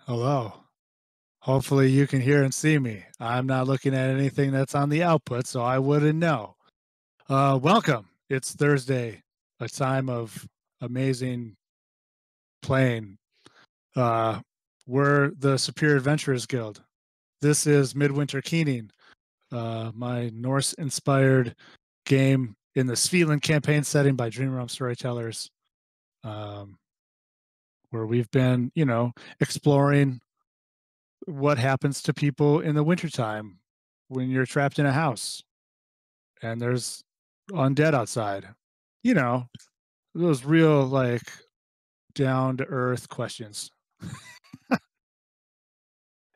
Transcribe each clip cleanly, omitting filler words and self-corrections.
Hello. Hopefully you can hear and see me. I'm not looking at anything that's on the output, so I wouldn't know. Welcome. It's Thursday, a time of amazing playing. Uh, we're the Superior Adventurers Guild. This is Midwinter Keening, my Norse-inspired game in the Svilland campaign setting by Dream Realm Storytellers, where we've been, exploring what happens to people in the wintertime when you're trapped in a house and there's undead outside. You know, those real, like, down to earth questions.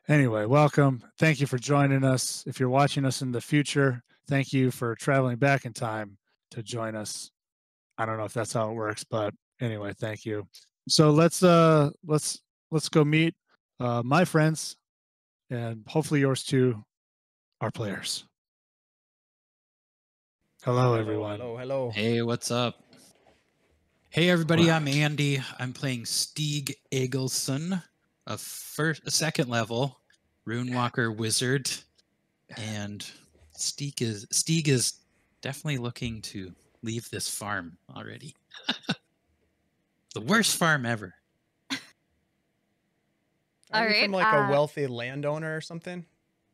Anyway, welcome. Thank you for joining us. If you're watching us in the future, thank you for traveling back in time to join us. I don't know if that's how it works, but anyway, thank you. So let's go meet my friends, and hopefully yours too, our players. Hello, everyone. Hello. Hey, what's up? Hey, everybody, I'm Andy. I'm playing Stig Egilson, a second level Runewalker wizard. And Stig is definitely looking to leave this farm already. The worst farm ever. Are you from like a wealthy landowner or something?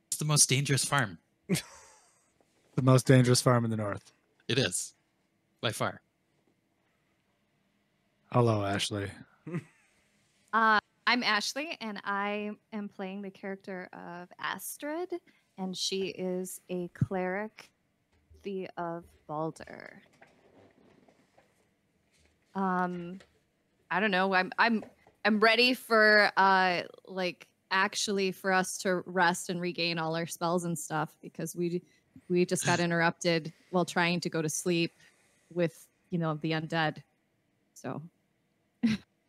It's the most dangerous farm. The most dangerous farm in the north. It is, by far. Hello, Ashley. I'm Ashley, and I am playing the character of Astrid, and she is a cleric of Baldur. I don't know. I'm ready for actually for us to rest and regain all our spells and stuff, because we just got interrupted while trying to go to sleep with the undead. So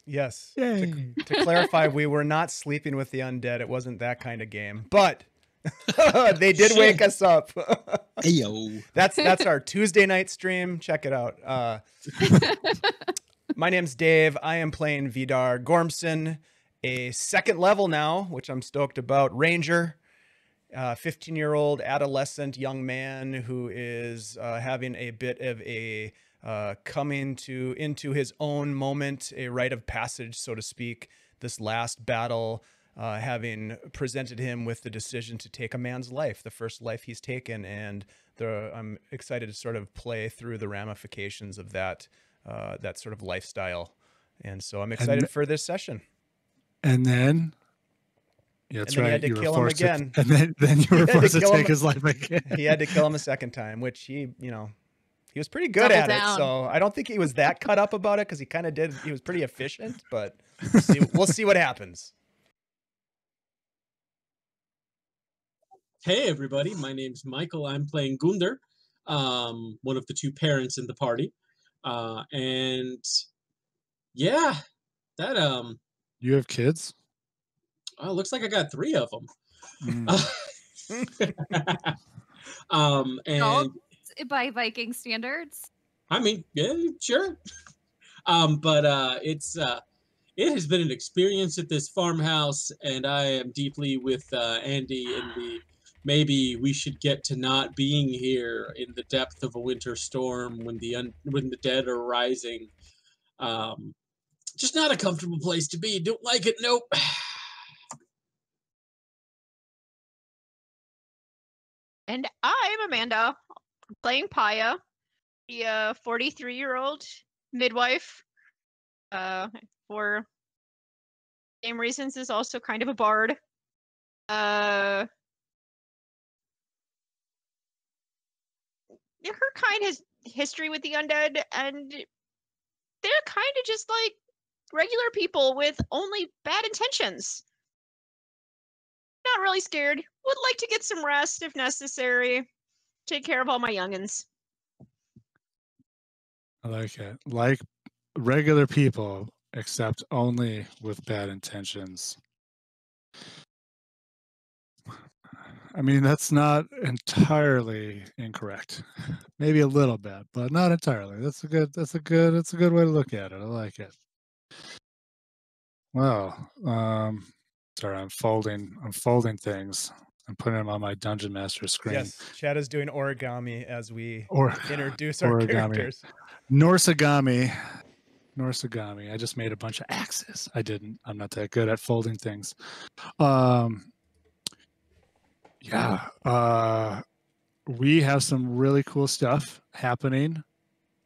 yes. Yay. To clarify, we were not sleeping with the undead. It wasn't that kind of game, but they did wake us up. Ayo. That's our Tuesday night stream. Check it out. My name's Dave. I am playing Vidar Gormson, a second level now, which I'm stoked about. Ranger, 15-year-old adolescent young man who is having a bit of a coming into his own moment, a rite of passage, so to speak. This last battle having presented him with the decision to take a man's life, the first life he's taken, and I'm excited to sort of play through the ramifications of that sort of lifestyle. And so I'm excited for this session. And then, yeah, that's right. He had to kill him again. And then you were forced to take his life again. He had to kill him a second time, which he was pretty good at it. So I don't think he was that cut up about it, because he kind of did. He was pretty efficient, but we'll see what happens. Hey, everybody. My name's Michael. I'm playing Gundr, one of the two parents in the party. And yeah, that You have kids? Oh, looks like I got 3 of them. And by Viking standards, I mean, yeah, sure. But it has been an experience at this farmhouse, and I am deeply with Andy in the maybe we should get to not being here in the depth of a winter storm when the dead are rising. Just not a comfortable place to be. Don't like it. Nope. And I'm Amanda, playing Paija, the 43-year-old midwife. For same reasons, is also kind of a bard. Her kind has history with the undead, and they're kind of just like regular people with only bad intentions. Not really scared. Would like to get some rest if necessary. Take care of all my youngins. I like it. Like regular people, except only with bad intentions. I mean, that's not entirely incorrect. Maybe a little bit, but not entirely. That's a good way to look at it. I like it. Well, Sorry, I'm folding things. I'm putting them on my Dungeon Master screen. Yes, Chad is doing origami as we Or introduce our origami. characters. Norseagami. I just made a bunch of axes. I didn't. I'm not that good at folding things. Yeah. We have some really cool stuff happening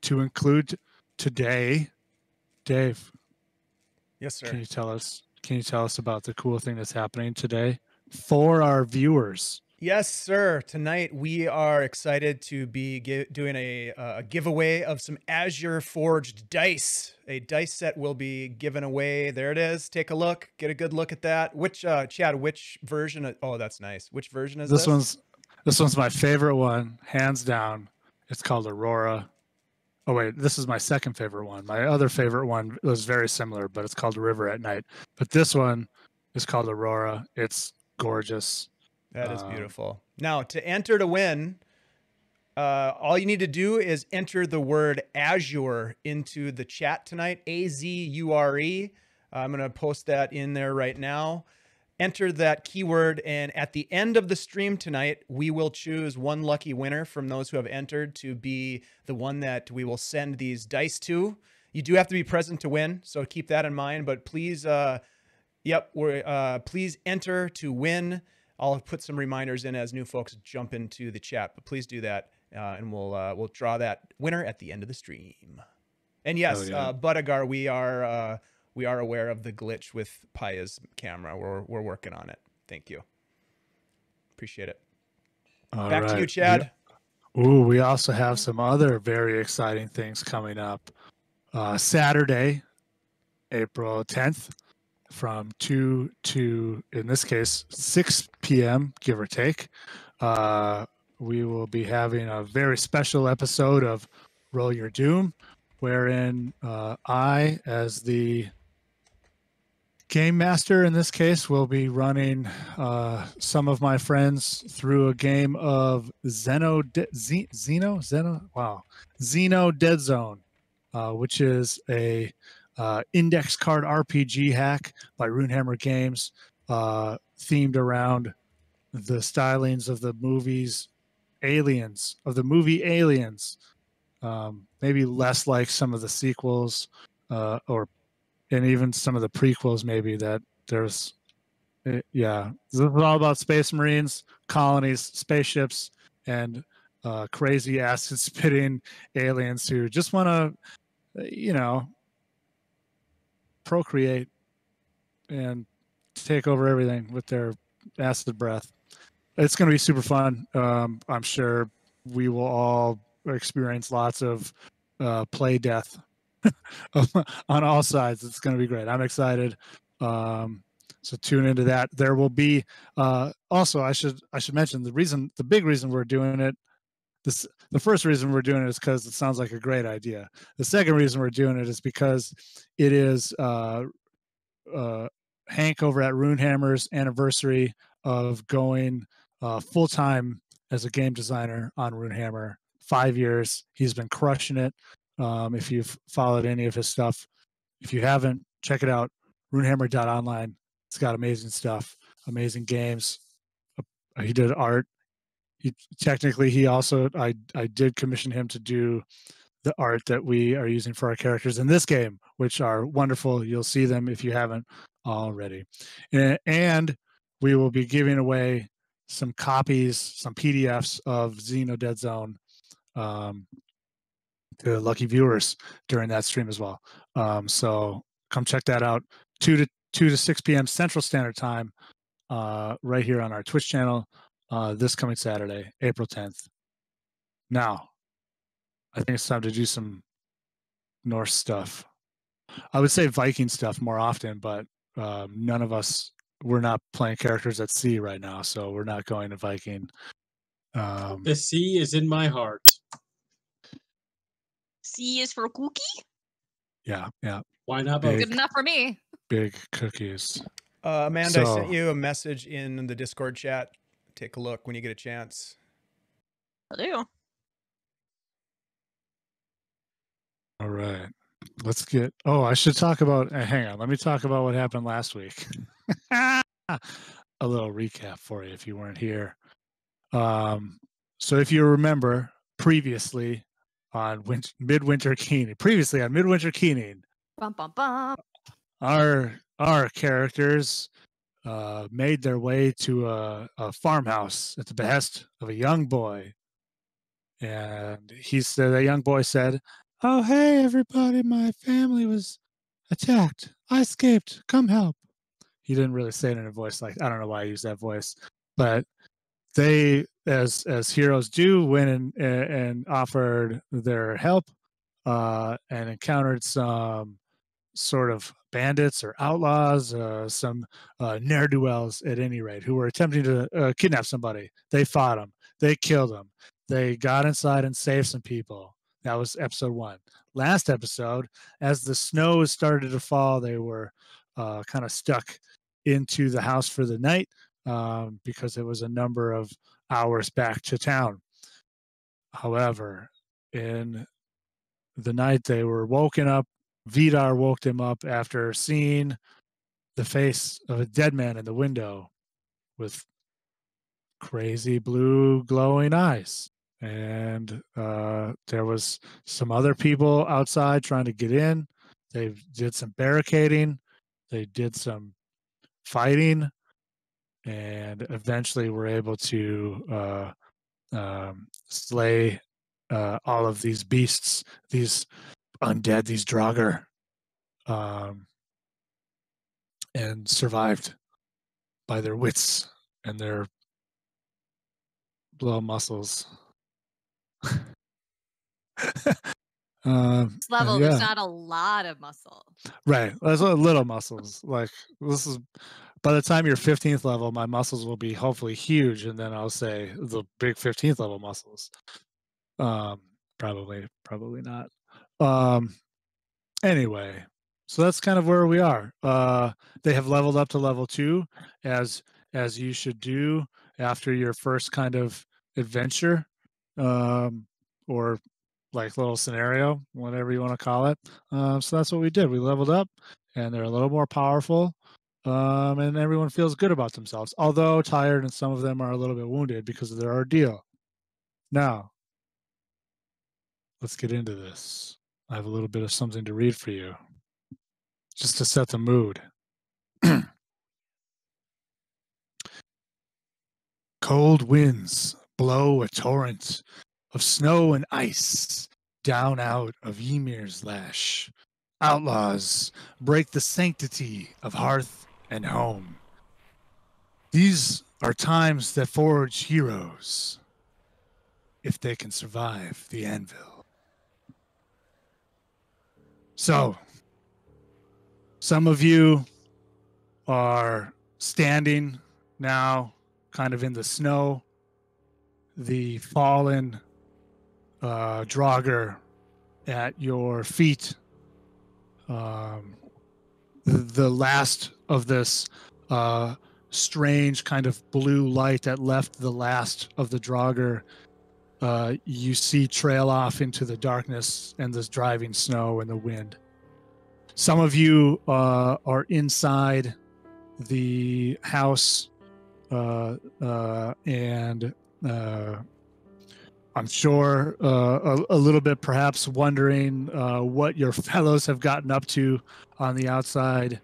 to include today. Dave, Yes, sir. can you tell us about the cool thing that's happening today for our viewers? Yes, sir. Tonight we are excited to be doing a giveaway of some Azure Forged dice. A dice set will be given away. There it is. Take a look. Get a good look at that. Which Chad? Which version? Oh, that's nice. Which version is this? This one's my favorite one, hands down. It's called Aurora. Oh wait, this is my second favorite one. My other favorite one was very similar, but it's called River at Night. But this one is called Aurora. It's gorgeous. That is beautiful. Now, to enter to win, all you need to do is enter the word Azure into the chat tonight, AZURE. I'm going to post that in there right now. Enter that keyword, and at the end of the stream tonight, we will choose one lucky winner from those who have entered to be the one that we will send these dice to. You do have to be present to win, so keep that in mind. But please, please enter to win. I'll put some reminders in as new folks jump into the chat, but please do that, and we'll draw that winner at the end of the stream. And yes, Budagar, we are aware of the glitch with Paija's camera. We're working on it. Thank you. Appreciate it. Back to you, Chad. Ooh, we also have some other very exciting things coming up. Saturday, April 10th, from 2 to, in this case, 6 p.m., give or take. We will be having a very special episode of Roll Your Doom, wherein I, as the game master in this case, will be running some of my friends through a game of Xeno Dead Zone, which is a index card RPG hack by Runehammer Games, themed around the stylings of the movie Aliens. Maybe less like some of the sequels, and even some of the prequels, maybe that there's, yeah. This is all about Space Marines, colonies, spaceships, and crazy acid spitting aliens who just want to, procreate and take over everything with their acid breath. It's going to be super fun. I'm sure we will all experience lots of play death on all sides. It's going to be great. I'm excited. So tune into that. There will be also, I should mention the big reason we're doing it. The first reason we're doing it is because it sounds like a great idea. The second reason we're doing it is because it is Hank over at Runehammer's anniversary of going full-time as a game designer on Runehammer. 5 years. He's been crushing it. If you've followed any of his stuff, if you haven't, check it out. Runehammer.online. It's got amazing stuff, amazing games. He did art. I did commission him to do the art that we are using for our characters in this game, which are wonderful. You'll see them if you haven't already. And we will be giving away some copies, some PDFs of Xeno Dead Zone to lucky viewers during that stream as well. So come check that out. 2 to 6 p.m. Central Standard Time, right here on our Twitch channel, this coming Saturday, April 10th. Now, I think it's time to do some Norse stuff. I would say Viking stuff more often, but none of us, we're not playing characters at sea right now, so we're not going to Viking. The sea is in my heart. C is for cookie? Yeah. Why not Big. both? Good enough for me. Big cookies. Amanda, I sent you a message in the Discord chat. Take a look when you get a chance. I do. All right. Let's get. Oh, I should talk about. Hang on. Let me talk about what happened last week. a little recap for you if you weren't here. So if you remember previously on Midwinter Keening, Bum, bum, bum. our characters made their way to a farmhouse at the behest of a young boy. And the young boy said, "Oh, hey, everybody, my family was attacked. I escaped. Come help." He didn't really say it in a voice like, I don't know why I use that voice, but they, as heroes do, went and offered their help and encountered some sort of bandits or outlaws, some ne'er-do-wells at any rate, who were attempting to kidnap somebody. They fought them. They killed them. They got inside and saved some people. That was episode 1. Last episode, as the snow started to fall, they were kind of stuck into the house for the night because it was a number of hours back to town. However, in the night they were woken up. Vidar woke them up after seeing the face of a dead man in the window with crazy blue glowing eyes. And there was some other people outside trying to get in. They did some barricading. They did some fighting, and eventually were able to slay all of these beasts, these undead, these draugr, and survived by their wits and their blow muscles. This level, yeah. there's not a lot of muscle. Right. There's a little muscles. Like, this is, by the time you're 15th level, my muscles will be hopefully huge, and then I'll say the big 15th level muscles. Probably not. Anyway, so that's kind of where we are. They have leveled up to level 2, as you should do after your first kind of adventure, or like little scenario, whatever you want to call it. So that's what we did. We leveled up, and they're a little more powerful, and everyone feels good about themselves, although tired, and some of them are a little bit wounded because of their ordeal. Now, let's get into this. I have a little bit of something to read for you, just to set the mood. Cold winds blow a torrent of snow and ice down out of Ymir's lash. Outlaws break the sanctity of hearth and home. These are times that forge heroes, if they can survive the anvil. So, some of you are standing now, kind of in the snow. The fallen draugr at your feet. The last of this strange kind of blue light that left the last of the draugr, you see trail off into the darkness and this driving snow and the wind. Some of you are inside the house, and I'm sure a little bit perhaps wondering what your fellows have gotten up to on the outside.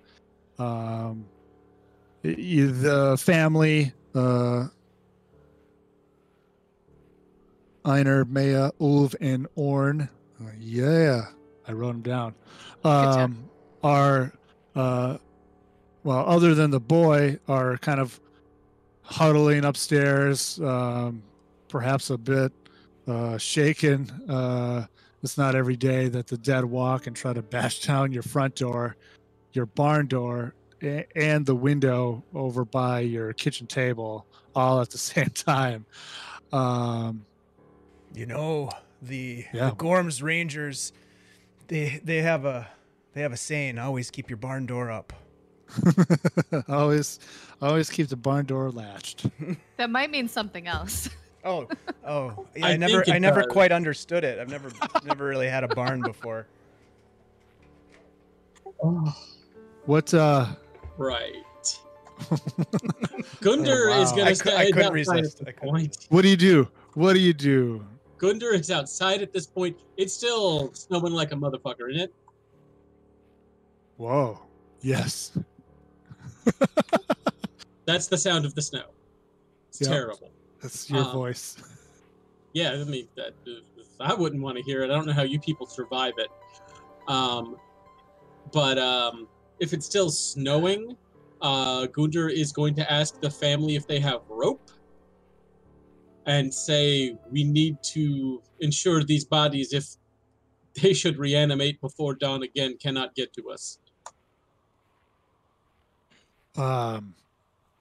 The family, Einar, Maya, Ulv, and Orn, yeah, I wrote them down, are, well, other than the boy, are kind of huddling upstairs, perhaps a bit shaken. It's not every day that the dead walk and try to bash down your front door, your barn door, and the window over by your kitchen table all at the same time. You know, the Gorm's Rangers, they have a saying: always keep your barn door up. always keep the barn door latched. That might mean something else. Oh, yeah, I never quite understood it. I've never really had a barn before. Oh, What right. Gundr Oh, is wow. going I to stay couldn't outside resist. at I this couldn't point. What do you do? What do you do? Gundr is outside at this point. It's still snowing like a motherfucker, isn't it? Whoa. Yes. That's the sound of the snow. It's Yep. terrible. That's your voice. Yeah, I mean, I wouldn't want to hear it. I don't know how you people survive it. But if it's still snowing, Gundr is going to ask the family if they have rope and say, we need to ensure these bodies, if they should reanimate before dawn again, cannot get to us.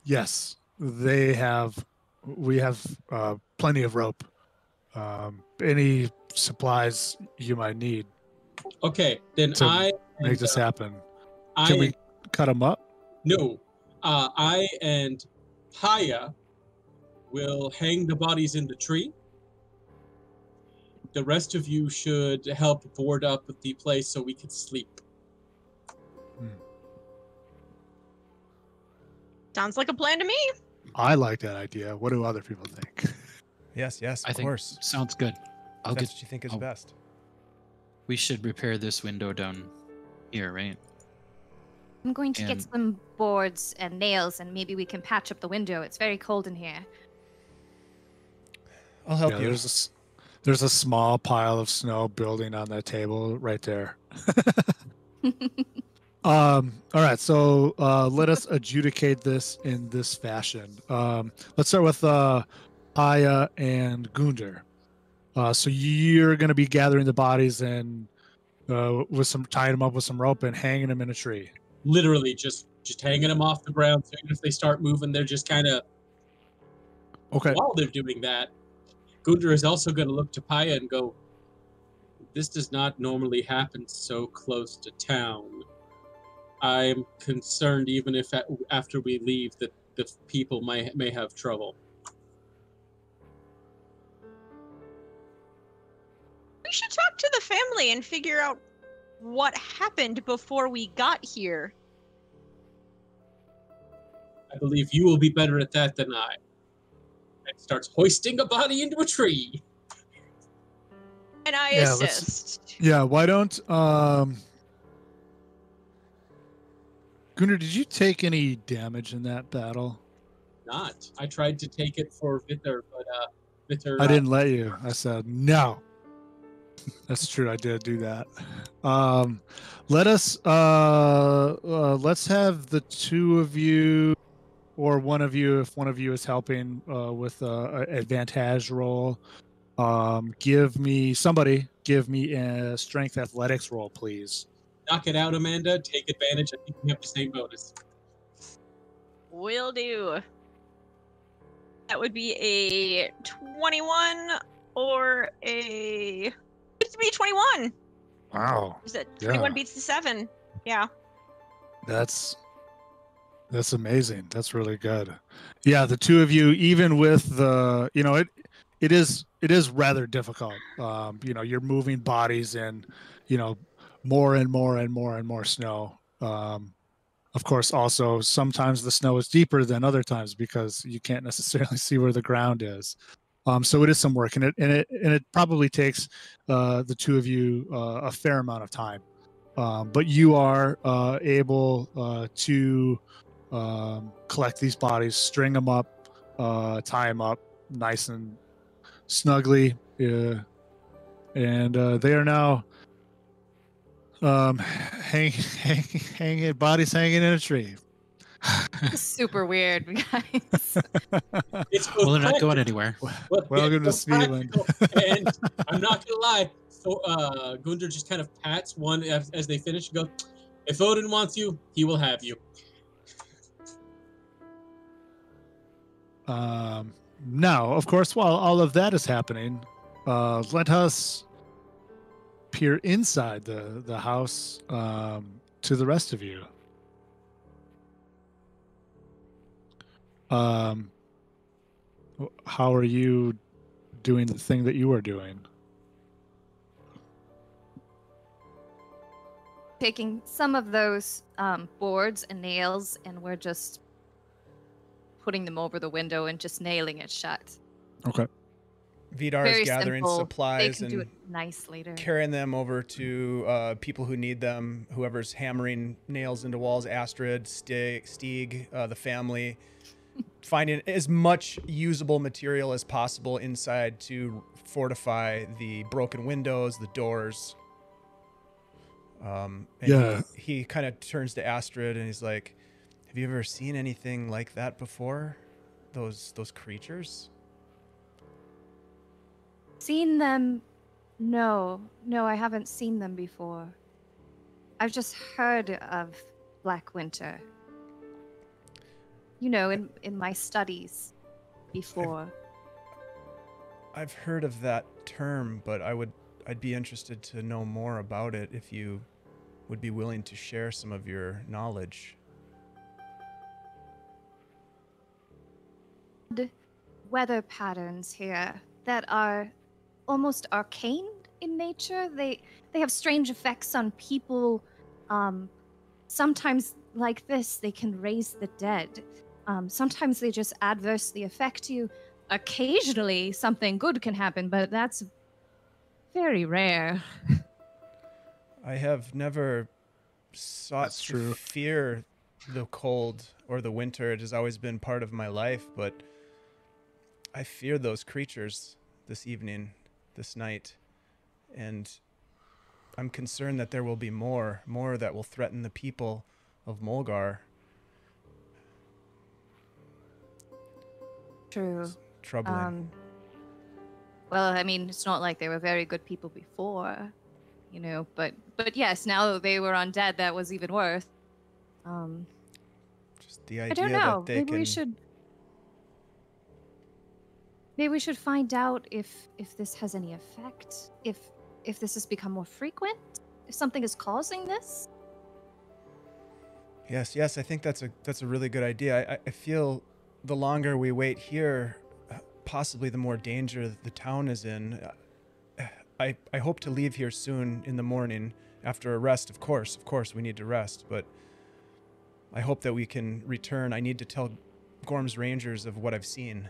Yes, we have plenty of rope. Any supplies you might need Okay, then to make this happen. Can we cut them up? No. I and Paija will hang the bodies in the tree. The rest of you should help board up the place so we can sleep. Sounds like a plan to me. I like that idea. What do other people think? Yes, I of think course. sounds good. I'll That's get. what you think is oh. best. We should repair this window down here, right? I'm going to get And- some boards and nails, and maybe we can patch up the window. It's very cold in here. I'll help Yeah, you. there's a small pile of snow building on that table right there. All right, so let us adjudicate this in this fashion. Let's start with Paija and Gundr. So you're going to be gathering the bodies and with tying them up with some rope and hanging them in a tree. Literally just hanging them off the ground. So even if they start moving, they're just kind of... Okay. While they're doing that, Gundr is also going to look to Paija and go, this does not normally happen so close to town. I'm concerned even if after we leave that the people may have trouble. We should talk to the family and figure out what happened before we got here. I believe you will be better at that than I. And starts hoisting a body into a tree. And I Yeah, assist. Yeah, why don't Gundr, did you take any damage in that battle? Not. I tried to take it for Vidar, but Vidar... I didn't let you. I said no. That's true. I did do that. Let's have the two of you, or one of you, if one of you is helping with an advantage roll. Give me a strength athletics roll, please. Knock it out, Amanda. Take advantage. I think we have the same bonus. Will do. That would be a 21 or a... It's be 21. Wow. Is it 21 Yeah. beats the 7? Yeah. That's amazing. That's really good. Yeah, the two of you, even with the, it is rather difficult. You're moving bodies in, more and more and more and more snow. Of course, also sometimes the snow is deeper than other times because you can't necessarily see where the ground is. So it is some work, and it probably takes the two of you a fair amount of time. But you are able to collect these bodies, string them up, tie them up nice and snugly, and they are now bodies hanging in a tree. Super weird, guys. It's Well, they're not practical. going anywhere. Welcome to It's so Svilland. practical. And I'm not gonna lie. So Gundr just kind of pats one as they finish and goes, "If Odin wants you, he will have you." Now, of course, while all of that is happening, let us peer inside the house to the rest of you. How are you doing the thing that you are doing? Taking some of those boards and nails, and we're just putting them over the window and just nailing it shut. Okay. Vidar is Very gathering simple. They supplies can do and it nice later. carrying them over to people who need them, whoever's hammering nails into walls, Astrid, Stig, the family, finding as much usable material as possible inside to fortify the broken windows, the doors. And Yeah. he kind of turns to Astrid and he's like, have you ever seen anything like that before? Those creatures? Seen them? No, I haven't seen them before. I've just heard of Black Winter. You know, in my studies before. I've heard of that term, but I'd be interested to know more about it if you would be willing to share some of your knowledge. Weather patterns here that are almost arcane in nature. They have strange effects on people. Sometimes, like this, they can raise the dead. Sometimes they just adversely affect you. Occasionally, something good can happen, but that's very rare. I have never sought That's to true. fear the cold or the winter. It has always been part of my life, but I fear those creatures this evening, this night, and I'm concerned that there will be more that will threaten the people of Molgor. True. It's troubling. Well, I mean, it's not like they were very good people before, you know, but yes, now they were undead, that was even worse. Just the I idea don't know. that they Maybe can... we should find out if this has any effect. If this has become more frequent, if something is causing this. Yes, I think that's a really good idea. I feel the longer we wait here, possibly the more danger the town is in. I hope to leave here soon in the morning after a rest. Of course, we need to rest, but I hope that we can return. I need to tell Gorm's Rangers of what I've seen.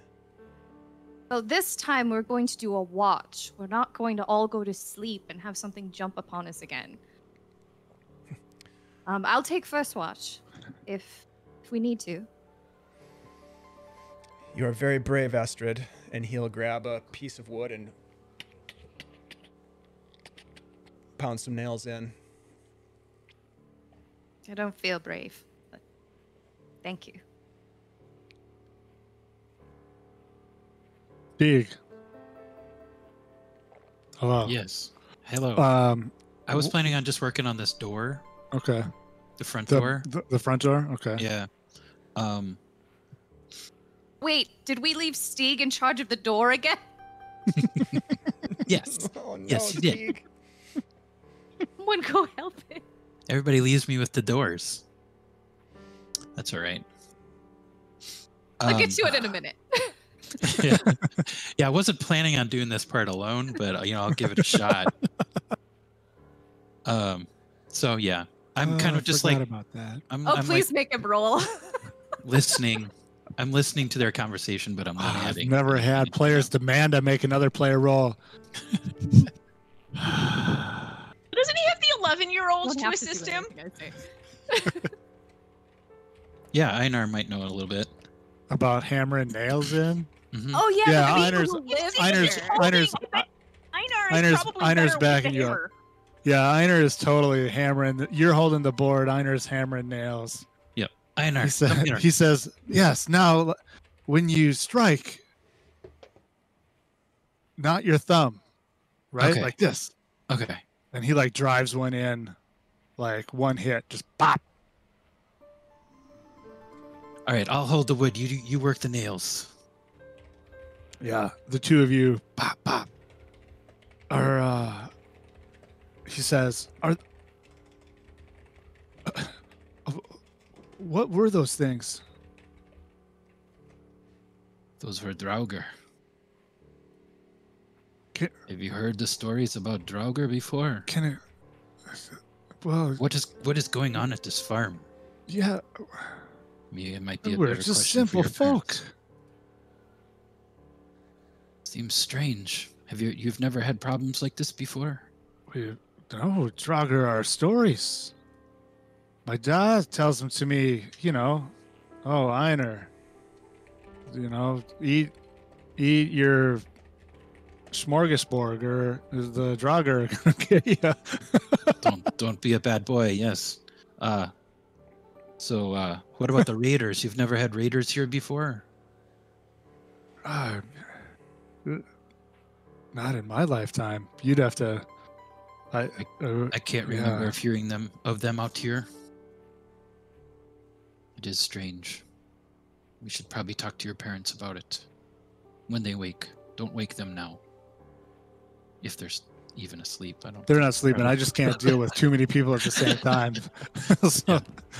Well, this time we're going to do a watch. We're not going to all go to sleep and have something jump upon us again. I'll take first watch if we need to. You are very brave, Astrid. And he'll grab a piece of wood and pound some nails in. I don't feel brave, but thank you. Stig. Hello. Yes. Hello. I was w- planning on just working on this door, Okay. the front door. The front door? Okay. Yeah. Wait, did we leave Stig in charge of the door again? Yes. Oh no, Yes, you did. Stig. Someone go help him. Everybody leaves me with the doors. That's all right. I'll get to it in a minute. Yeah. Yeah, I wasn't planning on doing this part alone, but I'll give it a shot. So yeah, I'm kind I of just forgot like about that. I'm Please like make him roll. listening. I'm listening to their conversation, but I'm not I've adding. never had players demand I make another player roll. Doesn't he have the 11-year-olds Don't to have assist do him? anything I say. Yeah, Einar might know a little bit. About hammering nails in. Mhm. Oh yeah, Yeah, the Einar's- people who live Einar's- here. Einar's- Einar is probably Einar's better backing with you the up. hammer. Yeah, Einar is totally hammering. You're holding the board. Einar's hammering nails. Einar, He, come here. he says, yes, now when you strike, not your thumb, right? Okay. Like this. Okay. And he like drives one in, like one hit, just pop. All right, I'll hold the wood. You work the nails. Yeah, the two of you, pop, pop. He says, what were those things? Those were draugr. Can, Have you heard the stories about draugr before? can it? Well, What is going on at this farm? yeah. Maybe it might be a We're better just question for simple your folk. parents. Seems strange. You've never had problems like this before? No, draugr are stories. My dad tells them to me, oh, Einar, eat your smorgasbord or the draugr are gonna get you. Don't be a bad boy. Yes. So what about the raiders? You've never had raiders here before? Not in my lifetime. You'd have to. I can't remember of hearing of them out here. It is strange. We should probably talk to your parents about it when they wake. Don't wake them now. If they're even asleep, They're not sleeping. I just can't deal with too many people at the same time.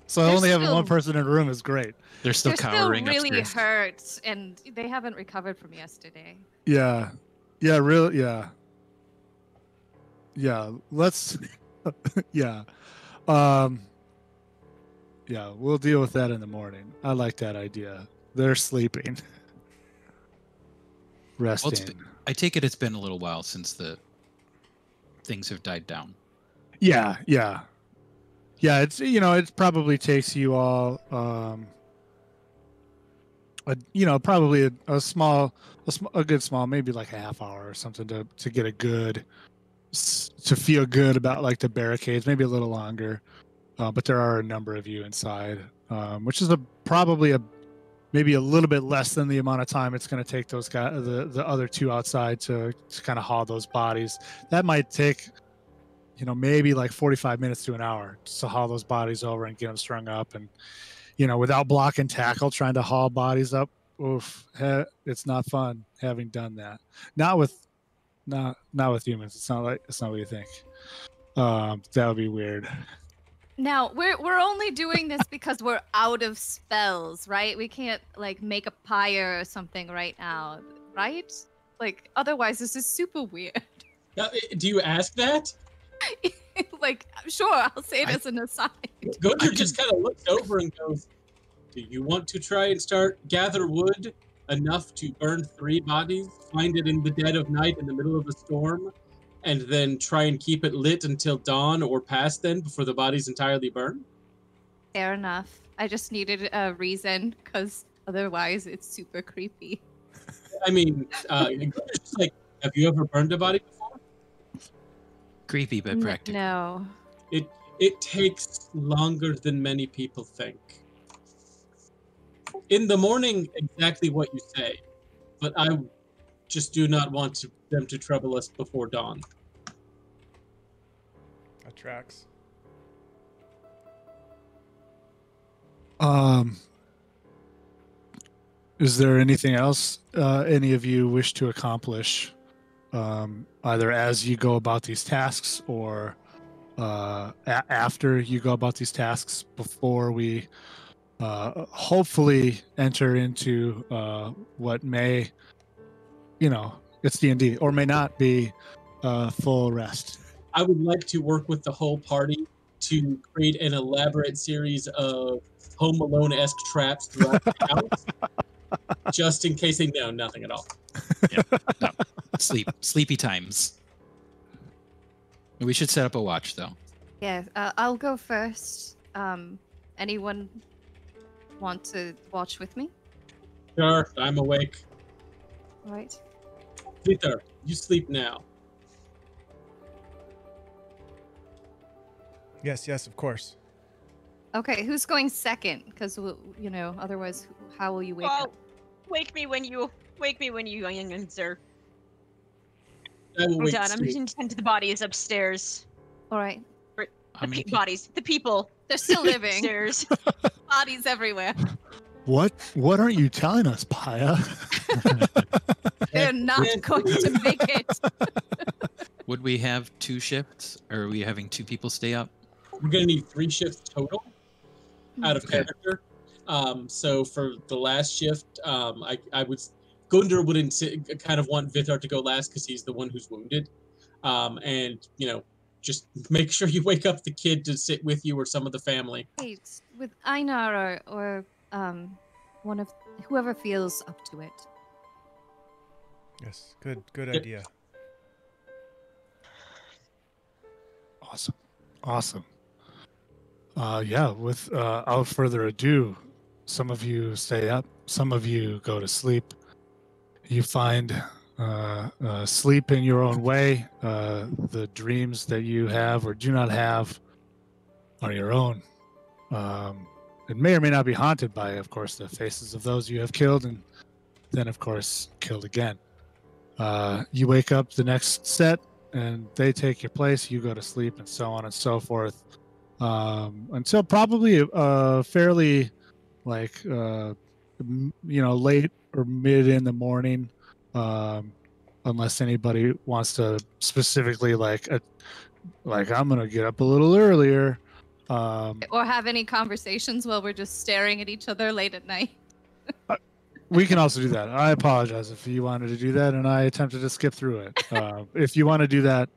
so only having one person in a room is great. They're still cowering really upstairs. hurt, and they haven't recovered from yesterday. Yeah, really, yeah. Let's. Yeah, yeah. We'll deal with that in the morning. I like that idea. They're sleeping, resting. I take it it's been a little while since the things have died down. Yeah. It's it probably takes you all probably a good small, maybe like a half hour or something to get to feel good about like the barricades, maybe a little longer. But there are a number of you inside, which is probably maybe a little bit less than the amount of time it's going to take those guys, the other two outside to kind of haul those bodies. That might take, maybe like 45 minutes to an hour to haul those bodies over and get them strung up. And, without block and tackle, trying to haul bodies up, it's not fun having done that. Not with humans. It's not what you think. That would be weird. Now, we're only doing this because we're out of spells, right? We can't like make a pyre or something right now, right? Like otherwise this is super weird. Do you ask that? Like, sure, I'll say it as an aside. Gundr just kind of looks over and goes, "Do you want to try and gather wood enough to burn 3 bodies, find it in the dead of night in the middle of a storm, and then try and keep it lit until dawn or past then before the bodies entirely burn?" Fair enough. I just needed a reason because otherwise it's super creepy. I mean, Gundr's just like, have you ever burned a body before? Creepy but practical. No. It takes longer than many people think. In the morning, exactly what you say, but I just do not want them to trouble us before dawn. That tracks. Is there anything else any of you wish to accomplish, either as you go about these tasks or after you go about these tasks before we hopefully enter into what may, it's D&D, or may not be full rest? I would like to work with the whole party to create an elaborate series of Home Alone-esque traps throughout the house, just in case they know nothing at all. Yeah, no. Sleepy times. We should set up a watch, though. Yeah, I'll go first. Anyone want to watch with me? Sure, I'm awake. All right. Vidar, you sleep now. Yes, of course. Okay, who's going second? Because otherwise, how will you wake up? Wake me when you answer. I will I'm wait done. to I'm sleep. going to tend to the bodies upstairs. All right. The people. They're still living. Upstairs. Bodies everywhere. What aren't you telling us, Paija? They're not going to make it. Would we have 2 shifts, or are we having 2 people stay up? We're going to need 3 shifts total out of Okay. character. So for the last shift, Gundr would kind of want Vidar to go last because he's the one who's wounded. And, just make sure you wake up the kid to sit with you or some of the family. Wait, with Einar or one of whoever feels up to it. Yes, good Yep. idea. Awesome. Yeah, without further ado, some of you stay up, some of you go to sleep. You find sleep in your own way. The dreams that you have or do not have are your own. It may or may not be haunted by, of course, the faces of those you have killed and then, of course, killed again. You wake up the next set and they take your place. You go to sleep and so on and so forth. Until probably fairly late or mid in the morning, unless anybody wants to specifically like I'm gonna get up a little earlier. Or have any conversations while we're just staring at each other late at night. We can also do that. I apologize if you wanted to do that and I attempted to skip through it. If you want to do that,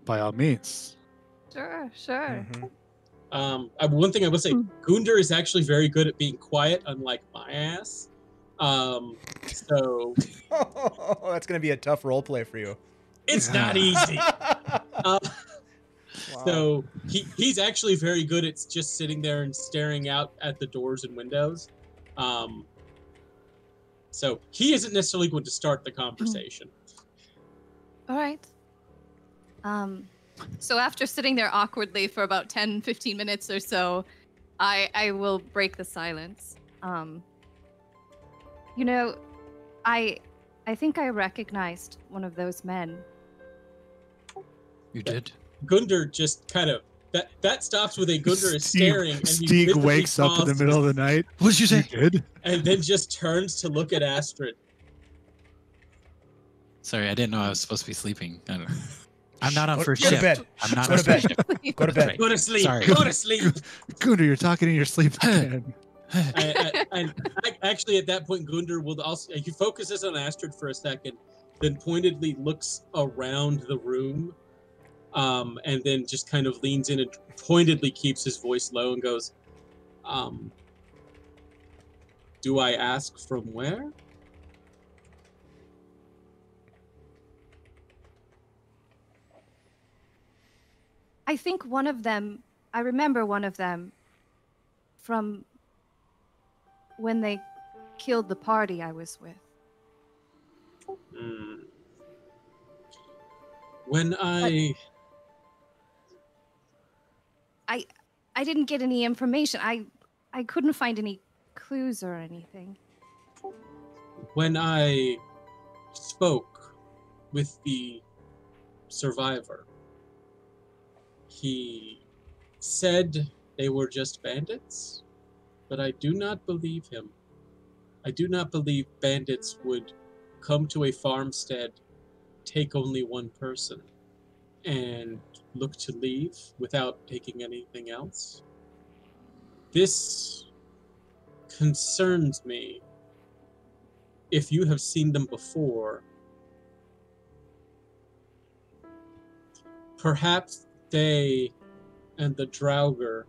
by all means. Sure. Mhm. One thing I will say, Gundr is actually very good at being quiet, unlike my ass. So That's gonna be a tough role play for you. it's not easy. Wow. So he's actually very good at just sitting there and staring out at the doors and windows. So he isn't necessarily going to start the conversation. All right. So after sitting there awkwardly for about 10, 15 minutes or so, I will break the silence. I think I recognized one of those men. You did? Gundr just kind of that stops with a Gundr is staring and he Stig visibly wakes up in the pauses middle of the night. What did you say? You did? and then just turns to look at Astrid. Sorry, I didn't know I was supposed to be sleeping. I don't know. I'm not on Go first to shift. bed. I'm not Go on to bed. first shift. Go to That's bed. right. Go to sleep. Sorry. Go to sleep. Gundr, you're talking in your sleep again. and actually, at that point, Gundr will also he focuses on Astrid for a second, then pointedly looks around the room, and then just kind of leans in and pointedly keeps his voice low and goes, "Do I ask from where?" I think one of them, I remember one of them from when they killed the party I was with. When I didn't get any information. I couldn't find any clues or anything. when I spoke with the survivor, he said they were just bandits, but I do not believe him. I do not believe bandits would come to a farmstead, take only one person, and look to leave without taking anything else. This concerns me. If you have seen them before, perhaps they and the draugr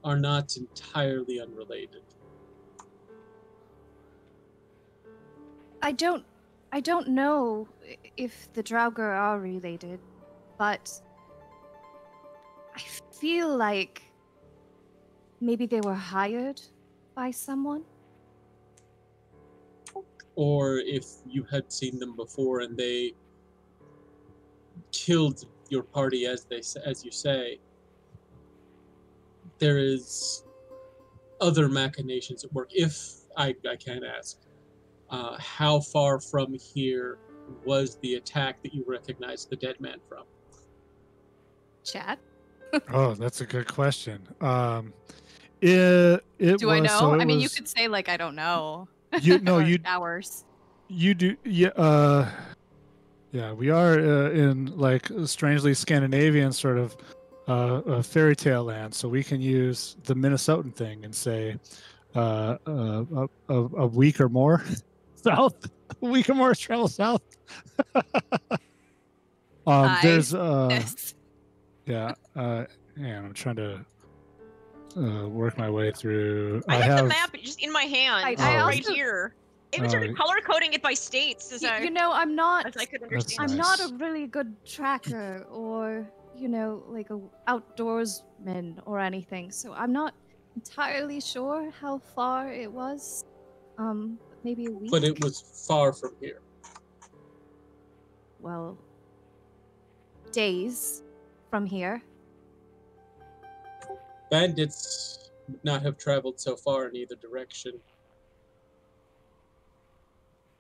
are not entirely unrelated. I don't know if the draugr are related, but I feel like maybe they were hired by someone. Or if you had seen them before and they killed your party as you say, there is other machinations at work. If I can ask, how far from here was the attack that you recognized the dead man from? Chad? Oh, that's a good question. It Do I was- know? so it I mean, you was- could say like I don't know. No, Or you hours. you do. Yeah. Yeah. We are in like strangely Scandinavian sort of a fairy tale land, so we can use the Minnesotan thing and say a week or more south. A week or more travel south. There's Yes. yeah. And I'm trying to work my way through. I have the map just in my hand, I right also- here. Even started color coding it by states. As You know, I'm not. as I could That's understand. I'm nice. not a really good tracker or, like a outdoorsman or anything. So I'm not entirely sure how far it was. Maybe a week. But it was far from here. Well, days from here. Bandits would not have traveled so far in either direction.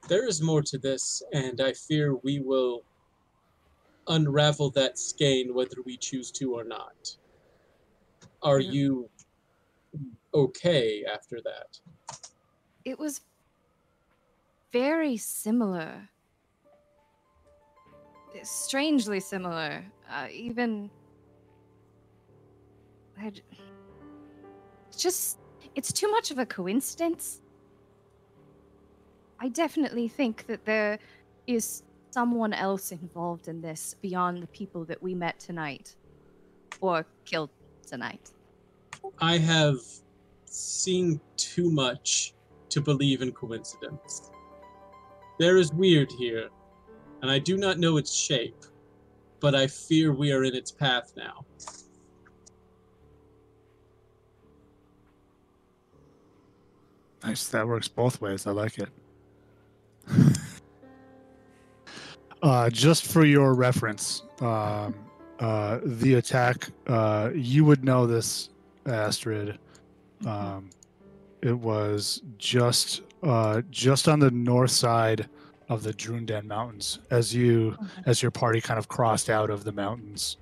There is more to this, and I fear we will unravel that skein whether we choose to or not. Are you okay after that? It was very similar. Strangely similar. It's too much of a coincidence. I definitely think that there is someone else involved in this beyond the people that we met tonight. Or killed tonight. I have seen too much to believe in coincidence. There is weird here, and I do not know its shape, but I fear we are in its path now. Nice. That works both ways. I like it. Just for your reference, the attack, you would know this, Astrid. It was just on the north side of the Drundan Mountains as your party kind of crossed out of the mountains,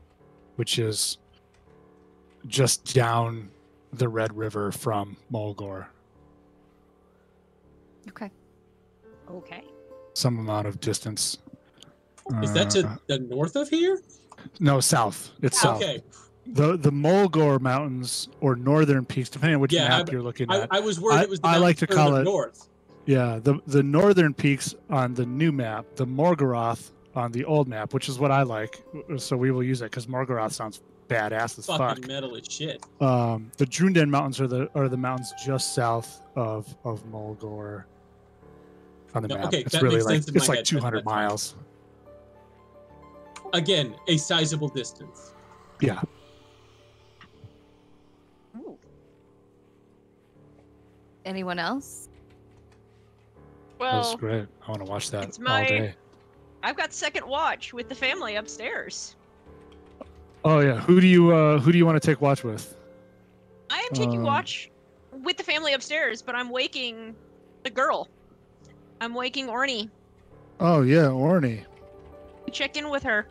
which is just down the Red River from Molgor. Okay. Okay. Some amount of distance. Is that to the north of here? No, south. It's south. Okay. The Molgor Mountains or northern peaks, depending on which map you're looking at. I was worried it was the I like to call further it north. Yeah, the northern peaks on the new map, the Morgoroth on the old map, which is what I like. So we will use it because Morgoroth sounds badass as Fucking fuck. metal as shit. The Drundan Mountains are the mountains just south of Molgor on the No, map. okay, It's that really makes like sense in it's my like head. 200 That's fine. miles. Again, a sizable distance. Yeah. Ooh. Anyone else? That was Well, great. I want to watch that it's all my- day. I've got second watch with the family upstairs. Oh yeah, who do you want to take watch with? I am taking watch with the family upstairs, but I'm waking the girl. I'm waking Orny. Oh yeah, Orny. Check in with her.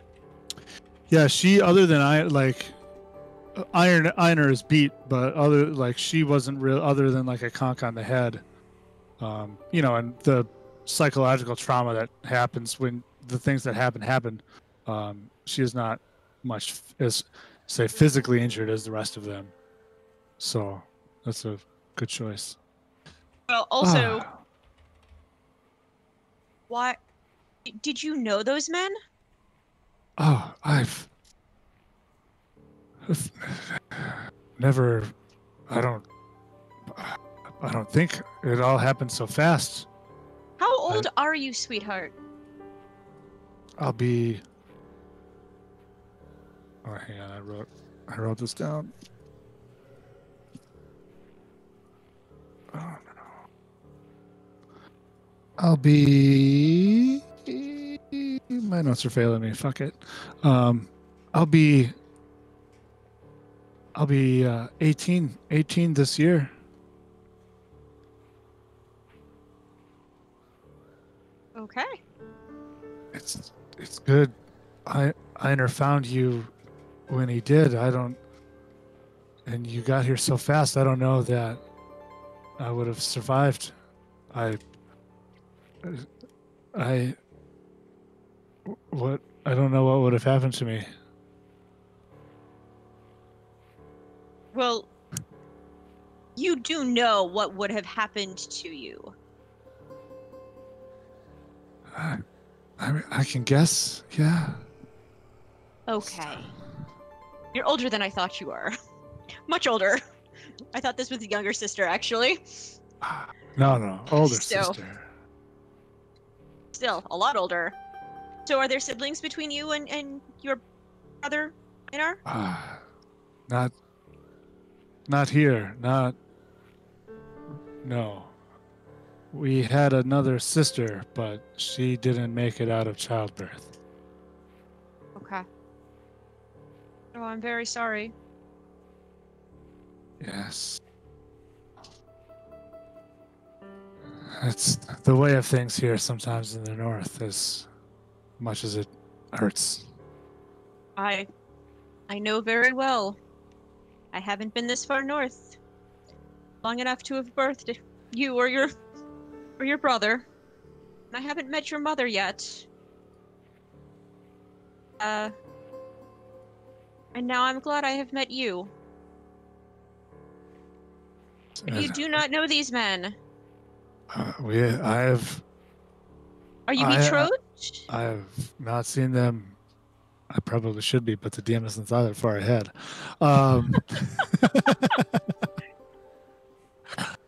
Yeah, she other than Ironer is beat, but she wasn't real other than like a conk on the head. And the psychological trauma that happens when the things that happen. She is not much as say physically injured as the rest of them. So that's a good choice. Well, also, Ah. why did you know those men? Oh, I've never. I don't think it all happened so fast. How old are you, sweetheart? I'll be. Oh, hang on. I wrote this down. Oh no. I'll be. My notes are failing me. Fuck it. I'll be 18 this year. Okay. It's good. Einer found you when he did. And you got here so fast. I don't know that I would have survived. I don't know what would have happened to me. Well, you do know what would have happened to you. I can guess. Yeah. Okay. You're older than I thought you were. Much older. I thought this was a younger sister, actually. No, older So- sister. Still, a lot older. So are there siblings between you and your brother, Vidar? Not here. No. We had another sister, but she didn't make it out of childbirth. Okay. Oh, I'm very sorry. Yes. It's the way of things here sometimes in the north, as much as it hurts. I know very well. I haven't been this far north long enough to have birthed you or your brother. I haven't met your mother yet. And now I'm glad I have met you. But you do not know these men. I have Are you I- betrothed? I have not seen them. I probably should be, but the DM hasn't thought that far ahead.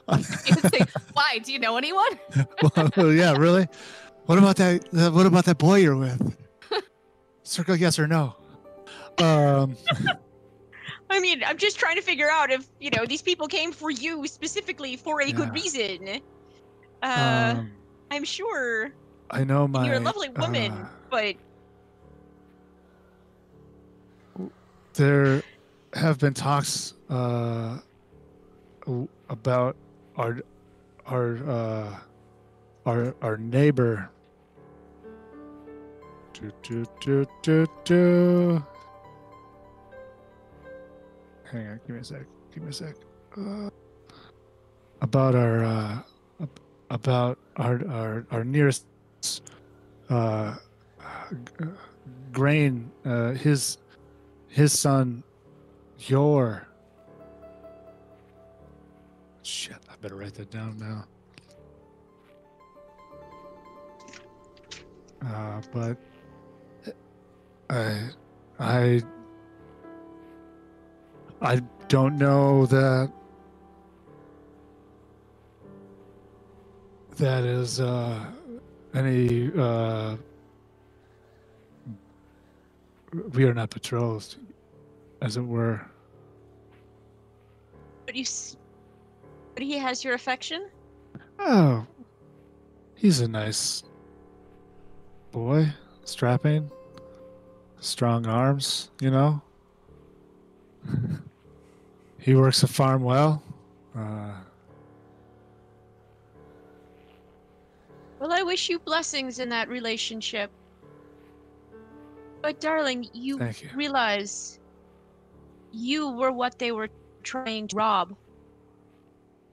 You would say, why? Do you know anyone? Well, yeah, really. What about that? What about that boy you're with? Circle yes or no. I mean, I'm just trying to figure out if, these people came for you specifically for a good Yeah. reason. I'm sure I know my. you're a lovely woman, but There have been talks about our neighbor. Hang on, give me a sec. About our nearest grain, his son, shit, I better write that down now. But I don't know that is any we are not betrothed, as it were. but he has your affection. Oh, he's a nice boy, strapping, strong arms, He works the farm well. Well, I wish you blessings in that relationship. But darling, you Thank you. realize you were what they were trying to rob.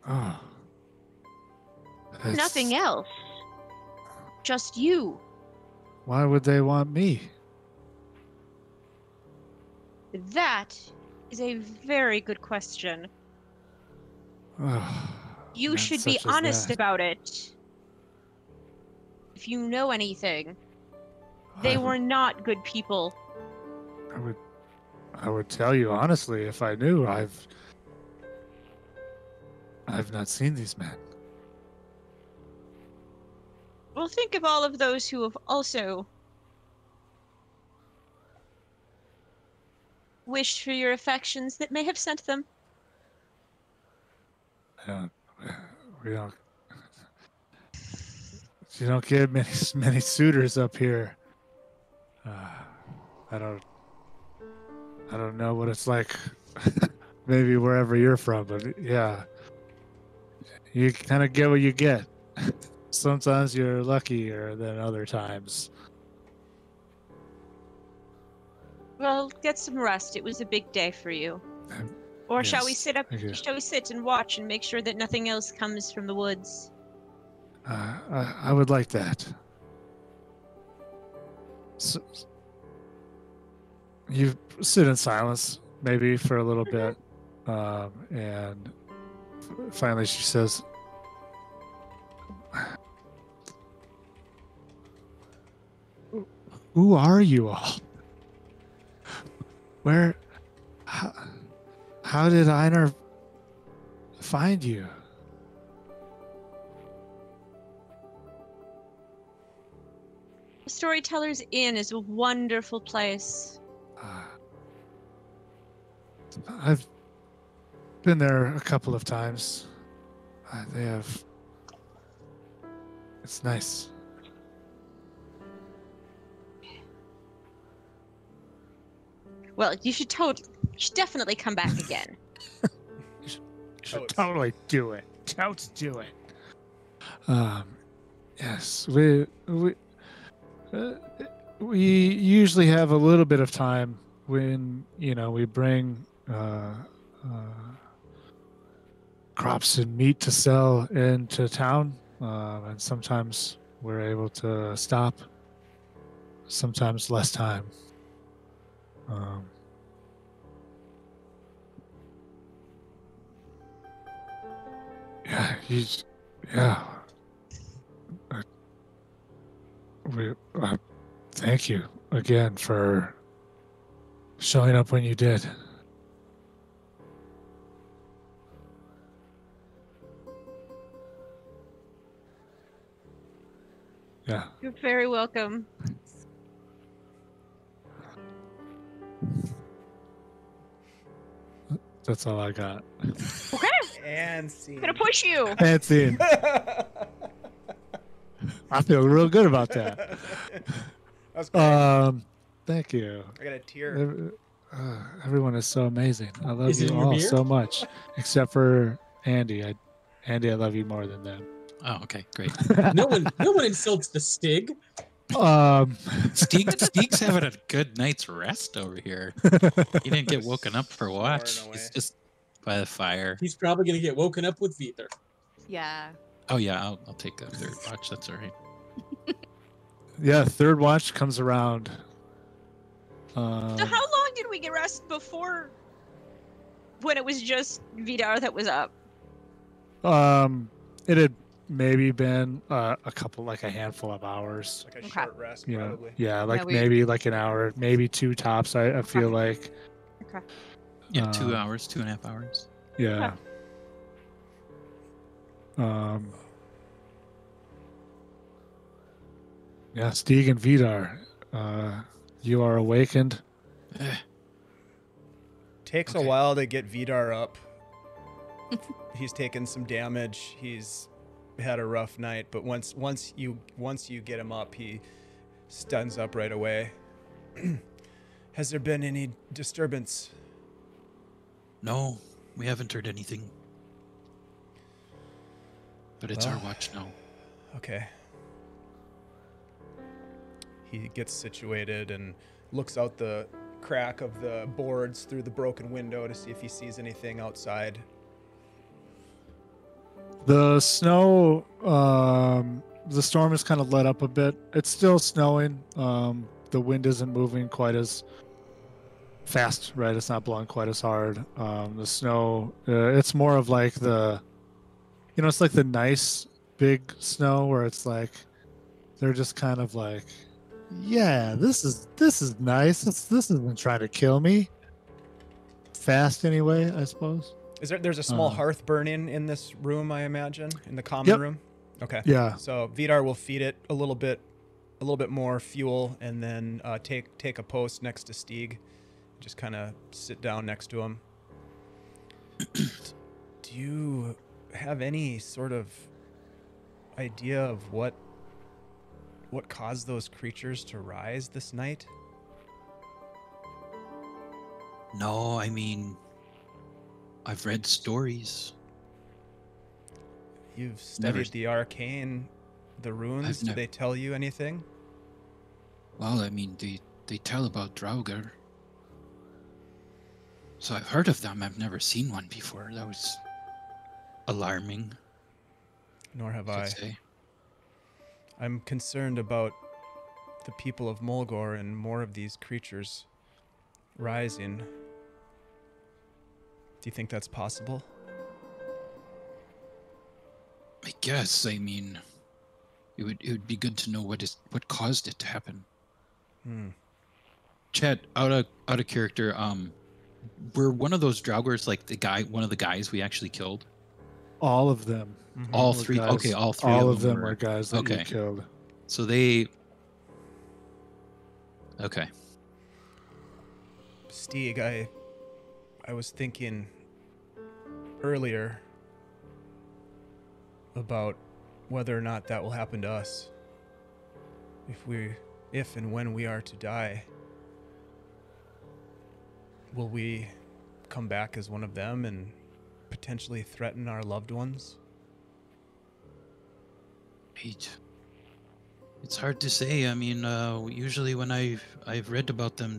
Oh, Nothing else. Just you. Why would they want me? That is a very good question. Oh, You meant should be such as honest that. about it. If you know anything, they I- were not good people. I would tell you honestly if I knew. I've not seen these men. Well, think of all of those who have also wished for your affections that may have sent them. We don't. You don't get many suitors up here. I don't know what it's like. Maybe wherever you're from, but yeah, you kind of get what you get. Sometimes you're luckier than other times. Well, get some rest. It was a big day for you. Or shall we Yes, sit up? thank you. Shall we sit and watch and make sure that nothing else comes from the woods? I would like that. So, you sit in silence, maybe for a little bit, and finally she says, "Who are you all? Where? How did Einar find you. Storytellers Inn is a wonderful place. I've been there a couple of times. They have. It's nice. Well, you should definitely come back again. You should totally do it. Totes do it. Yes, we usually have a little bit of time when we bring crops and meat to sell into town, and sometimes we're able to stop. Sometimes less time. Thank you again for showing up when you did. Yeah. You're very welcome. That's all I got. Okay. And scene. I'm gonna push you. And scene. I feel real good about that. That's great. Thank you. I got a tear. Everyone is so amazing. I love Is it you in your all beer? so much, except for Andy. Andy, I love you more than them. Oh, okay, great. No one insults the Stig. Stig's having a good night's rest over here. He didn't get woken up for watch. Snoring away. He's just by the fire. He's probably gonna get woken up with Vidar. Yeah. Oh yeah, I'll take a third watch. That's all right. Yeah, third watch comes around. So how long did we get rest before when it was just Vidar that was up? It had maybe been a couple, like a handful of hours. Like a Okay. short rest, probably. Yeah, like we- maybe like an hour, maybe two tops. I feel like. Okay. Yeah, 2 Uh, hours, 2.5 hours. Yeah. Yeah, Stig and Vidar, you are awakened. Takes a Okay. while to get Vidar up. He's taken some damage. He's had a rough night, but once you get him up, he stands up right away. Has there been any disturbance? No, we haven't heard anything. But it's our Well. watch now. Okay. He gets situated and looks out the crack of the boards through the broken window to see if he sees anything outside. The snow, the storm has kind of let up a bit. It's still snowing. The wind isn't moving quite as fast, right? It's not blowing quite as hard. The snow, it's more of like it's like the nice big snow where it's like they're just kind of like, yeah, this is nice. This isn't trying to kill me. Fast anyway, I suppose. There's a small hearth burning in this room, I imagine, in the common Yep. room? Okay. Yeah. So Vidar will feed it a little bit more fuel, and then take a post next to Stig. Just kind of sit down next to him. Do you have any sort of idea of what caused those creatures to rise this night? No, I mean, I've read stories. You've studied Never- the arcane, the runes. I've Did nev- they tell you anything? Well, I mean, they tell about draugr. So I've heard of them. I've never seen one before. That was alarming, Nor have I I. should say. I'm concerned about the people of Molgor and more of these creatures rising. Do you think that's possible? I guess. I mean, it would be good to know what caused it to happen. Chad, out of character, were one of those draugrs like one of the guys we actually killed? All of them. All were three. guys- Okay, all three. All of them were guys that you okay. killed. So they. Okay. Stig, I was thinking earlier about whether or not that will happen to us. If and when we are to die, will we come back as one of them and potentially threaten our loved ones? It's hard to say. I mean, usually when I've read about them,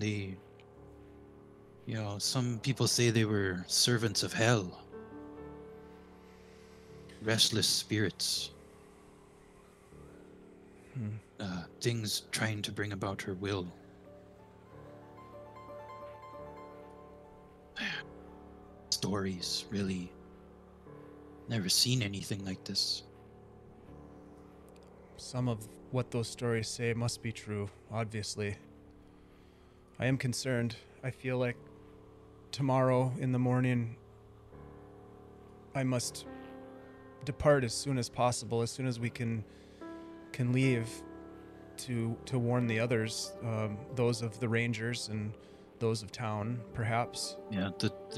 some people say they were servants of hell, restless spirits, things trying to bring about her will. Stories, really. Never seen anything like this. Some of what those stories say must be true, obviously. I am concerned. I feel like tomorrow in the morning I must depart as soon as possible, as soon as we can leave to warn the others, those of the Rangers and those of town, perhaps. Yeah,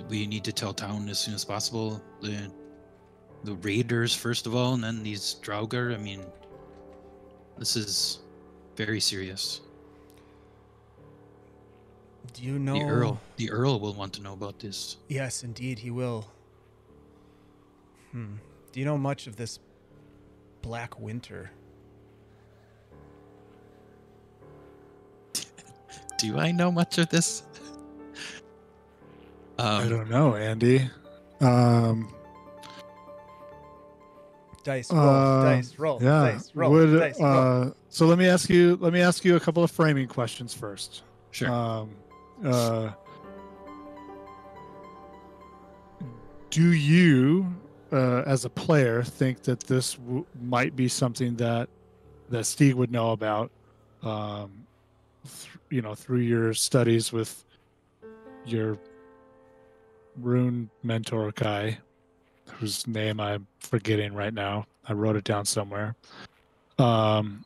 we need to tell town as soon as possible. The raiders first of all, and then these draugr. I mean, this is very serious. Do you know The Earl will want to know about this. Yes, indeed, he will. Do you know much of this Black Winter? Do I know much of this? I don't know, Andy. Dice roll, dice roll, dice roll, dice roll. So let me ask you a couple of framing questions first. Sure. Do you, as a player, think that this might be something that Stig would know about? Through your studies with your rune mentor guy, whose name I'm forgetting right now. I wrote it down somewhere. And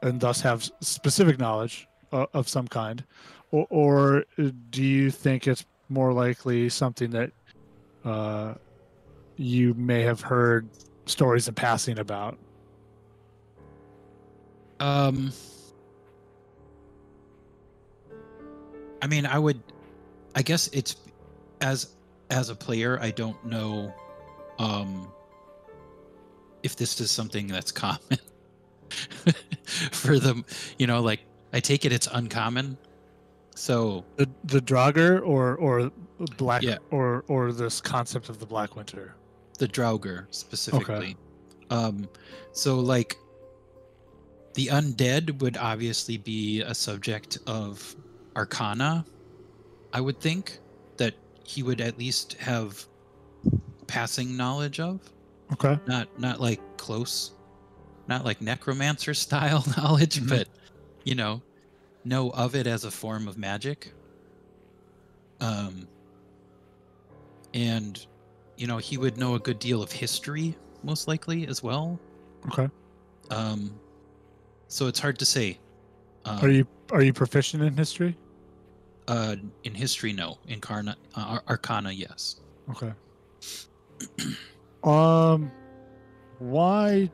thus have specific knowledge of some kind, or do you think it's more likely something that you may have heard stories in passing about? I mean, I guess it's as a player, I don't know if this is something that's common for them. Like, I take it's uncommon. So the draugr or black, or this concept of the Black Winter, the draugr specifically. So like, the undead would obviously be a subject of Arcana. I would think that he would at least have passing knowledge of. Okay. Not like close, not like necromancer style knowledge, but know of it as a form of magic. And he would know a good deal of history, most likely as well. Okay. So it's hard to say. Are you proficient in history? In history, no. Arcana, yes. Okay. Why?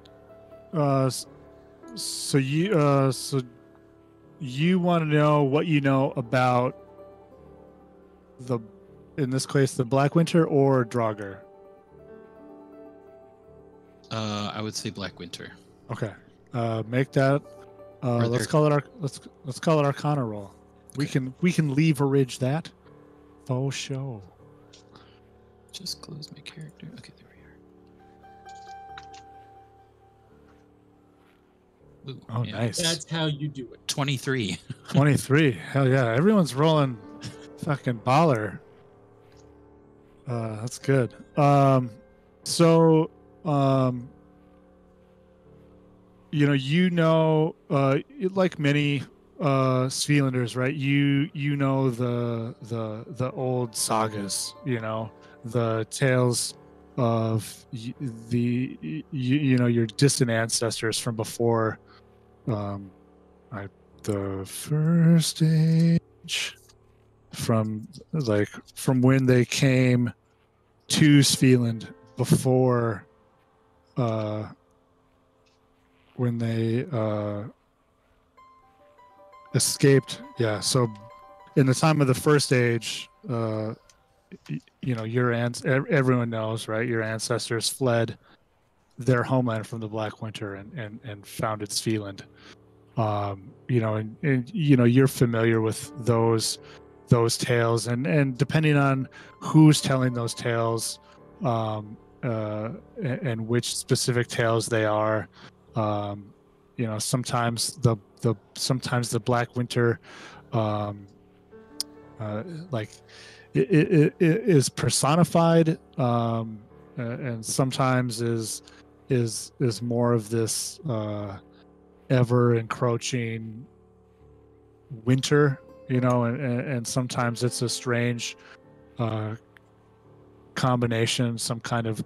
So you want to know what you know about in this case, the Black Winter or draugr? I would say Black Winter. Okay. Make that. Let's call it Arcana roll. Okay. We can leverage that. Faux show. Just close my character. Okay, there we are. Ooh, Oh, nice. That's how you do it. 23. 23. Hell yeah. Everyone's rolling fucking baller. That's good. Like many Svilanders, right? You know the old sagas, the tales of your distant ancestors from before the first age, from when they came to Svilland before when they escaped. Yeah, so in the time of the first age, everyone knows, right? Your ancestors fled their homeland from the Black Winter and founded Svilland. You're familiar with those tales, and depending on who's telling those tales, and which specific tales they are, sometimes the Black Winter, like it is personified, and sometimes is more of this ever encroaching winter, and sometimes it's a strange combination, some kind of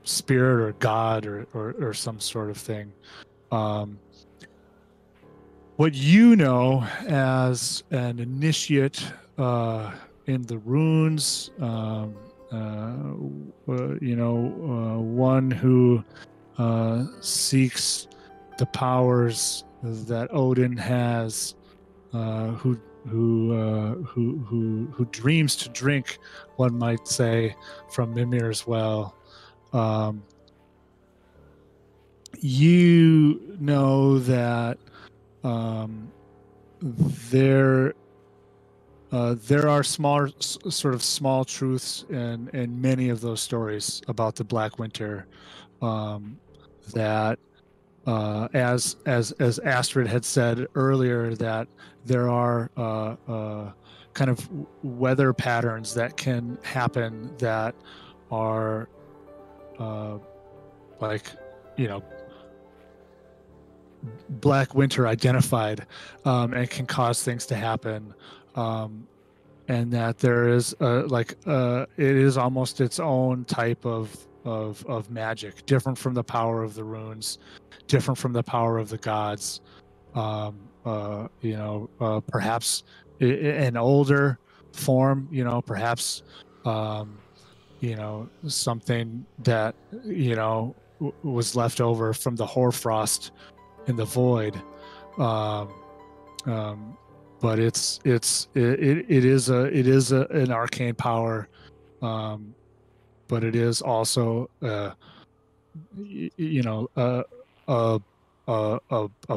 spirit or god or some sort of thing. What you know as an initiate in the runes, one who seeks the powers that Odin has, who dreams to drink, one might say, from Mimir's well. You know that there are small truths in many of those stories about the Black Winter, that as Astrid had said earlier, that there are kind of weather patterns that can happen that are Black Winter identified, and can cause things to happen, and that there is it is almost its own type of magic, different from the power of the runes, different from the power of the gods. Perhaps an older form, perhaps something that was left over from the hoarfrost in the void, but it is an arcane power, but it is also a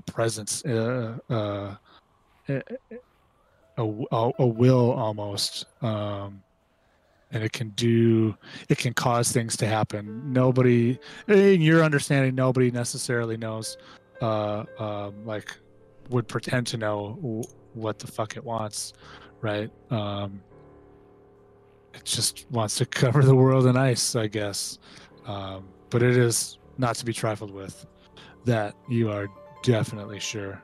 presence, a will almost, and it can cause things to happen. Nobody, in your understanding, nobody necessarily knows, would pretend to know what the fuck it wants, right? It just wants to cover the world in ice, I guess. But it is not to be trifled with. That you are definitely sure.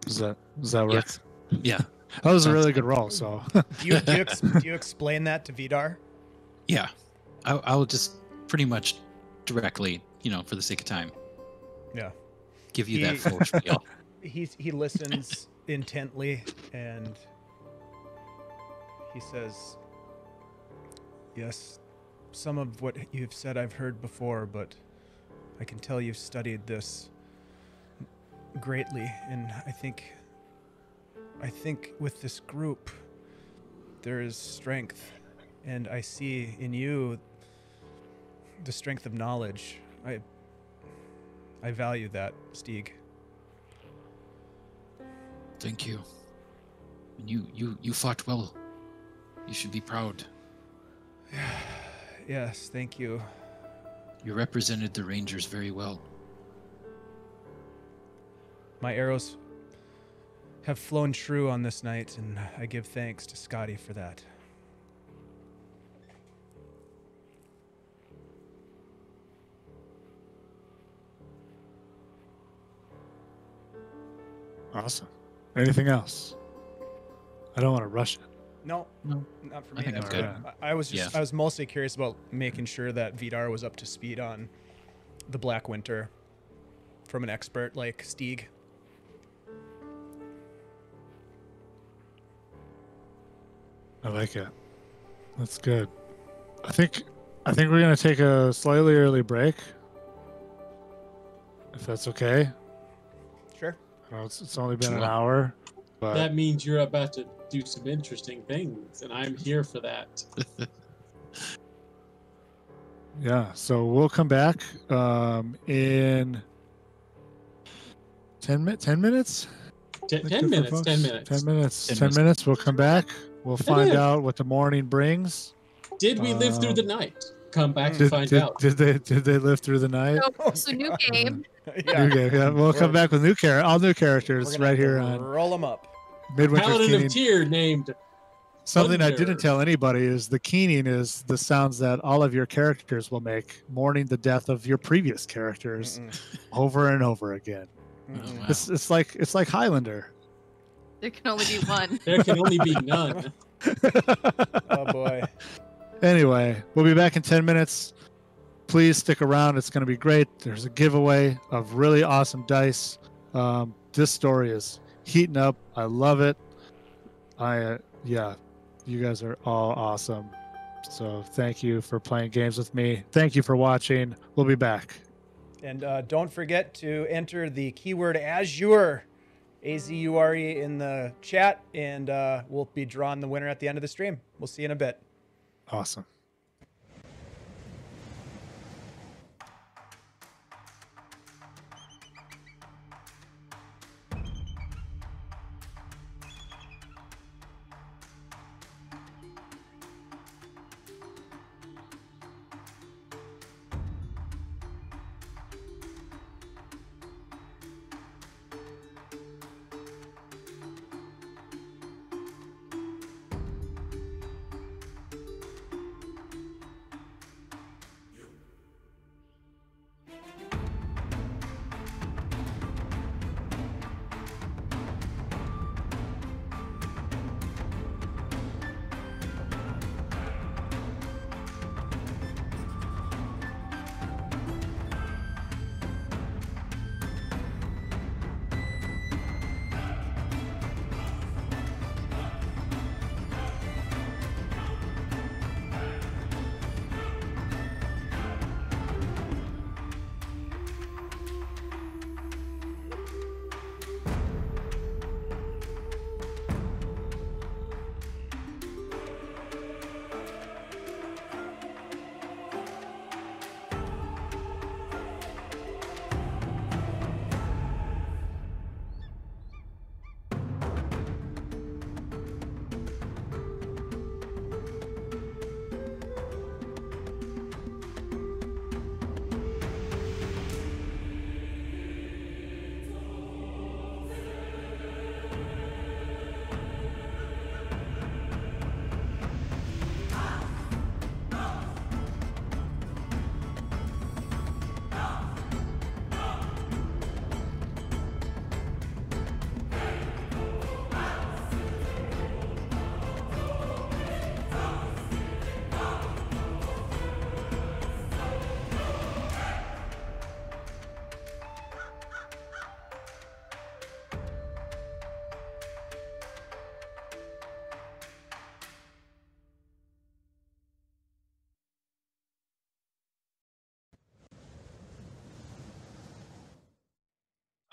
Does that work? Yeah. That was a really good roll. So, do you explain that to Vidar? Yeah, I'll just pretty much directly, for the sake of time. Yeah. Give you that full spiel. He listens intently, and he says, "Yes, some of what you've said I've heard before, but I can tell you've studied this greatly, and I think with this group there is strength, and I see in you the strength of knowledge. I value that, Stig." Thank you. And you fought well. You should be proud. Yes, thank you. You represented the Rangers very well. My arrows have flown true on this night, and I give thanks to Scotty for that. Awesome. Anything else? I don't want to rush it. No, No, not for I me. think I'm That's good. Alright. I was just Yeah. I was mostly curious about making sure that Vidar was up to speed on the Black Winter from an expert like Stig. I like it. That's good. I think we're gonna take a slightly early break, if that's okay. Sure. I know it's only been an Sure. hour, but That means you're about to do some interesting things, and I'm here for that. yeah. So we'll come back in 10 minutes. 10 minutes. Ten Good for minutes. folks? 10 minutes. 10 minutes. 10 10 minutes. We'll come back. We'll find it. out what the morning brings. Did we live through the night? Come back to find out. Did they live through the night? So new God. game. Yeah. Okay, yeah, we'll come back with all new We're characters gonna right have to here on roll them up. Midwinter Paladin Keening. of Tyr named Something I Gundr. didn't tell anybody is the keening is the sounds that all of your characters will make, mourning the death of your previous characters Mm-mm. over and over again. Mm-mm. Wow. It's like Highlander. There can only be one. There can only be none. Oh boy. Anyway, we'll be back in 10 minutes. Please stick around. It's going to be great. There's a giveaway of really awesome dice. This story is heating up. I love it. Yeah, you guys are all awesome. So thank you for playing games with me. Thank you for watching. We'll be back. And don't forget to enter the keyword Azure, Azure in the chat, and we'll be drawing the winner at the end of the stream. We'll see you in a bit. Awesome.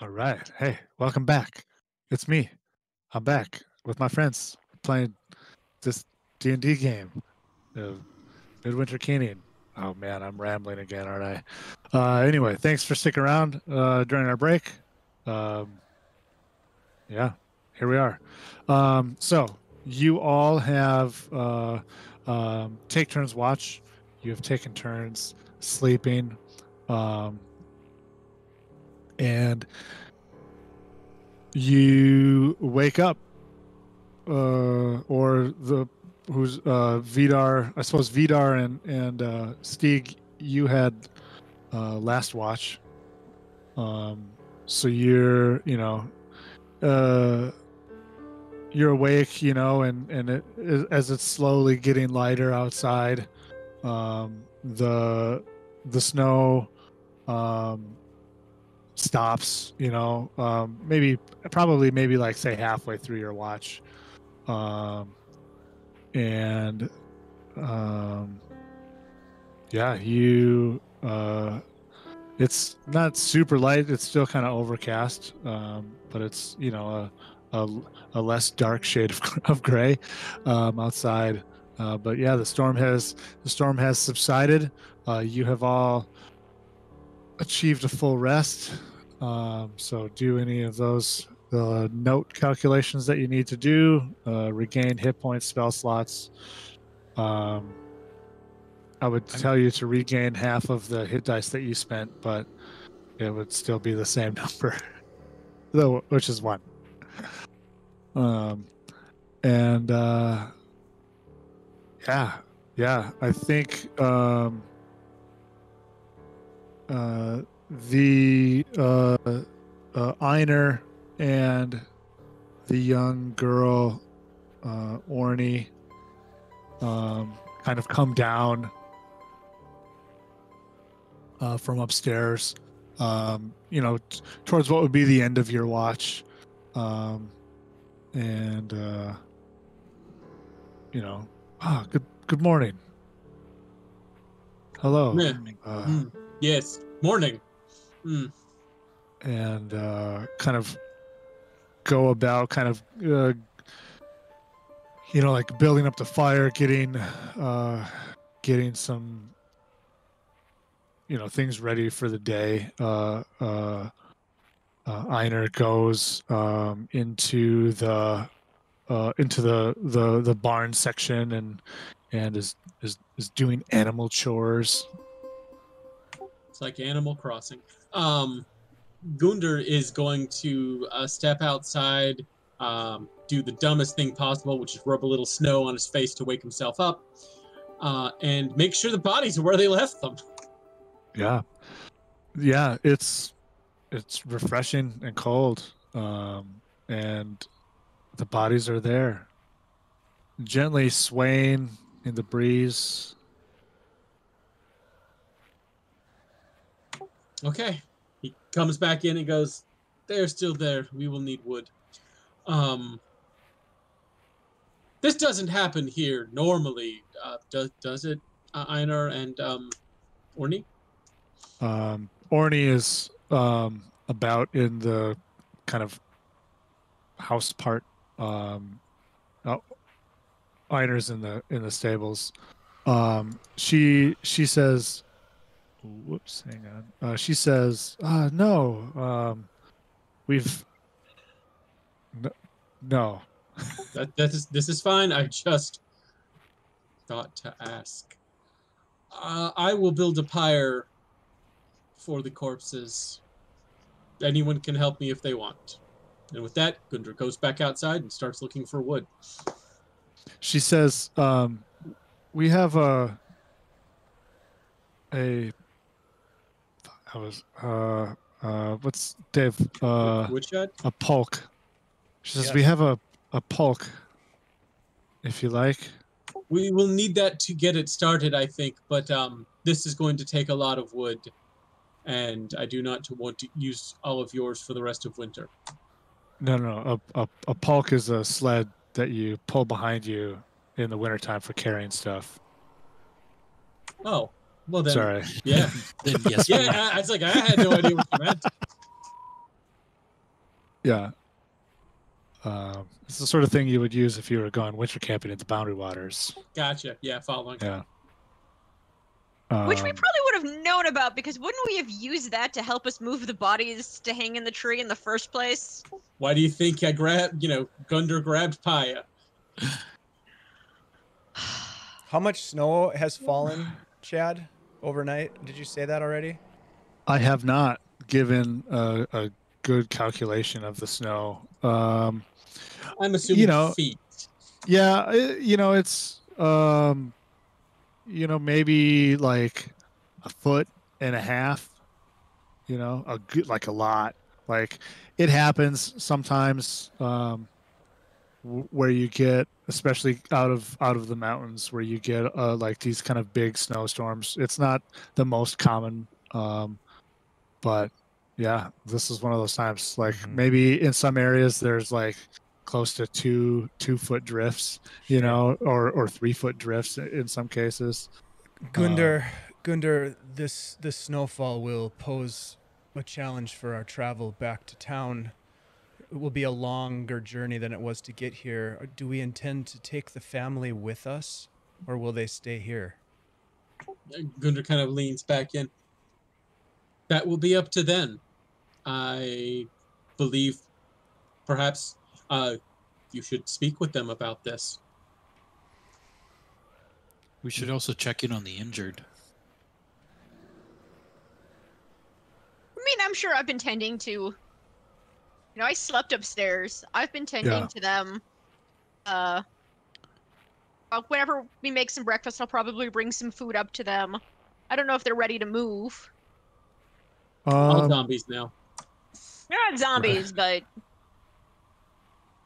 All right. Hey, welcome back. It's me. I'm back with my friends playing this D&D game, Midwinter Keening. Oh man, I'm rambling again, aren't I? Anyway, thanks for sticking around during our break. Yeah, here we are. So you all have take turns watch. You have taken turns sleeping. And you wake up, or who's Vidar? I suppose Vidar and Stig. You had last watch, so you're you're awake, you know, and as it's slowly getting lighter outside, the snow stops, you know, maybe like say halfway through your watch, and yeah, you it's not super light, it's still kind of overcast, but it's, you know, a less dark shade of gray outside, but yeah, the storm has subsided. You have all achieved a full rest, so do any of those note calculations that you need to do, regain hit points, spell slots. I would tell you to regain half of the hit dice that you spent, but it would still be the same number, though, which is 1. And yeah, I think the Einar and the young girl Orny kind of come down from upstairs, you know, towards what would be the end of your watch, and you know, good morning. Hello. Yes, morning. And kind of go about kind of you know, like building up the fire, getting some, you know, things ready for the day. Einar goes into the barn section and is doing animal chores. It's like Animal Crossing. Gundr is going to step outside, do the dumbest thing possible, which is rub a little snow on his face to wake himself up, and make sure the bodies are where they left them. Yeah, it's refreshing and cold, and the bodies are there, gently swaying in the breeze. Okay. He comes back in and goes, they're still there. We will need wood. This doesn't happen here normally, does it, Einar and Orny? Orny is about in the kind of house part. Einar's in the stables. She says, whoops, hang on. She says, no, we've no. This is fine. I just thought to ask. I will build a pyre for the corpses. Anyone can help me if they want. And with that, Gundr goes back outside and starts looking for wood. She says, we have what's Dave? Woodshed? A pulk. She says, Yes. we have a pulk, if you like. We will need that to get it started, I think, but this is going to take a lot of wood, and I do not want to use all of yours for the rest of winter. No. A pulk is a sled that you pull behind you in the wintertime for carrying stuff. Oh, well then. Sorry. Yeah. Then yes, Yeah, I was like, I had no idea what you meant. Yeah. It's the sort of thing you would use if you were going winter camping in the Boundary Waters. Gotcha. Yeah, following. Yeah. Which we probably would have known about, because wouldn't we have used that to help us move the bodies to hang in the tree in the first place? Why do you think I Gundr grabbed Paija? How much snow has fallen, Chad, overnight? Did you say that already? I have not given a good calculation of the snow. I'm assuming feet. Yeah, it's maybe like a foot and a half. A lot. Like, it happens sometimes. where you get, especially out of the mountains, where you get like these kind of big snowstorms. It's not the most common, but yeah, this is one of those times. Like maybe in some areas there's like close to 2 foot drifts, you know, or 3 foot drifts in some cases. Gundr, this snowfall will pose a challenge for our travel back to town. It will be a longer journey than it was to get here. Do we intend to take the family with us, or will they stay here? Gundr kind of leans back in. That will be up to them. I believe perhaps you should speak with them about this. We should also check in on the injured. I mean, I'm sure I've been tending to. You know, I slept upstairs. I've been tending to them. Whenever we make some breakfast, I'll probably bring some food up to them. I don't know if they're ready to move. All zombies now. They're not zombies, but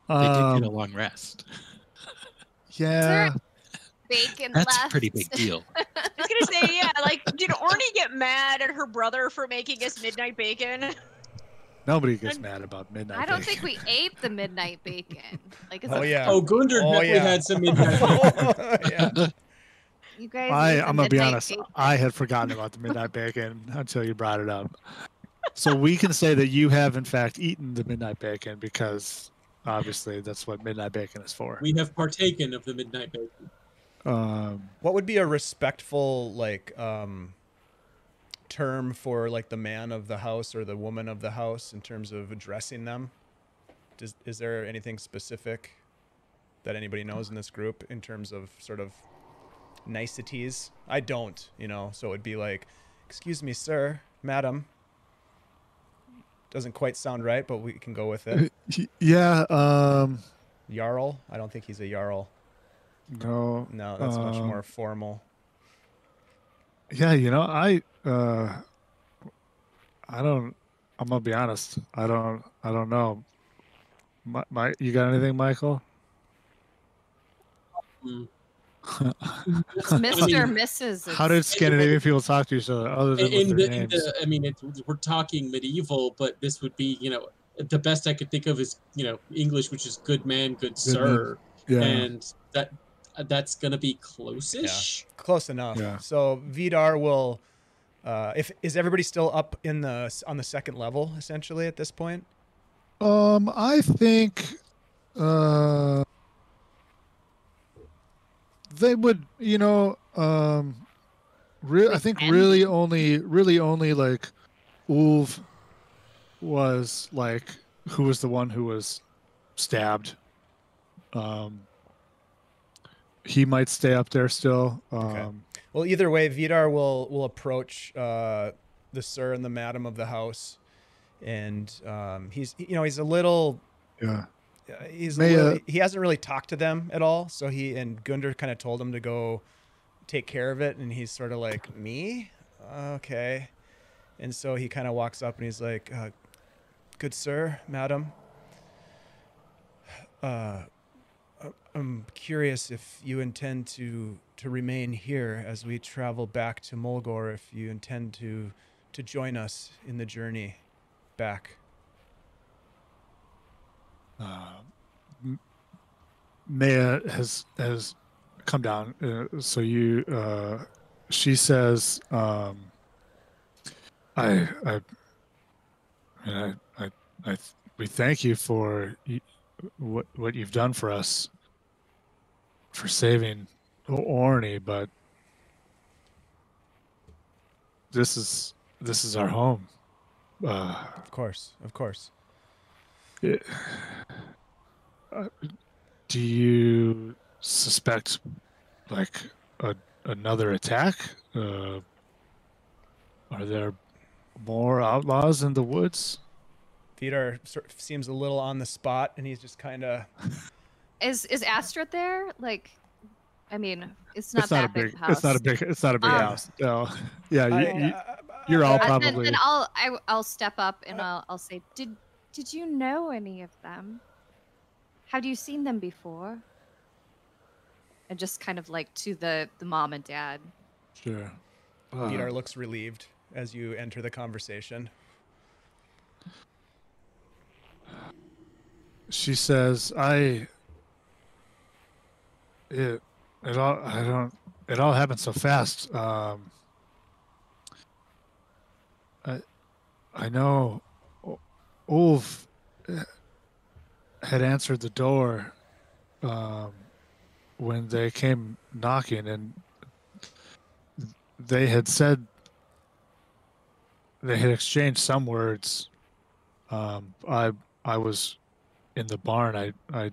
They did get a long rest. Yeah. Bacon That's left. a pretty big deal. I was gonna say, yeah, like, did Orny get mad at her brother for making us midnight bacon? Nobody gets mad about midnight. I don't bacon. think we ate the midnight bacon. Like, is Oh, it- yeah. Oh, Gundr definitely had some midnight. Yeah. You guys. ate the I'm gonna be midnight honest. bacon. I had forgotten about the midnight bacon until you brought it up. So we can say that you have in fact eaten the midnight bacon because obviously that's what midnight bacon is for. We have partaken of the midnight bacon. What would be a respectful term for like the man of the house or the woman of the house in terms of addressing them? Is there anything specific that anybody knows in this group in terms of sort of niceties? I don't, you know, so it'd be like, excuse me, sir, madam. Doesn't quite sound right, but we can go with it. Yeah. Jarl? I don't think he's a Jarl. No. No, that's much more formal. Yeah, you know, I don't. I'm gonna be honest. I don't know. You got anything, Michael? It's Mr. or Mrs. How did Scandinavian people talk to each other other than with their names? I mean, we're talking medieval, but this would be, you know, the best I could think of is, you know, English, which is good man, good sir, Yeah. and that's gonna be close-ish. Yeah. Close enough. Yeah. So Vidar will. Is everybody still up on the second level essentially at this point? I think they would, you know, I think really only like Ulv was like who was the one who was stabbed. He might stay up there still. Okay. Well, either way, Vidar will approach the sir and the madam of the house, and he's a little. Yeah. He hasn't really talked to them at all. So Gundr kind of told him to go take care of it, and he's sort of like, me, okay. And so he kind of walks up and he's like, good sir, madam. I'm curious if you intend to remain here as we travel back to Molgor, if you intend to join us in the journey back. Maya has come down. So she says, we thank you for what you've done for us, for saving Orny, but this is our home. Of course. Do you suspect like another attack? Are there more outlaws in the woods? Vidar sort of seems a little on the spot, and he's just kind of. Is Astrid there? Like, I mean, it's not that big house. It's not a big house. No. Yeah, you're all probably. Then I'll step up and I'll say, did you know any of them? Have you seen them before? And just kind of like to the mom and dad. Sure. Vidar looks relieved as you enter the conversation. She says, it all happened so fast. I know Ulf had answered the door when they came knocking, and they had said they had exchanged some words. I was in the barn. I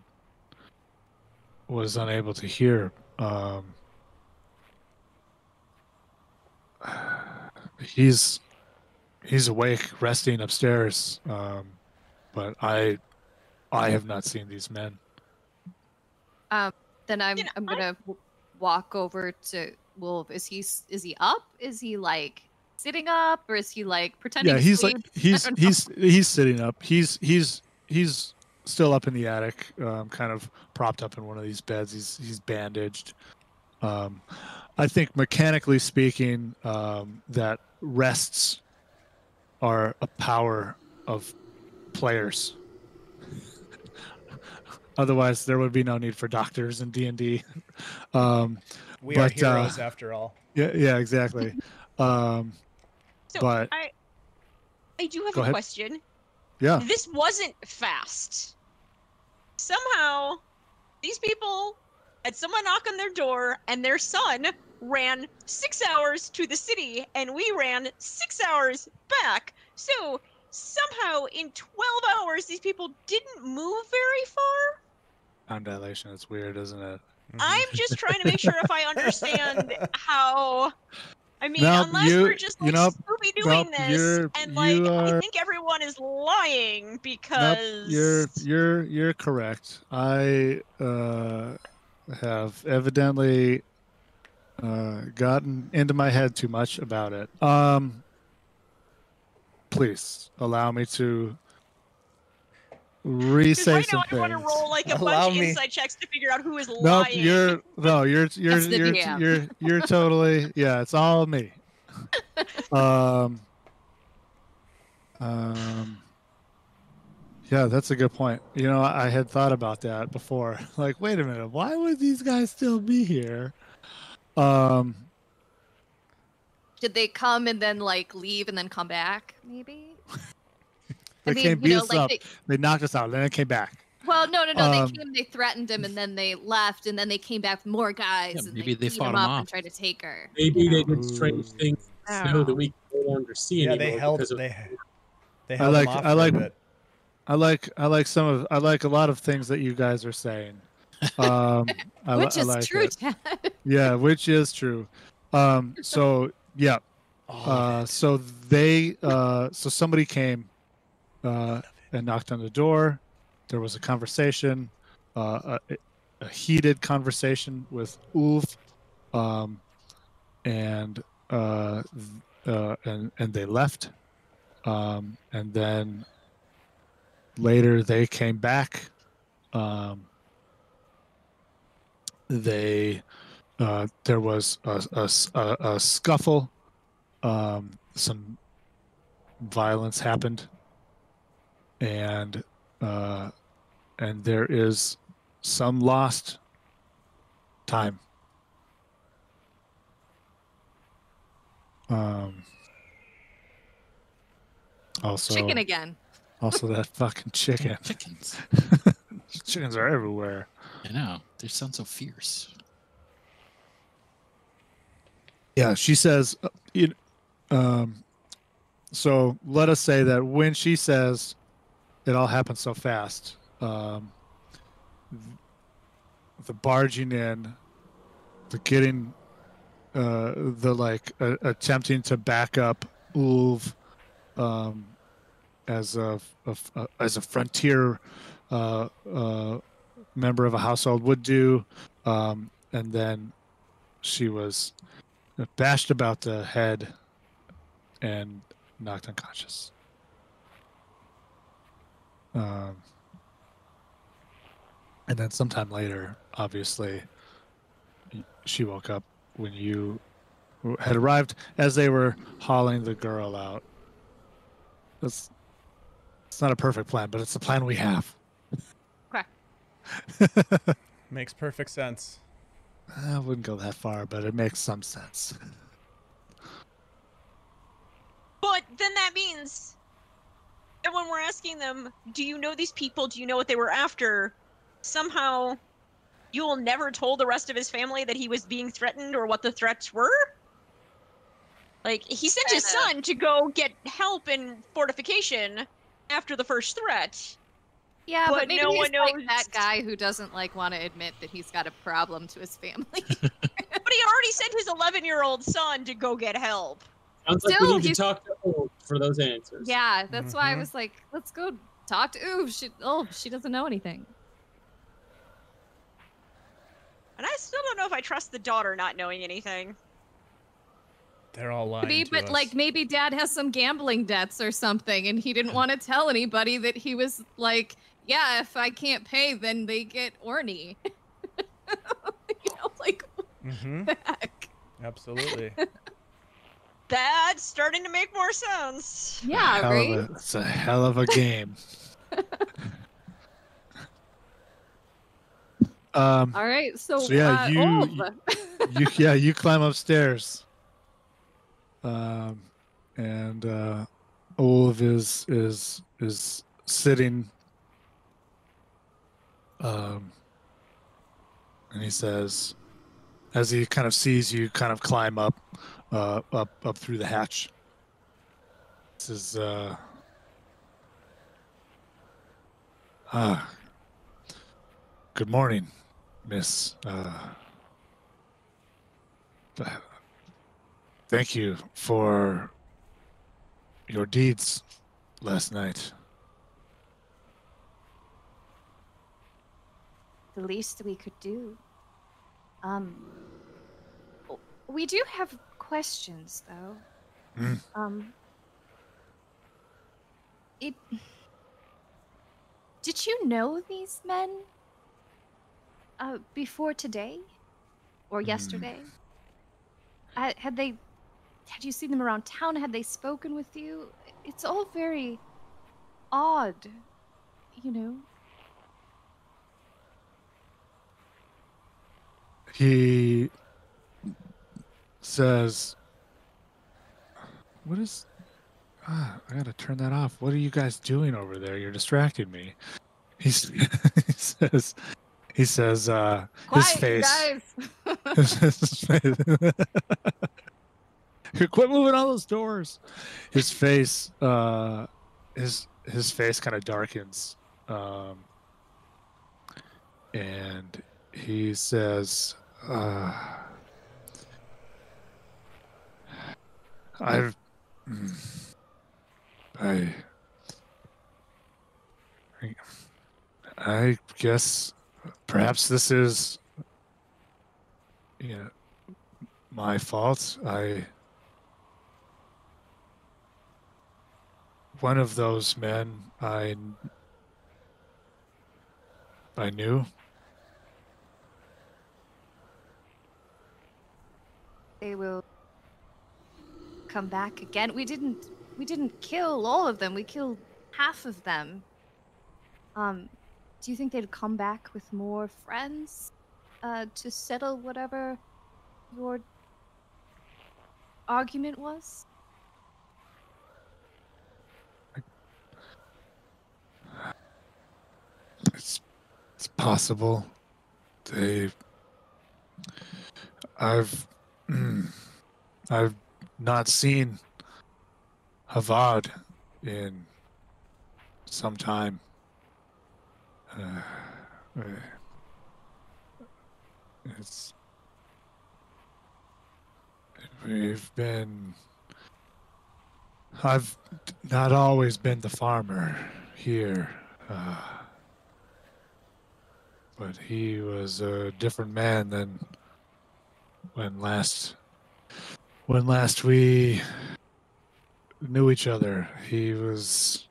was unable to hear. He's awake, resting upstairs, but I have not seen these men. Then I'm gonna walk over to Wolf. Is he up? Is he like sitting up, or is he like pretending? Yeah, to he's sleep? like he's sitting up. He's still up in the attic, kind of propped up in one of these beds. He's bandaged. I think mechanically speaking, that rests are a power of players. Otherwise, there would be no need for doctors in D&D. We are heroes after all. Yeah, exactly. So but I do have Go a ahead. question. yeah, This wasn't fast. Somehow, these people had someone knock on their door, and their son ran 6 hours to the city, and we ran 6 hours back. So somehow, in 12 hours, these people didn't move very far. time dilation is weird, isn't it? I'm just trying to make sure if I understand how. I mean, Nope, unless we're just like nope, Scooby doing this, and like I are think everyone is lying because you're correct. I have evidently gotten into my head too much about it. Please allow me to re-say right some now I want to things. roll like a Allow bunch of me- inside checks to figure out who is Nope, lying. you're That's the DM. you're totally, yeah, it's all me. Yeah, that's a good point. You know, I had thought about that before. Like, wait a minute, why would these guys still be here? Did they come and then like leave and then come back? Maybe. They came beat us up. They knocked us out, and then they came back. Well, no. They came, they threatened him, and then they left, and then they came back with more guys, Yeah, and maybe they beat fought him him up off. and tried to take her. Maybe they did strange things in I the don't snow know. that we can no longer see Yeah, anymore. they held because of- they held him off for a bit. I like a lot of things that you guys are saying. Which is like true, it. Dad. Yeah, which is true. So yeah. So they so somebody came and knocked on the door. There was a conversation, a heated conversation with Ulf, and they left. And then later they came back. There was a scuffle. Some violence happened, and there is some lost time. Also, Chicken again. Also, that fucking chicken. Chickens. Chickens are everywhere. I know. They sound so fierce. Yeah, she says, so let us say that when she says it all happened so fast, the barging in, the getting, attempting to back up Ulv, as a frontier member of a household would do, and then she was bashed about the head and knocked unconscious. And then sometime later, obviously, she woke up when you had arrived as they were hauling the girl out. It's not a perfect plan, but it's the plan we have. Okay. Makes perfect sense. I wouldn't go that far, but it makes some sense. But then that means that when we're asking them, do you know these people? Do you know what they were after? Somehow Yule never told the rest of his family that he was being threatened or what the threats were? Like, he sent his son to go get help in fortification after the first threat. Yeah, but maybe no he's one knows. like that guy who doesn't want to admit that he's got a problem to his family. But he already sent his 11-year-old son to go get help. Sounds like Still, we need to he's- talk to Old for those answers. Yeah, that's why I Mhm. was like, let's go talk to Oof. She doesn't know anything. And I still don't know if I trust the daughter not knowing anything. They're all lying Maybe, to but us. like maybe Dad has some gambling debts or something, and he didn't want to tell anybody that he was like, yeah, if I can't pay, then they get orny. Mm-hmm. the heck? Absolutely. That's starting to make more sense. Yeah, right. It's a hell of a game. All right, so yeah, Ulf. you climb upstairs. And Olv is sitting. And he says, as he kind of sees you kind of climb up through the hatch. This is good morning, Miss. Thank you for your deeds last night. The least we could do. We do have questions, though. Did you know these men before today or yesterday? Had you seen them around town? Had they spoken with you? It's all very odd, you know. He says, what is... I gotta turn that off. What are you guys doing over there? You're distracting me. He says, his Quiet, face... guys. his face... Quit moving all those doors. His face, his face kind of darkens, and he says, I guess perhaps this is, my fault. One of those men I knew. They will come back again. We didn't kill all of them. We killed half of them. Do you think they'd come back with more friends to settle whatever your argument was? It's possible. I've not seen Havad in some time. I've not always been the farmer here, but he was a different man than when last we knew each other. He was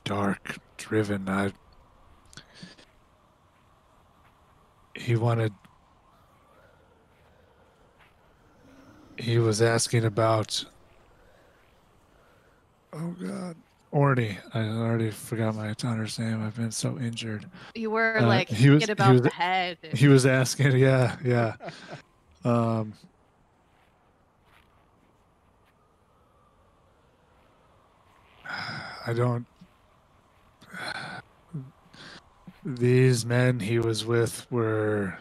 dark, driven. He was asking about, oh God, Orny. I already forgot my daughter's name. I've been so injured. You were he was hit about the head. he was asking, yeah. I don't. These men he was with were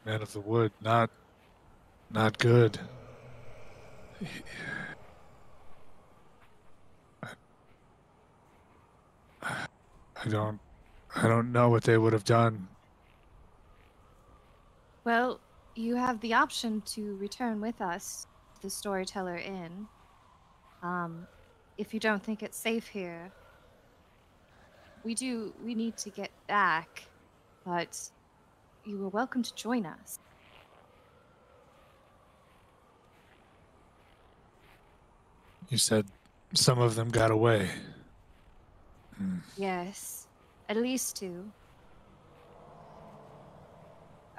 men of the wood, not good. I don't know what they would have done. Well, you have the option to return with us to the Storyteller Inn. If you don't think it's safe here, we need to get back, but you are welcome to join us. You said some of them got away. Yes, at least two.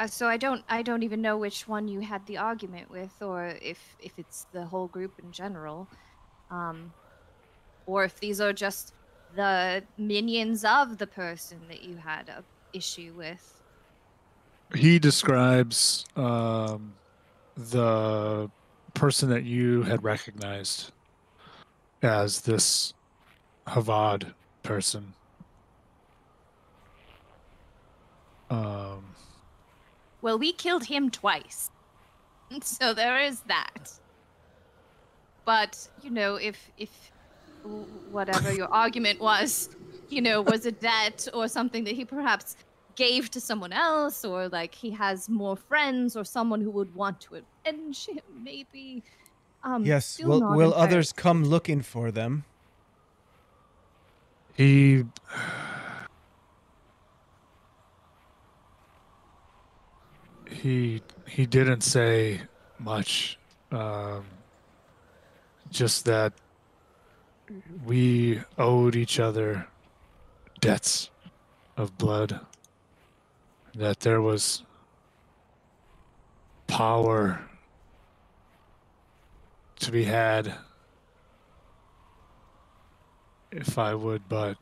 So I don't even know which one you had the argument with, or if it's the whole group in general, or if these are just the minions of the person that you had a issue with. He describes the person that you had recognized as this Havad person. Well, we killed him twice, so there is that. But if whatever your argument was, was a debt or something that he perhaps gave to someone else, or like he has more friends or someone who would want to avenge him, maybe. Yes, will others come looking for them? He didn't say much. Just that we owed each other debts of blood. That there was power to be had if I would but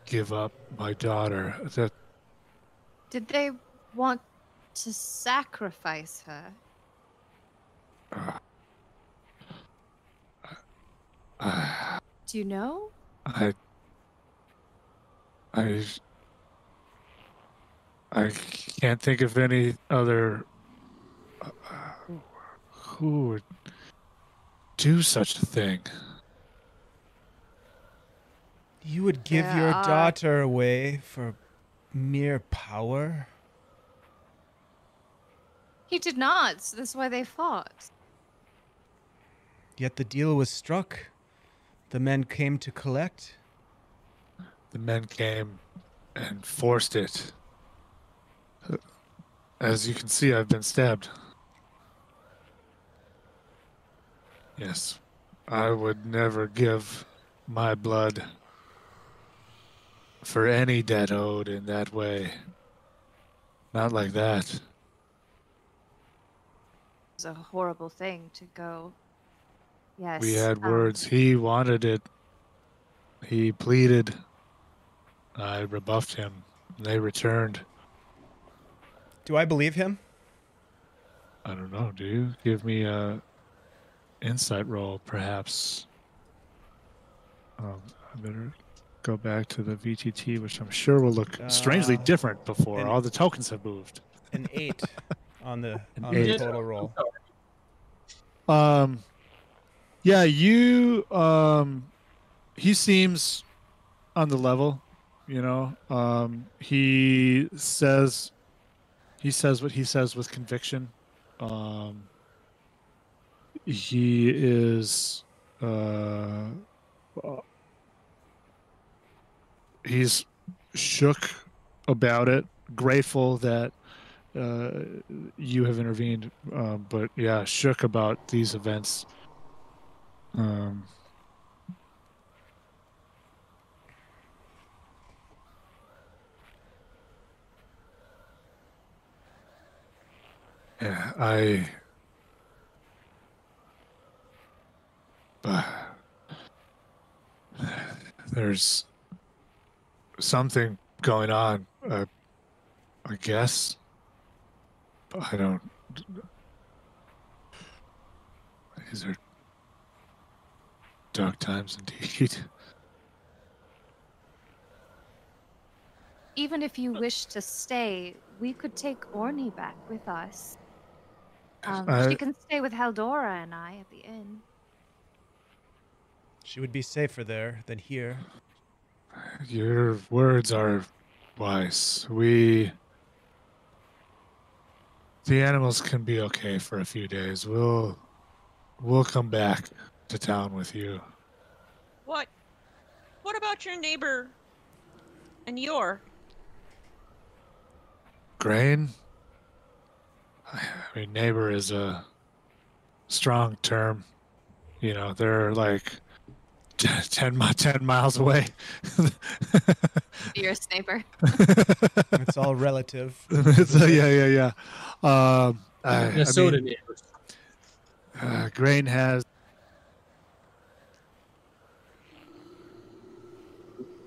give up my daughter. That Did they want to sacrifice her? Do you know? I can't think of any other who would do such a thing. You would give your daughter away for mere power? He did not, so that's why they fought. Yet the deal was struck. The men came to collect. The men came and forced it. As you can see, I've been stabbed. Yes, I would never give my blood for any debt owed in that way. Not like that. It's a horrible thing to go. Yes. We had words. He wanted it. He pleaded. I rebuffed him. They returned. Do I believe him? I don't know. Do you? Give me a insight roll, perhaps. I better go back to the VTT, which I'm sure will look strangely different before all the tokens have moved. An 8 on the eight. total roll. Yeah, you he seems on the level, he says what he says with conviction. He is he's shook about it, grateful that you have intervened, but yeah, shook about these events. Yeah, there's something going on, I guess. But I don't. These are dark times indeed. Even if you wish to stay, we could take Orny back with us. She can stay with Haldora and I at the inn. She would be safer there than here. Your words are wise. The animals can be okay for a few days. We'll come back to town with you. What about your neighbor and your? Grain? I mean, neighbor is a strong term. You know, they're like 10 miles away. You're a sniper. It's all relative. Yeah. Minnesota neighbors. Grain has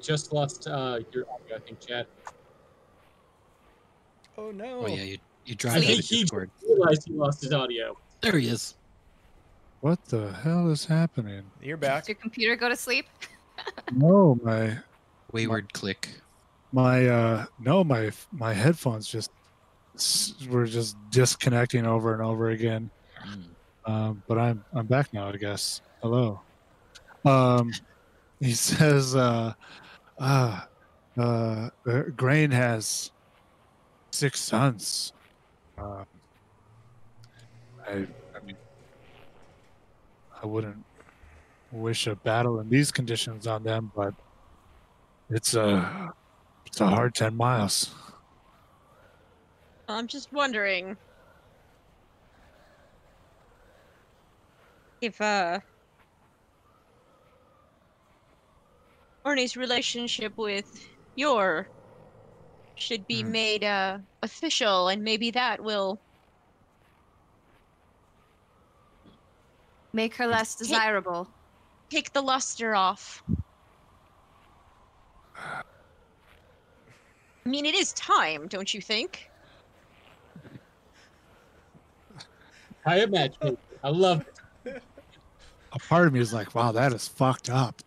Just lost your audio, I think, Chad. Oh no. Oh yeah, you I drive think into he Discord. realized he lost his audio. There he is. what the hell is happening? You're back. Does your computer go to sleep? No, my Wayward click. my headphones were just disconnecting over and over again. But I'm back now, I guess. Hello. He says Grain has 6 sons. I mean, I wouldn't wish a battle in these conditions on them, but it's a hard 10 miles. I'm just wondering if Orny's relationship with your should be made official, and maybe that will Make her less desirable. take the luster off. I mean, it is time, don't you think? I imagine. I love it. A part of me is like, wow, that is fucked up.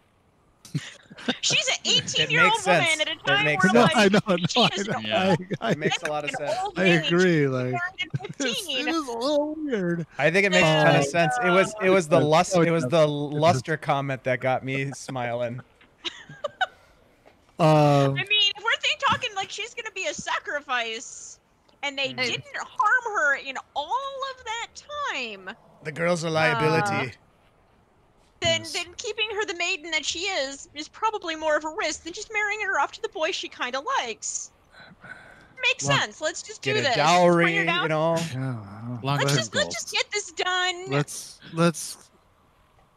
She's an It 18-year-old makes sense. woman at a It time makes where, sense. like, I she is know. Yeah. It makes a lot of an sense. old I maid. agree. She Like, turned at it 15. is a little weird. I think it makes a ton of sense. It was the lust. Oh, It was yeah. the luster comment that got me smiling. I mean, if we're talking like she's gonna be a sacrifice, and they Hey. didn't harm her in all of that time, The girl's a liability. then Yes. keeping her the maiden that she is probably more of a risk than just marrying her off to the boy she kind of likes. Makes Well, sense. Let's just Get do a this. dowry, When you're down, you know. Yeah. Long let's term just goals. get this done. Let's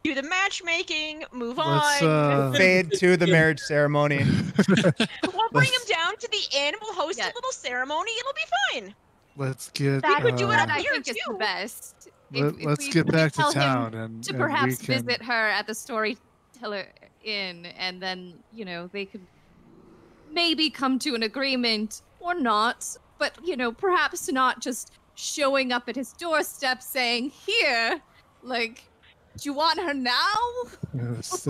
Do the matchmaking. Move let's on. Fade to the marriage ceremony. We'll bring him down to the inn. We'll host Yeah. a little ceremony. It'll be fine. let's get That could do it that up I here, think is the too. best. let's we get back to tell him town and to and perhaps we can, visit her at the Storyteller Inn, and then they could maybe come to an agreement or not. But perhaps not just showing up at his doorstep saying, "Here, like, do you want her now?" there's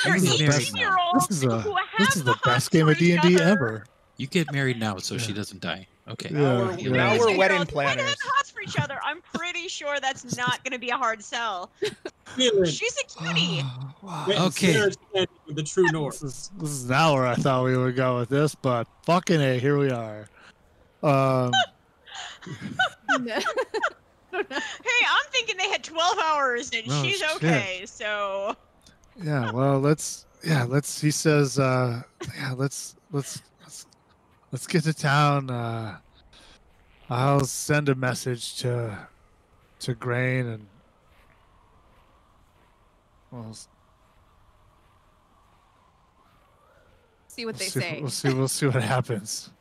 You're This is married 18-year-olds this is who a have this is the hunt best game of for each D&D other. ever. You get married now so she doesn't die. Okay. Yeah, Yeah. Now we're 18-year-olds wedding who have planners. hots for each other. I'm pretty sure that's not going to be a hard sell. Feeling. She's a cutie. Okay. Sarah's standing with the true north. This is not where I thought we would go with this, but fucking A, here we are. Hey, I'm thinking they had 12 hours and Oh, she's shit. okay. So Yeah, well, he says, let's let's get to town. I'll send a message to Grain and See what they say. We'll see what happens.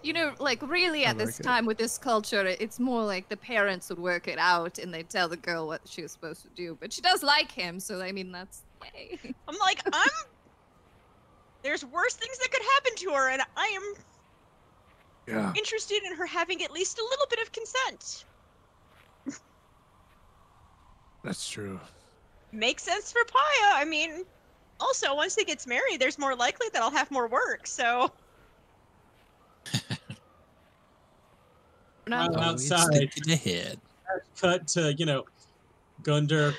You know, like really at this time with this culture, it's more like the parents would work it out and they tell the girl what she was supposed to do. But she does like him, so I mean that's yay. I'm like, there's worse things that could happen to her, and I am interested in her having at least a little bit of consent. That's true. Makes sense for Paija. I mean, also once he gets married, there's more likely that I'll have more work, so. Outside, ahead. Cut to Gundr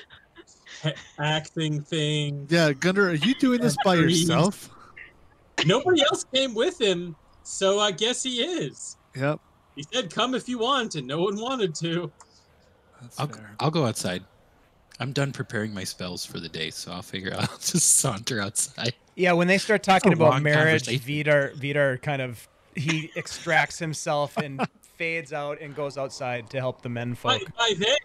acting thing. Yeah, Gundr, are you doing this by yourself? Nobody else came with him, so I guess he is. Yep. He said, "Come if you want," and no one wanted to. I'll go outside. I'm done preparing my spells for the day, so I'll figure I'll just saunter outside. Yeah, when they start talking a about long marriage, conversation. Vidar kind of he extracts himself and fades out and goes outside to help the men folk. By then,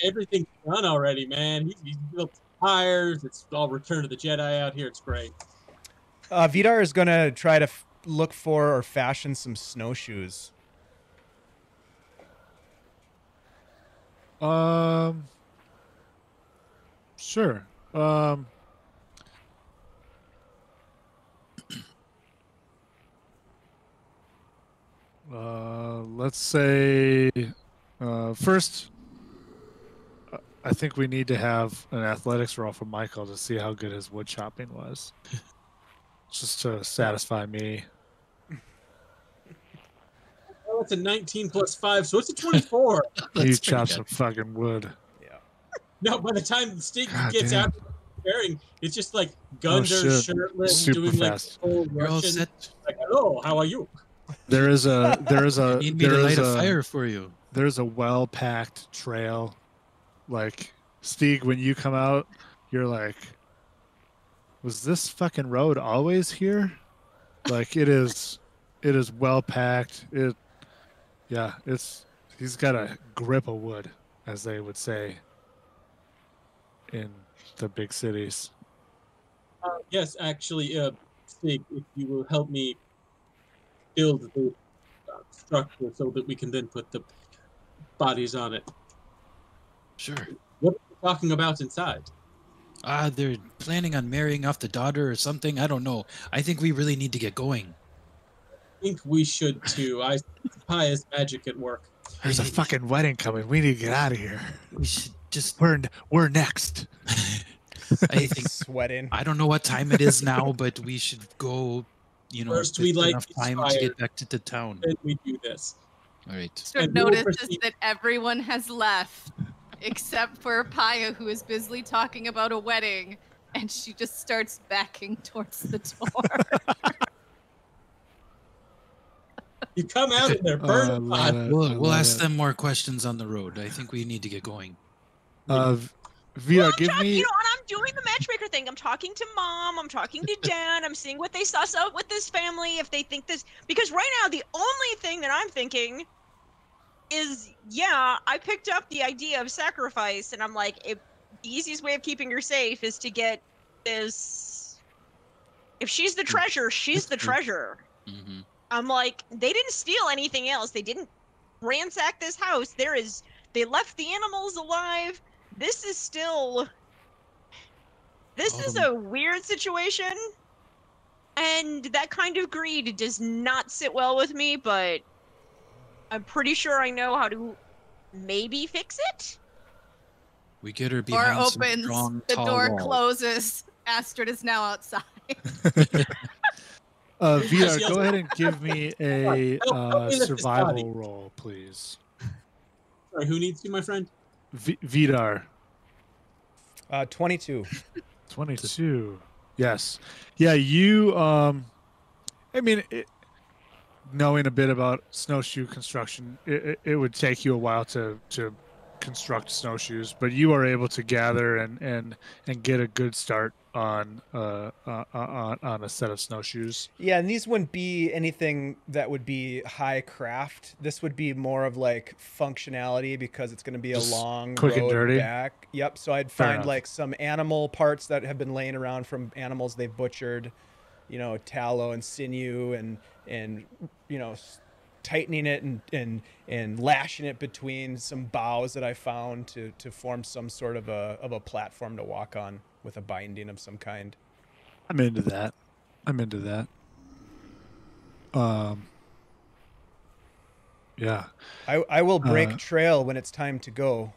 everything's done already, man. He's built tires. It's all Return of the Jedi out here. It's great. Vidar is going to try to look for or fashion some snowshoes. Sure. Let's say first, I think we need to have an athletics roll from Michael to see how good his wood chopping was, just to satisfy me. Well, it's a 19 plus 5, so it's a 24. You chop some fucking wood. No, by the time Stig gets out preparing, it's just like Gundr shirtless, super doing fast. like full Russian. Like, hello, how are you? There is a Need me to light a fire for you. There's a well-packed trail. Like Stig, when you come out, you're like, was this fucking road always here? Like it is well packed. He's got a grip of wood, as they would say in the big cities. Yes, actually, Stig, if you will help me build the structure so that we can then put the bodies on it. Sure. What are you talking about inside? They're planning on marrying off the daughter or something. I don't know. I think we really need to get going. I think we should too. I Paija's magic at work. There's a fucking wedding coming. We need to get out of here. We should just. We're next. I think sweating. I don't know what time it is now, but we should go. First, we like enough time to get back to the town. Then we do this. All right. So notices that everyone has left except for Paija, who is busily talking about a wedding, and she just starts backing towards the door. You come out and they're burning hot. We'll ask them more questions on the road. I think we need to get going. Vidar, give me. You know, and I'm doing the matchmaker thing. I'm talking to Mom. I'm talking to Dad. I'm seeing what they suss out with this family. If they think this, because right now the only thing that I'm thinking is, yeah, I picked up the idea of sacrifice, and I'm like, the easiest way of keeping her safe is to get this. If she's the treasure, she's the treasure. Mm-hmm. I'm like, they didn't steal anything else. They didn't ransack this house. They left the animals alive. This is still. This is a weird situation, and that kind of greed does not sit well with me. But I'm pretty sure I know how to maybe fix it. We get her Door behind some opens, strong, the tall door wall. closes. Astrid is now outside. Vidar, go ahead and give me a Help me lift this body. survival roll, please. Sorry, who needs you, my friend? Vidar. 22. 22. Yes. Yeah, you I mean, knowing a bit about snowshoe construction, it would take you a while to construct snowshoes, but you are able to gather and get a good start on a set of snowshoes. Yeah, and these wouldn't be anything that would be high craft. This would be more of like functionality because it's going to be Just a long quick and road dirty? back. Yep. So I'd Fair find enough. like some animal parts that have been laying around from animals they've butchered, tallow and sinew and tightening it and lashing it between some boughs that I found to form some sort of a platform to walk on with a binding of some kind. I'm into that. Yeah. I will break Uh, trail when it's time to go.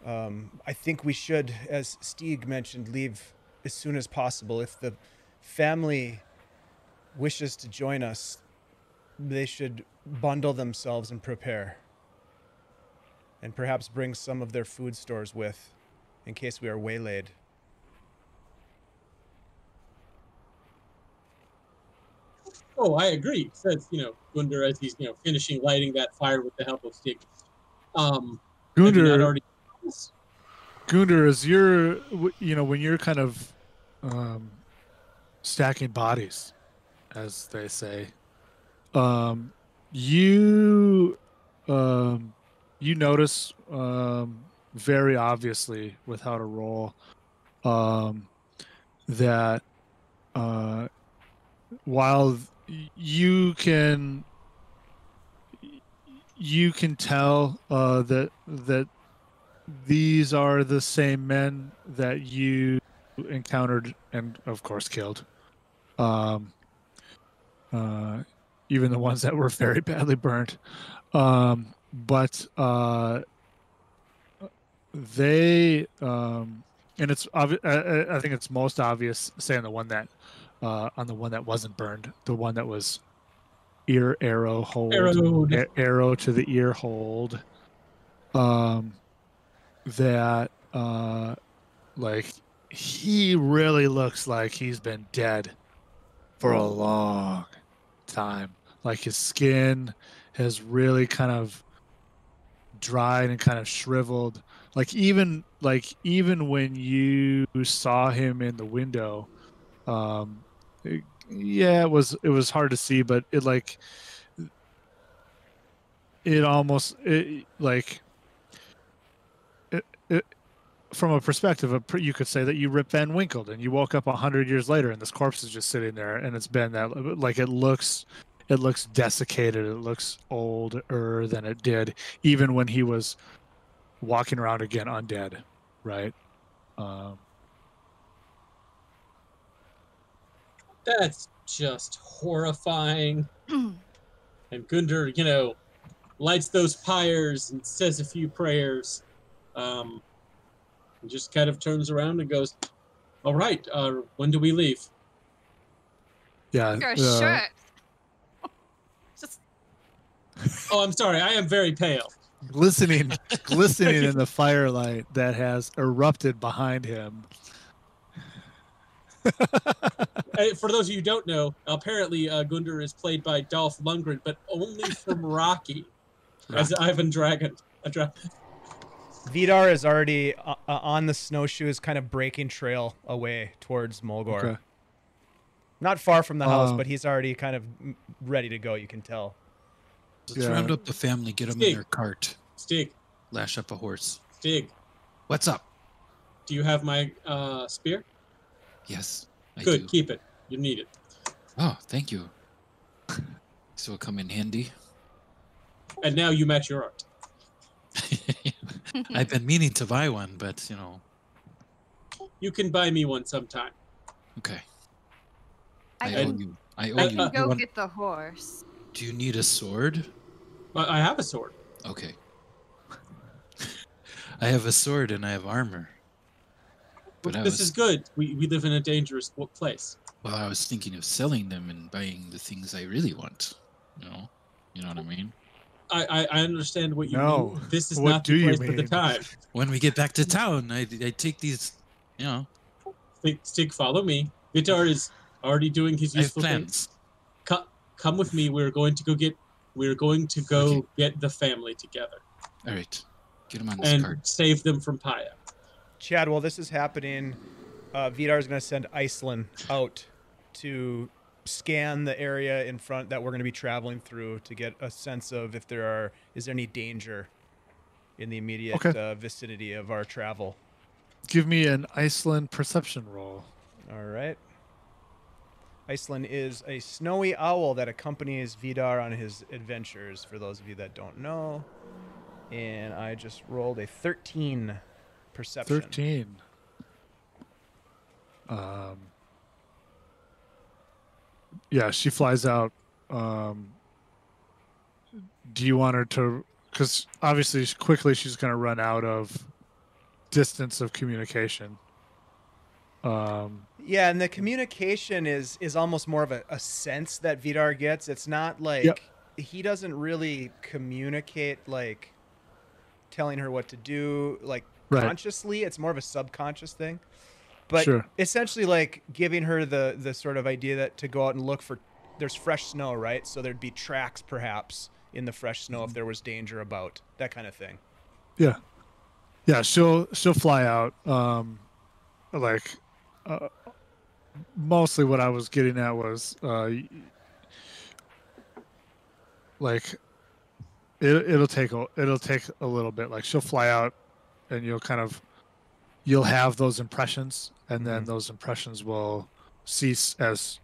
I think we should, as Stig mentioned, leave as soon as possible. If the family wishes to join us, they should bundle themselves and prepare. And perhaps bring some of their food stores with, in case we are waylaid. Oh, I agree. Says, Gundr as he's, finishing lighting that fire with the help of Stig. Have you not Gundr, already? Gundr, is your, when you're kind of stacking bodies, as they say, you notice very obviously with how to roll that while you can tell that these are the same men that you encountered and of course killed, even the ones that were very badly burnt, but they and it's I think it's most obvious, say on the one that wasn't burned, the one that was arrow to the ear hold, that like he really looks like he's been dead for a long time. Like his skin has really kind of dried and kind of shriveled. Like even when you saw him in the window, it was hard to see, but from a perspective of, you could say that you Rip Van Winkled and you woke up 100 years later and this corpse is just sitting there, and it's been that, like, it looks desiccated. It looks older than it did even when he was walking around again undead, right? That's just horrifying. And Gundr, lights those pyres and says a few prayers. And just kind of turns around and goes, all right, when do we leave? Yeah. Your shirt. Just Oh, I'm sorry. I am very pale. glistening in the firelight that has erupted behind him. For those of you who don't know, apparently Gundr is played by Dolph Lundgren, but only from Rocky, as Ivan Dragon. Vidar is already on the snowshoes, kind of breaking trail away towards Molgor. Okay. Not far from the house, but he's already kind of ready to go, you can tell. Let's round up the family, get them in their cart. Stig. Lash up a horse. Stig. What's up? Do you have my spear? Yes, I Good, do. keep it. You need it. Oh, thank you. So it'll come in handy. And now you match your art. I've been meaning to buy one, but You can buy me one sometime. Okay. I I owe can, you. I owe I you. can You go want- get the horse. Do you need a sword? I have a sword. Okay. I have a sword and I have armor. But This is good. We live in a dangerous place. Well, I was thinking of selling them and buying the things I really want. You know what I mean? I understand what you No. mean. This is What not do the you place for the mean? time. When we get back to town, I take these. Stig, follow me. Vidar is already doing his I have useful things. plans. Come with me. We're going to go get the family together. All right. Get him on this and card. save them from Paija. Chad, while this is happening, Vidar is going to send Iceland out to scan the area in front that we're going to be traveling through to get a sense of if is there any danger in the immediate vicinity of our travel. Give me an Iceland perception roll. All right. Iceland is a snowy owl that accompanies Vidar on his adventures, for those of you that don't know. And I just rolled a 13 perception. 13. Yeah, she flies out. Do you want her to... Because obviously, quickly she's going to run out of distance of communication. Yeah, and the communication is almost more of a sense that Vidar gets. It's not like he doesn't really communicate like telling her what to do like consciously. It's more of a subconscious thing. But essentially like giving her the sort of idea that to go out and look for there's fresh snow, right? So there'd be tracks perhaps in the fresh snow if there was danger about, that kind of thing. Yeah. Yeah, she'll fly out. Mostly what I was getting at was like it'll take a little bit. Like she'll fly out and you'll have those impressions, and then those impressions will cease as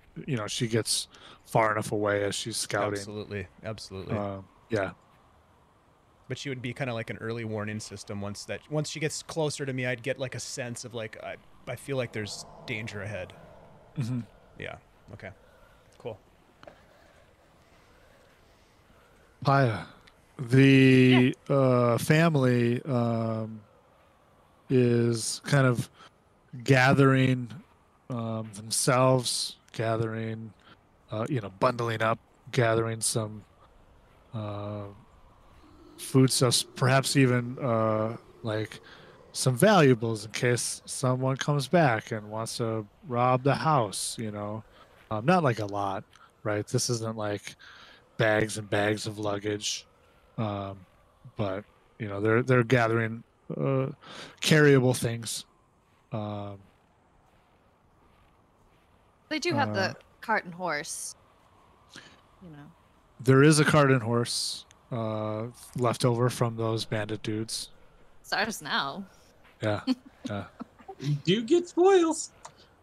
she gets far enough away as she's scouting. Absolutely. Yeah. But she would be kind of like an early warning system. Once she gets closer to me, I'd get like a sense of like I feel like there's danger ahead. Mm-hmm. Yeah. Okay. Cool. Paija, the family is kind of gathering themselves, bundling up, gathering some foodstuffs, perhaps even like some valuables in case someone comes back and wants to rob the house, not like a lot, right? This isn't like bags and bags of luggage, but they're gathering carryable things. They do have the cart and horse. There is a cart and horse left over from those bandit dudes. It's ours now. Yeah. You do get spoils.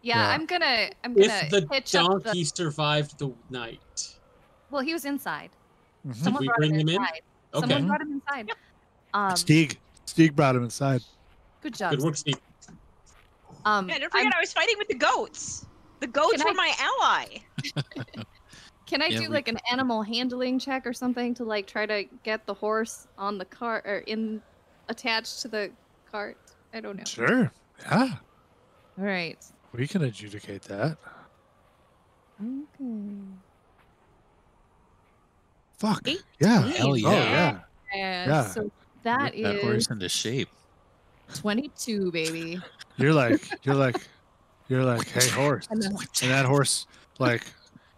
Yeah, I'm gonna if the hitch donkey survived the night. Well, he was inside. Mm-hmm. Someone Did we brought bring him him in? inside. Okay. Someone brought him inside. Steg brought him inside. Good job. Good work, Steve. Yeah, don't forget I was fighting with the goats. The goats were my ally. Can I do like an animal handling check or something to like try to get the horse on the cart or attached to the cart? I don't know. Sure. Yeah. All right. We can adjudicate that. Okay. Fuck. 18. Yeah. Hell yeah. Oh yeah. Yeah. So that Whip that is horse into shape. 22, baby. You're like, hey horse. And that horse, like,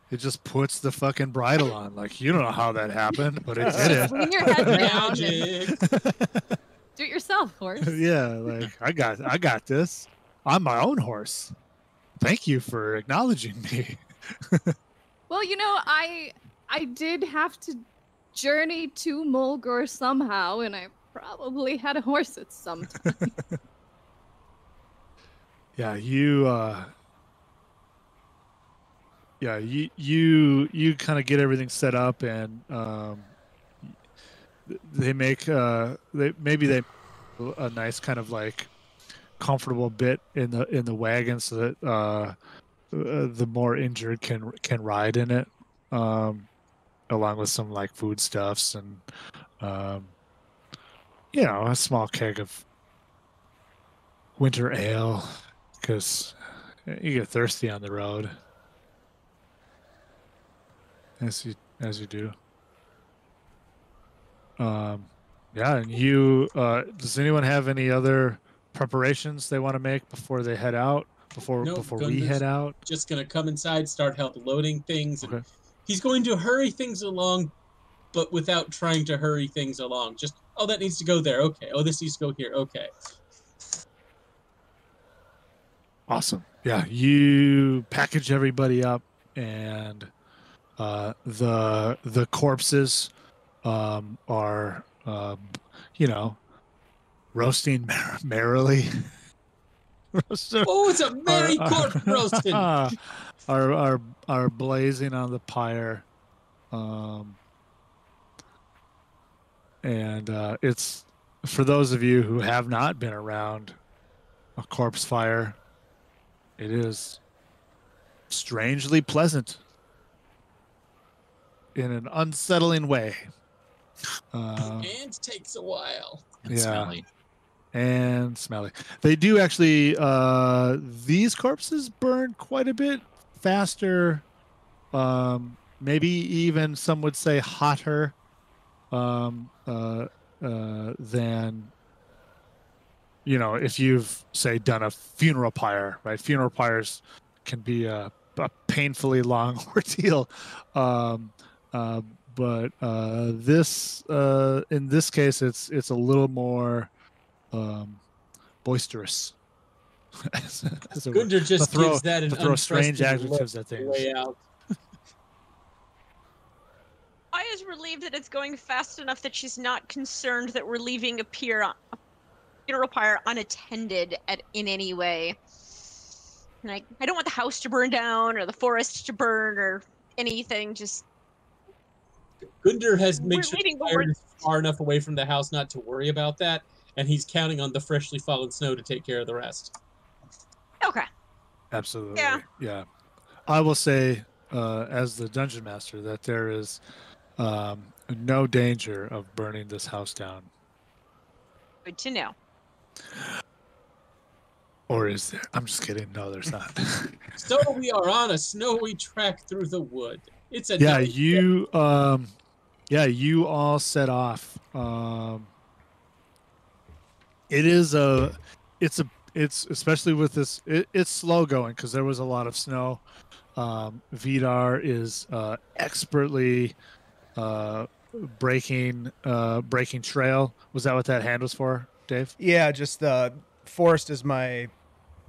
it just puts the fucking bridle on. Like, you don't know how that happened, but it did it. Swing your head down and Magic. do it yourself, horse. Yeah, like I got this. I'm my own horse. Thank you for acknowledging me. Well, I did have to journey to Molgor somehow, and I probably had a horse at some time. Yeah, you kind of get everything set up, and they make a nice kind of like comfortable bit in the wagon so that the more injured can ride in it, along with some like foodstuffs and a small keg of winter ale, because you get thirsty on the road, as you do. And you does anyone have any other preparations they want to make before they head out? Before we head out? Just gonna come inside, start help loading things. Okay. He's going to hurry things along but without trying to hurry things along. Just, oh, that needs to go there. Okay. Oh, this needs to go here. Okay. Awesome. Yeah, you package everybody up, and the corpses are roasting merrily. Oh, it's a merry corpse roasting. are blazing on the pyre, and it's for those of you who have not been around a corpse fire. It is strangely pleasant in an unsettling way. And takes a while. And smelly. And smelly. They do actually, these corpses burn quite a bit faster. Maybe even some would say hotter than, if you've, say, done a funeral pyre, right? Funeral pyres can be a painfully long ordeal. But this, in this case, it's a little more boisterous. Gundr just gives that an throw strange untrusting adjectives look at things. way out. Paija's relieved that it's going fast enough that she's not concerned that we're leaving a funeral pyre unattended in any way. Like, I don't want the house to burn down or the forest to burn or anything. Just Gundr has made sure leaving the fire is far enough away from the house not to worry about that, and he's counting on the freshly fallen snow to take care of the rest. okay. Absolutely. Yeah. I will say, as the dungeon master, that there is no danger of burning this house down. Good to know. Or is there? I'm just kidding. No, there's not. So we are on a snowy trek through the wood. It's a you all set off. It's especially with this. It's slow going because there was a lot of snow. Vidar is expertly breaking trail. Was that what that hand was for, Dave? Yeah, just the forest is my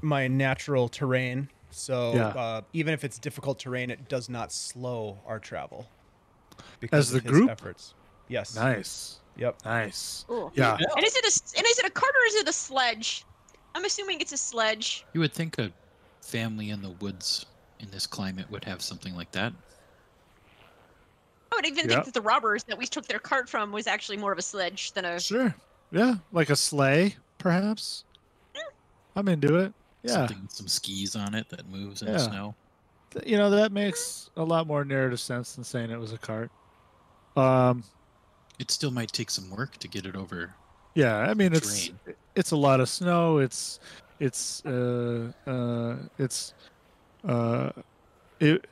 natural terrain. So even if it's difficult terrain, it does not slow our travel. Because As the of his group? efforts. Yes. Nice. Yep. Nice. Ooh. Yeah. And is it a cart or is it a sledge? I'm assuming it's a sledge. You would think a family in the woods in this climate would have something like that. I would even think that the robbers that we took their cart from was actually more of a sledge than a. Sure. Yeah, like a sleigh, perhaps. I'm into it. Yeah. Something with some skis on it that moves in the snow. That makes a lot more narrative sense than saying it was a cart. It still might take some work to get it over. Yeah, I mean terrain. it's a lot of snow. It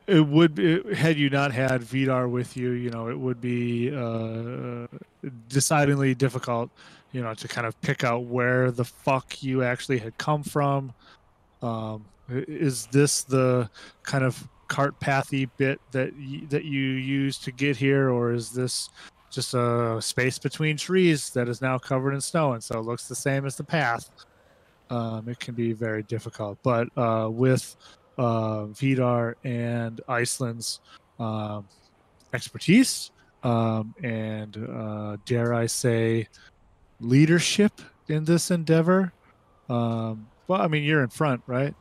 would be, had you not had Vidar with you, it would be decidedly difficult, to kind of pick out where the fuck you actually had come from. Is this the kind of cart pathy bit that you use to get here, or is this just a space between trees that is now covered in snow and so it looks the same as the path? It can be very difficult, but with Vidar and Iceland's expertise and dare I say leadership in this endeavor, well, I mean, you're in front, right?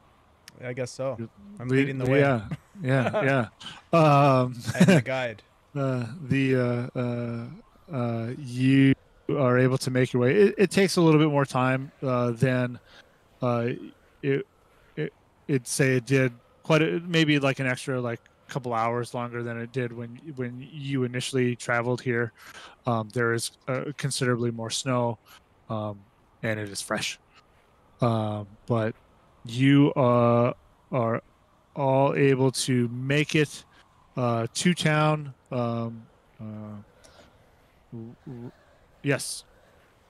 I guess so. I'm leading the way. Yeah. I'm the guide. You are able to make your way. It takes a little bit more time than it'd say it did. Maybe like an extra couple hours longer than it did when you initially traveled here. There is considerably more snow, and it is fresh. But you are all able to make it to town. Yes.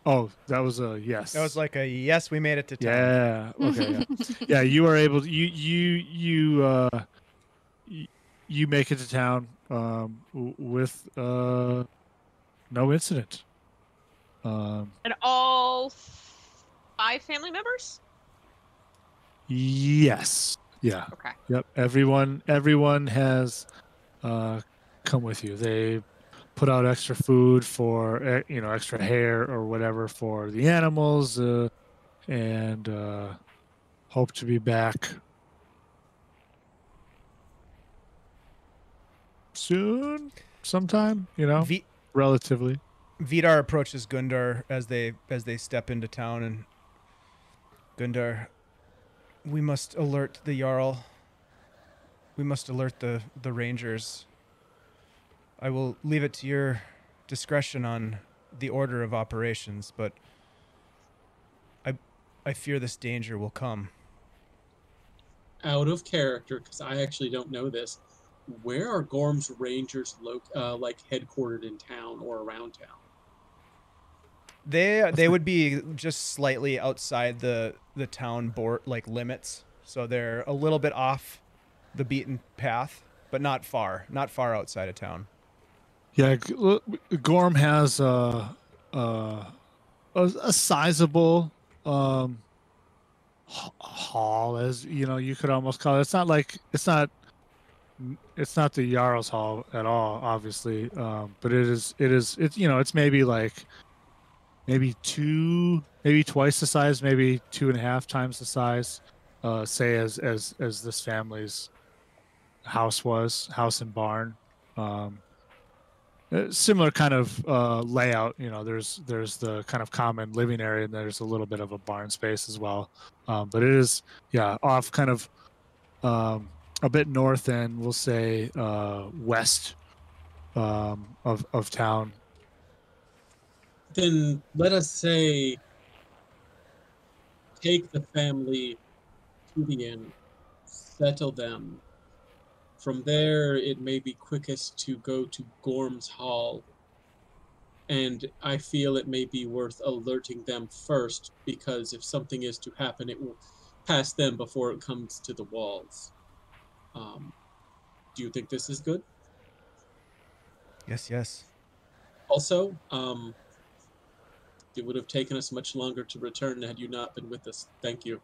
Oh, that was a yes. That was like a yes. We made it to town. Yeah. Okay. Yeah. You are able to. You make it to town with no incident. And all 5 family members? Yes. Yeah. Okay. Yep. Everyone has come with you. They put out extra food for extra hair or whatever for the animals, and hope to be back soon, sometime. Relatively. Vidar approaches Gundr as they step into town, and Gundr, we must alert the Jarl. We must alert the Rangers. I will leave it to your discretion on the order of operations, but I fear this danger will come. Out of character, because I actually don't know this. Where are Gorm's Rangers headquartered in town or around town? They would be just slightly outside the town board limits, so they're a little bit off the beaten path, but not far outside of town. Yeah, Gorm has a sizable hall, as you could almost call it. It's not the Jarl's Hall at all, obviously, but it's maybe maybe twice the size, maybe 2.5 times the size, say as this family's house and barn. Similar kind of layout. There's the kind of common living area, and there's a little bit of a barn space as well. But it is, off kind of a bit north and we'll say west of town. Then let us say take the family to the inn, settle them. From there, it may be quickest to go to Gorm's Hall, and I feel it may be worth alerting them first, because if something is to happen, it will pass them before it comes to the walls. Do you think this is good? Yes. Also, it would have taken us much longer to return had you not been with us. Thank you.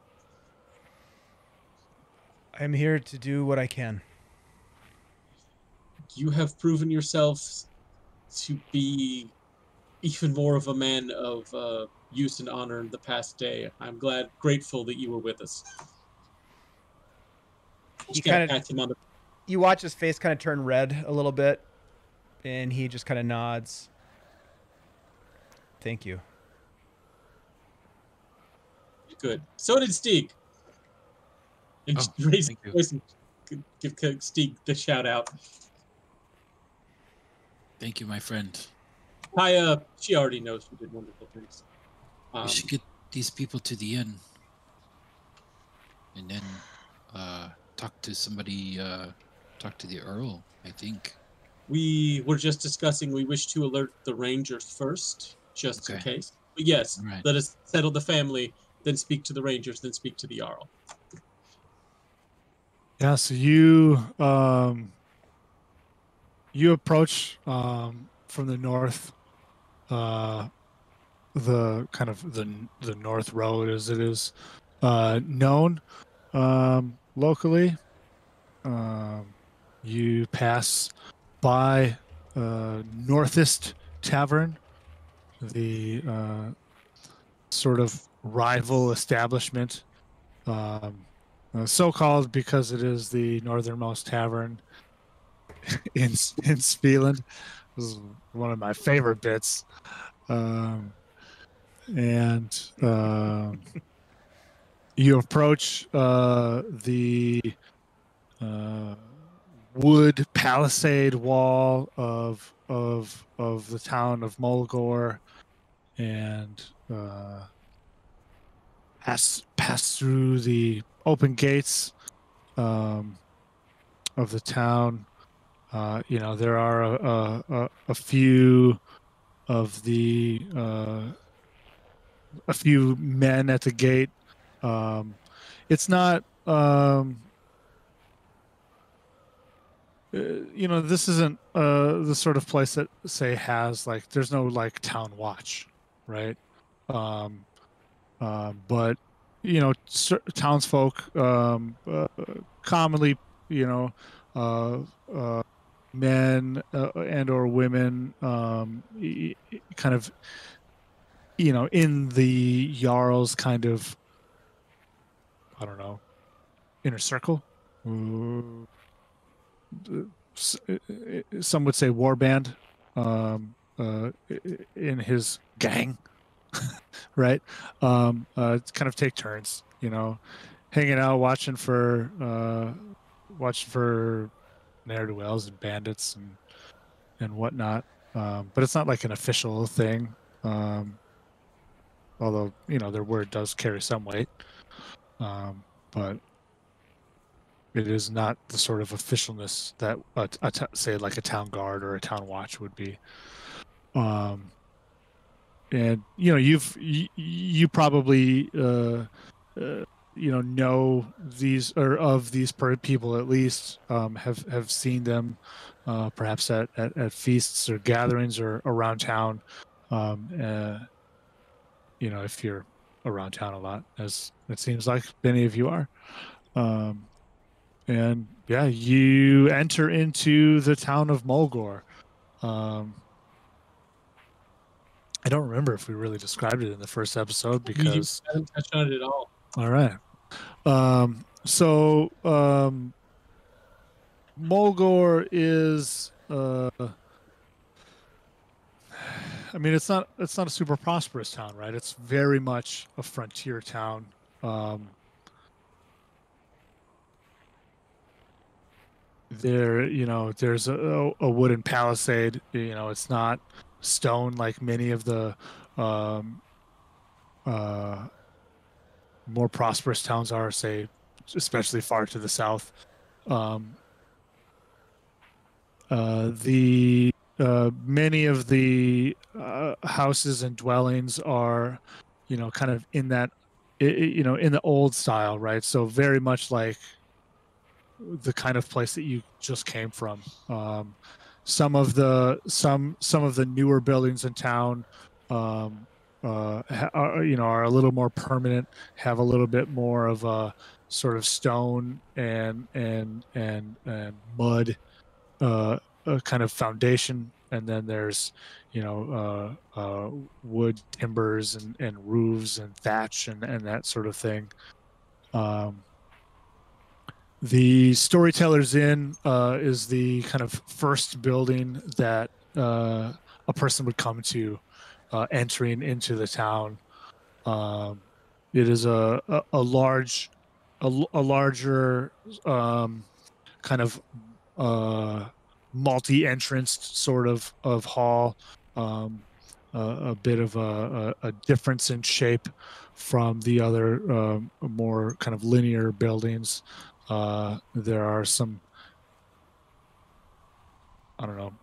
I'm here to do what I can. You have proven yourselves to be even more of a man of use and honor in the past day. I'm grateful that you were with us. You watch his face kind of turn red a little bit, and he just kind of nods. Thank you. Good. So did Stig. And raise thank you. voice and give Stig the shout out. Thank you, my friend. Paija, she already knows we did wonderful things. We should get these people to the inn, and then talk to somebody. Talk to the Earl, I think. We were just discussing we wish to alert the Rangers first, just in case. But yes, right. Let us settle the family, then speak to the Rangers, then speak to the Jarl. Yeah, so you approach from the north, the kind of the north road as it is known locally. You pass by Northest Tavern, the sort of rival establishment, so called because it is the northernmost tavern in Svilland. This is one of my favorite bits. You approach the wood palisade wall of the town of Molgor, and pass through the open gates of the town. There are a few of the a few men at the gate. It's not this isn't the sort of place that say has like there's no like town watch, right? But townsfolk commonly, uh, uh, men and or women, kind of, in the Jarl's kind of, I don't know, inner circle. Some would say warband, in his gang, right? Kind of take turns, hanging out, watching for ne'er-do-wells and bandits and whatnot. But it's not like an official thing. Although, their word does carry some weight. But it is not the sort of officialness that say like a town guard or a town watch would be. And you probably know these, or of these people at least, have seen them perhaps at feasts or gatherings or around town. If you're around town a lot, as it seems like many of you are. And yeah, you enter into the town of Molgor. I don't remember if we really described it in the first episode because I haven't touched on it at all. All right. So Molgor is it's not a super prosperous town, right? It's very much a frontier town. There's a wooden palisade. It's not stone like many of the more prosperous towns are, say, especially far to the south. Many of the houses and dwellings are, kind of in that, in the old style, right? So very much like the kind of place that you just came from. Some of the newer buildings in town, are a little more permanent, have a little bit more of a sort of stone and mud kind of foundation, and then there's wood timbers and roofs and thatch and that sort of thing. The Storytellers Inn is the kind of first building that a person would come to entering into the town. It is a larger kind of multi-entranced sort of hall, a bit of a difference in shape from the other more kind of linear buildings. There are some, I don't know,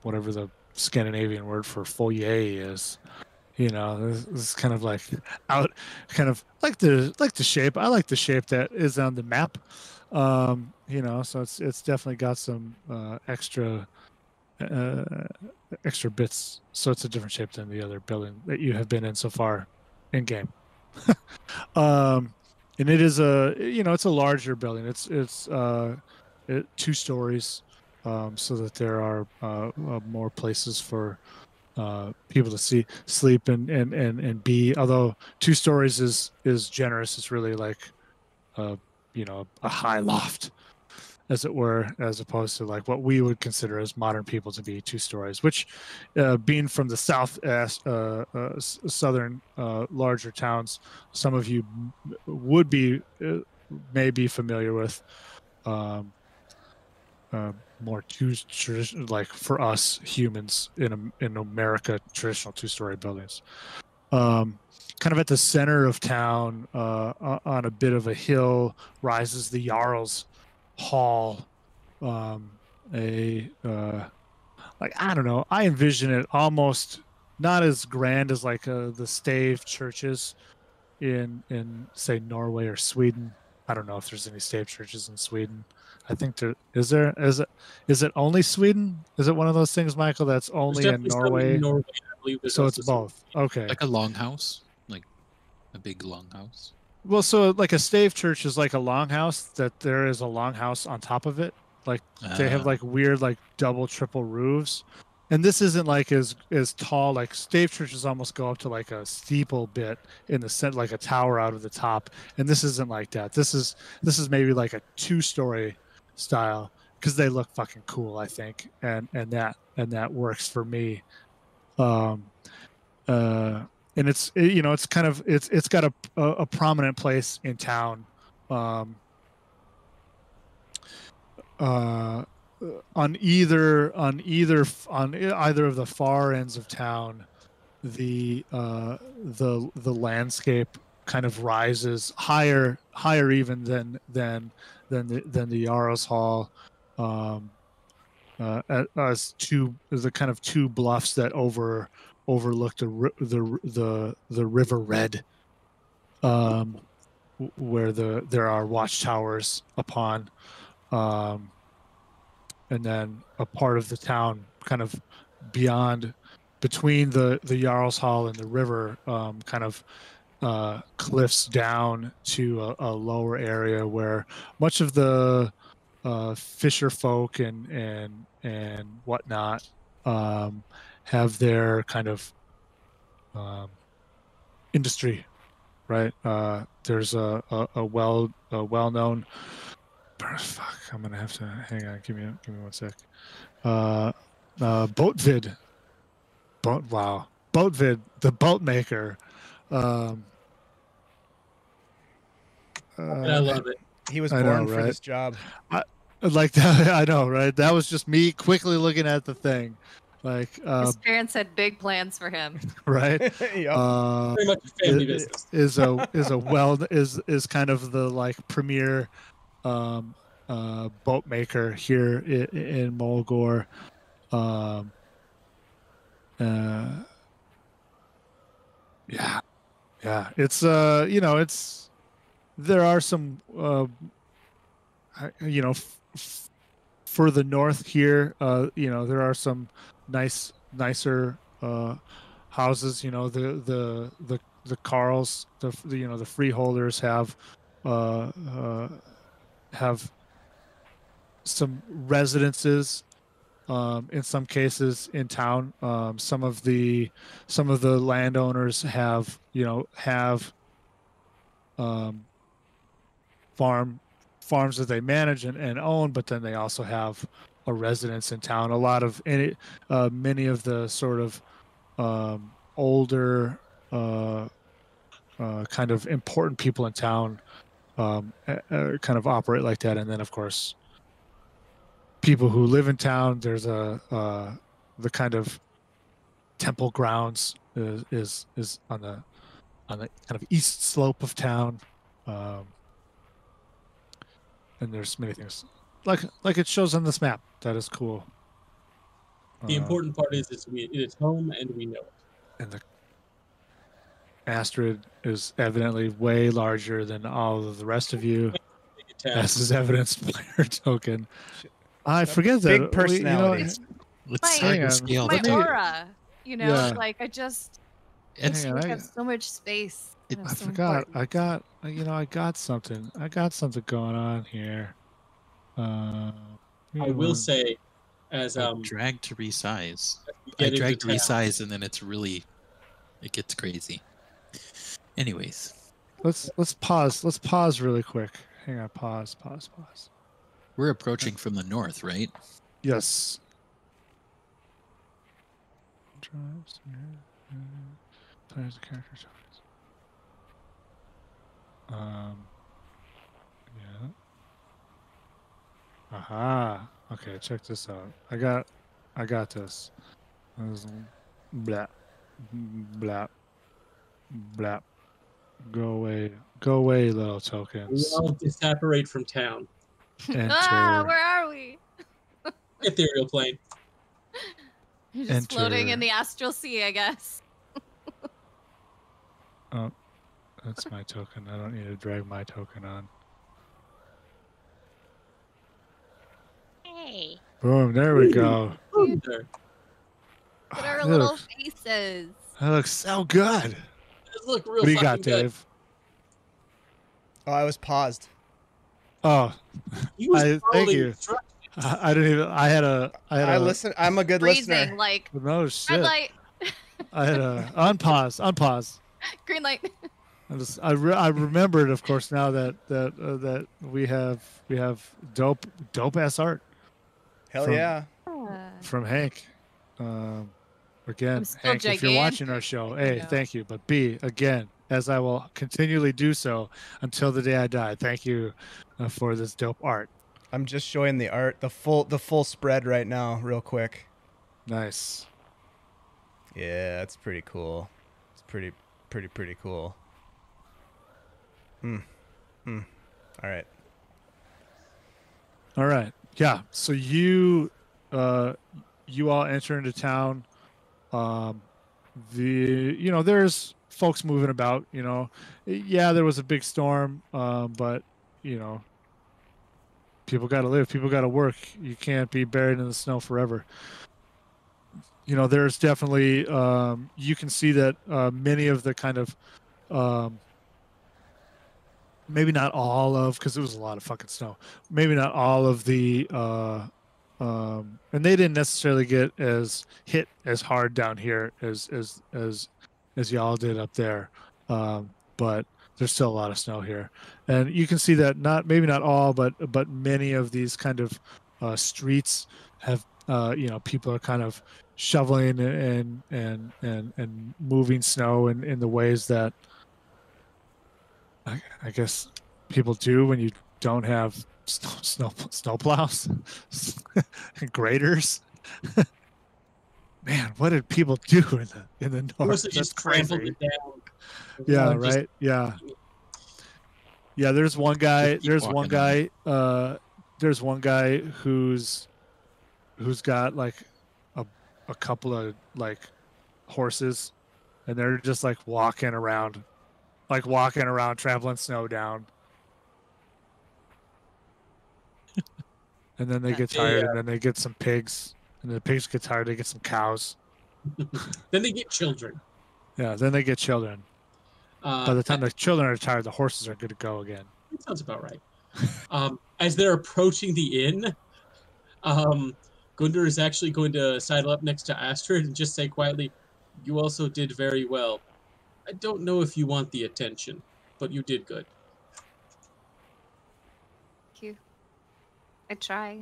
whatever the Scandinavian word for foyer is. This is kind of like out, kind of like the shape. I like the shape that is on the map. So it's definitely got some extra bits. So it's a different shape than the other building that you have been in so far in game. And it is it's a larger building. It's 2 stories, so that there are more places for people to sleep and be. Although 2 stories is generous. It's really like a high loft, as it were, as opposed to like what we would consider as modern people to be 2 stories, which being from the southern larger towns, some of you would be may be familiar with more traditional, like for us humans in America, traditional 2-story buildings. Kind of at the center of town, on a bit of a hill, rises the Jarl's Hall. I don't know. I envision it almost not as grand as like the stave churches in say Norway or Sweden. I don't know if there's any stave churches in Sweden. I think there is it only Sweden? Is it one of those things, Michael, that's There's only in definitely some Norway? in Norway. I believe there's So it's also some- both. Okay. Like a longhouse, like a big longhouse. Well, so like a stave church is like a longhouse that there is a longhouse on top of it. Like they have like weird like double, triple roofs. And this isn't like as tall. Like stave churches almost go up to like a steeple bit in the center, like a tower out of the top. And this isn't like that. This is maybe like a 2-story style because they look fucking cool, I think. And that works for me. And it's kind of it's got a prominent place in town. On either of the far ends of town, the landscape kind of rises higher even than the Jarl's Hall, as the kind of two bluffs that overlook the River Red, where there are watchtowers upon, and then a part of the town kind of beyond, between the Jarl's Hall and the river, kind of cliffs down to a lower area where much of the fisher folk and whatnot have their kind of industry, right? There's a well-known. Fuck, I'm gonna have to hang on. Give me 1 sec. Boatvid. Boatvid, the boat maker. And I love it. He was I born know, for right? this job. Like that, I know, right? That was just me quickly looking at the thing, like, His parents had big plans for him. right? Yep. Very much a family business. Is kind of the like premier boat maker here in Molgor. Yeah, it's it's, there are some further north here, there are some nicer houses. The Carls, the freeholders have some residences, in some cases in town. Some of the landowners have farms that they manage and own, but then they also have a residence in town. Many of the sort of older kind of important people in town kind of operate like that. And then of course people who live in town, there's the kind of temple grounds is on the kind of east slope of town. And there's many things like it shows on this map. That is cool. The important part is it's home and we know it. And the Astrid is evidently way larger than all of the rest of you, as is evidenced by her token. I forget that. Big personality. Let's My- start to scale My the token. aura, Yeah. like I just It's Hang on, we have so much space. It- and I it's so forgot. important. I got something. I got something going on here. I will say, as drag to resize. we I get drag into to town, resize, and then it gets crazy. Anyways, let's pause. Let's pause really quick. Hang on. Pause. we're approaching from the north, right? Yes. Drives the character choice. Yeah. Aha. Okay, check this out. I got this. Blah. Blah. Blah. Go away, little we tokens. all separate from town. Ah, where are we? Ethereal plane. You're just floating in Enter. the astral sea, I guess. Oh, that's my token. I don't need to drag my token on. Boom. There we go. Gundr. Look at our That little looks, faces. that looks so good. Those look real What do you fucking got, good. Dave? Oh, I was paused. Oh, He was thank following you. instructions. I didn't even. I had I a. listen. I'm a good Freezing, listener. like No red shit. light, I had a unpause. green light. I remembered, of course, now that we have dope ass art Hell From- yeah. from Hank. Again, I'm still Hank, if you're watching our gigantic, show, you A, know. thank you. But B, again, as I will continually do so until the day I die, thank you for this dope art. I'm just showing the art, the full spread right now, real quick. Nice. Yeah, that's pretty cool. It's pretty cool. All right. All right. Yeah. So you all enter into town. There's folks moving about, Yeah, there was a big storm, but people got to live, people got to work. You can't be buried in the snow forever. There's definitely you can see that many of the kind of maybe not all of, because it was a lot of fucking snow. Maybe not all of the, and they didn't necessarily get as hit as hard down here as y'all did up there. But there's still a lot of snow here, and you can see that maybe not all, but many of these kind of streets have, people are kind of shoveling and moving snow in the ways that I guess people do when you don't have snow plows and graders. Man, what did people do in the north? Mostly That's just trampled crazy. it down. Yeah, Just- right. Yeah. There's one guy. Keep There's one walking guy. There's one guy who's got like a couple of like horses, and they're just like walking around, traveling snow down. And then they get tired, and then they get some pigs, and the pigs get tired, they get some cows. Then they get children. Yeah, then they get children. By the time the children are tired, the horses are good to go again. That sounds about right. As they're approaching the inn, Gundr is actually going to sidle up next to Astrid and just say quietly, "You also did very well. I don't know if you want the attention, but you did good." Thank you. I try.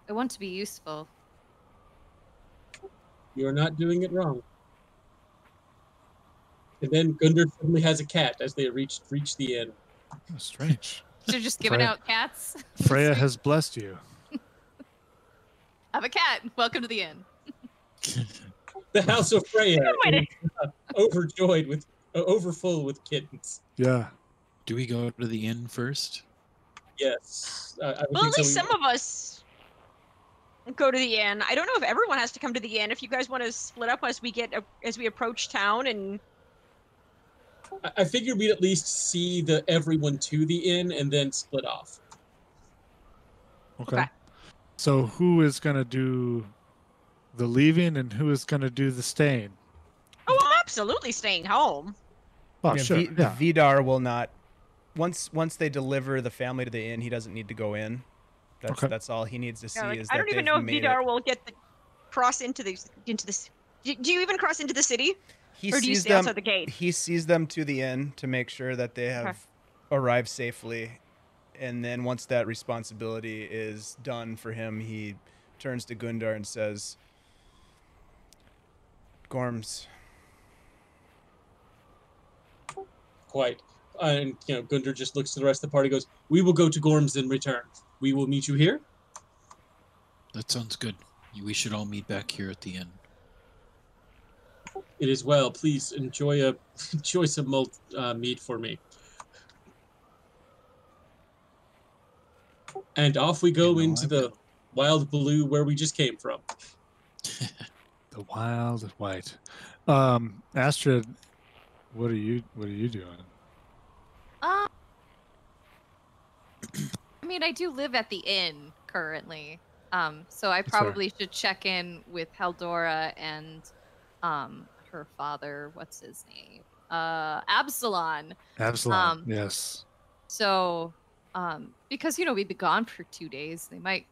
I want to be useful. You're not doing it wrong. And then Gundr suddenly has a cat as they reach the inn. Oh, strange. They're just giving Freya- out cats. Freya has blessed you. I'm a cat. Welcome to the inn. The house of Freya Wait is overfull with kittens. Yeah. Do we go to the inn first? Yes, I would Well, think at least so. some of us go to the inn. I don't know if everyone has to come to the inn. If you guys want to split up as we approach town, and I figured we'd at least see everyone to the inn and then split off. Okay. Okay. So who is gonna do the leaving, and who is gonna do the staying? oh, I'm absolutely staying home. Oh, Yeah, sure. The Vidar will not. Once they deliver the family to the inn, he doesn't need to go in. That's all he needs to see. Yeah, like, is I that don't even they've know if made Vidar it. will get the cross into this. Do you even cross into the city? He Or do you sees stay them. outside the gate? He sees them to the inn to make sure that they have arrived safely, and then once that responsibility is done for him, he turns to Gundr and says, "Gorms, Quite. And Gundr just looks to the rest of the party and goes, "We will go to Gorms in return. We will meet you here." That sounds good. We should all meet back here at the inn. It is well. Please enjoy some meat for me. And off we go into the wild blue where we just came from. The wild white. Astrid, what are you doing? I mean, I do live at the inn currently. So I That's fair. probably should check in with Heldora and her father, what's his name? Absalon. Absalom. Yes. So because we'd be gone for 2 days, they might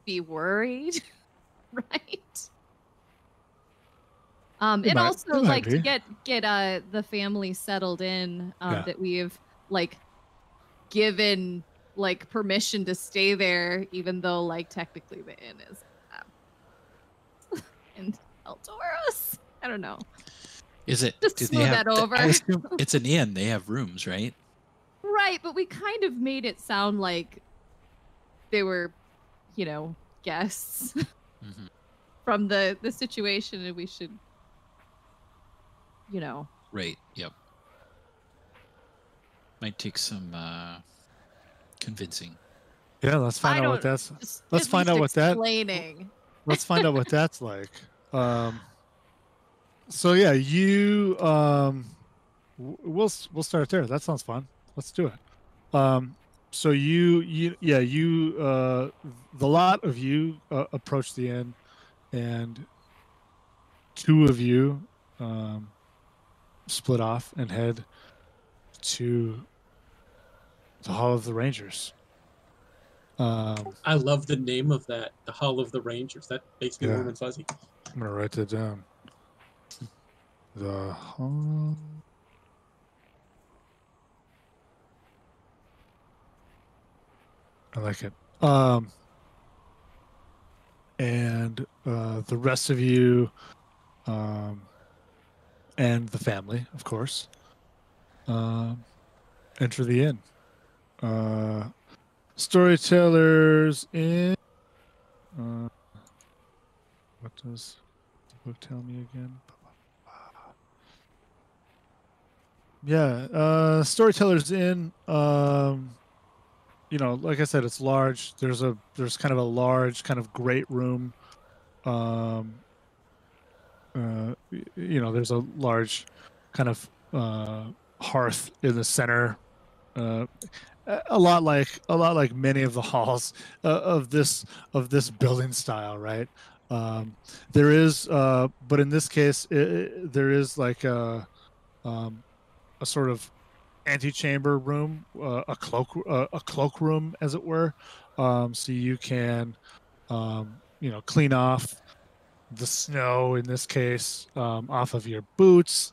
be worried, right? And might- also it might like to be. get the family settled in, Yeah. that we've like given like permission to stay there, even though like technically the inn is in Eldoros. I don't know. Is it? Just do they smooth have- that over. I assume it's an inn. They have rooms, right? Right, but we kind of made it sound like they were, guests Mhm. from the situation, and we should, Right. Yep. Might take some convincing. Yeah. Let's find I out what don't- that's. just Let's at find least out what that- explaining. Let's find out what that's like. So yeah, you we'll start there. That sounds fun. Let's do it. So the lot of you approach the inn, and two of you split off and head to the Hall of the Rangers. I love the name of that, the Hall of the Rangers. That makes me Yeah. warm and fuzzy. I'm gonna write that down. The Hall. I like it. And the rest of you, and the family, of course, enter the inn. Storytellers in. What does the book tell me again? Yeah, Storytellers in. Like I said, it's large. There's kind of a large kind of great room. There's a large kind of hearth in the center. A lot like many of the halls of this building style, right? There is, but in this case, there is like a sort of antechamber room, a cloak room, as it were. So you can, clean off the snow in this case off of your boots,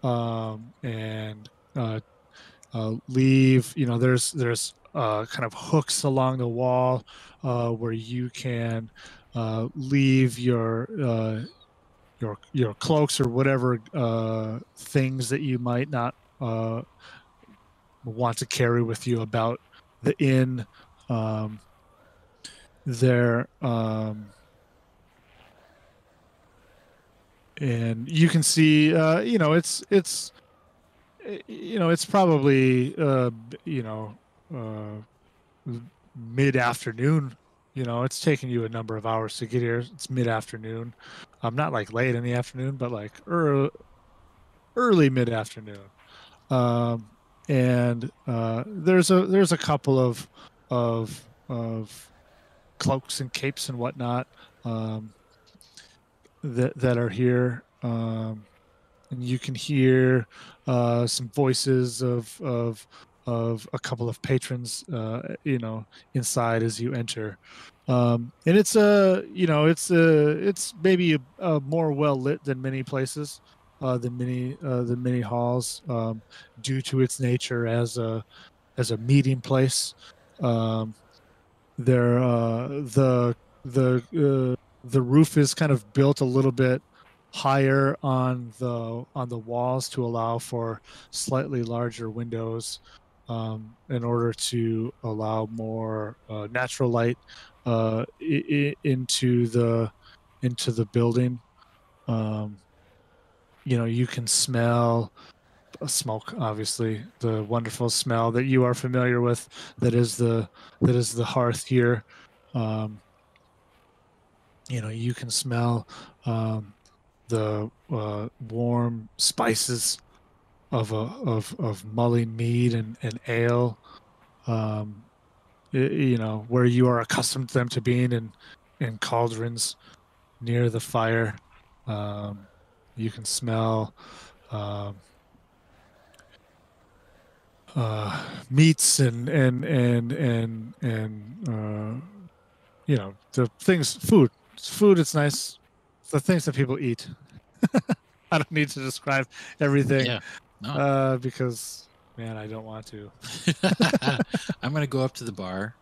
and leave. There's kind of hooks along the wall where you can leave your cloaks or whatever things that you might not want to carry with you about the inn. There, and you can see, it's probably mid-afternoon. It's taken you a number of hours to get here. It's mid-afternoon. Not like late in the afternoon, but like early mid-afternoon. And there's a couple of cloaks and capes and whatnot that are here, and you can hear some voices of a couple of patrons, inside as you enter. And it's maybe a more well lit than many places, than many halls, due to its nature as a meeting place. The roof is kind of built a little bit higher on the walls to allow for slightly larger windows, in order to allow more natural light into the building. You can smell smoke, obviously, the wonderful smell that you are familiar with, that is the hearth here. You can smell the warm spices of mulling mead and ale. you know, where you are accustomed to them to being in cauldrons near the fire. You can smell meats and you know, the things, food. It's nice. The things that people eat. I don't need to describe everything. Yeah. No. Because man, I don't want to. I'm gonna go up to the bar.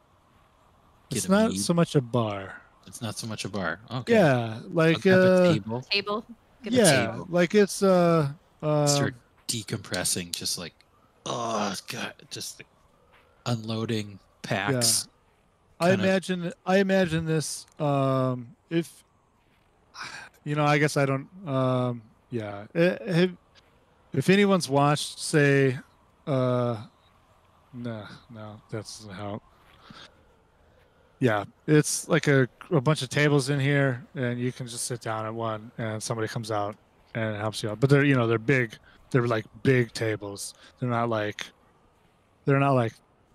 It's a not mead. so much a bar. It's not so much a bar. Okay. Yeah, like Have a table. Table. Get a yeah, table. like it's Start decompressing, just like, oh god, just like unloading packs. I Kinda- imagine this if you know, I guess I don't yeah. If anyone's watched, say no, that's how. Yeah, it's like a bunch of tables in here, and you can just sit down at one, and somebody comes out and helps you out. But they're, you know, they're big. They're like big tables. They're not like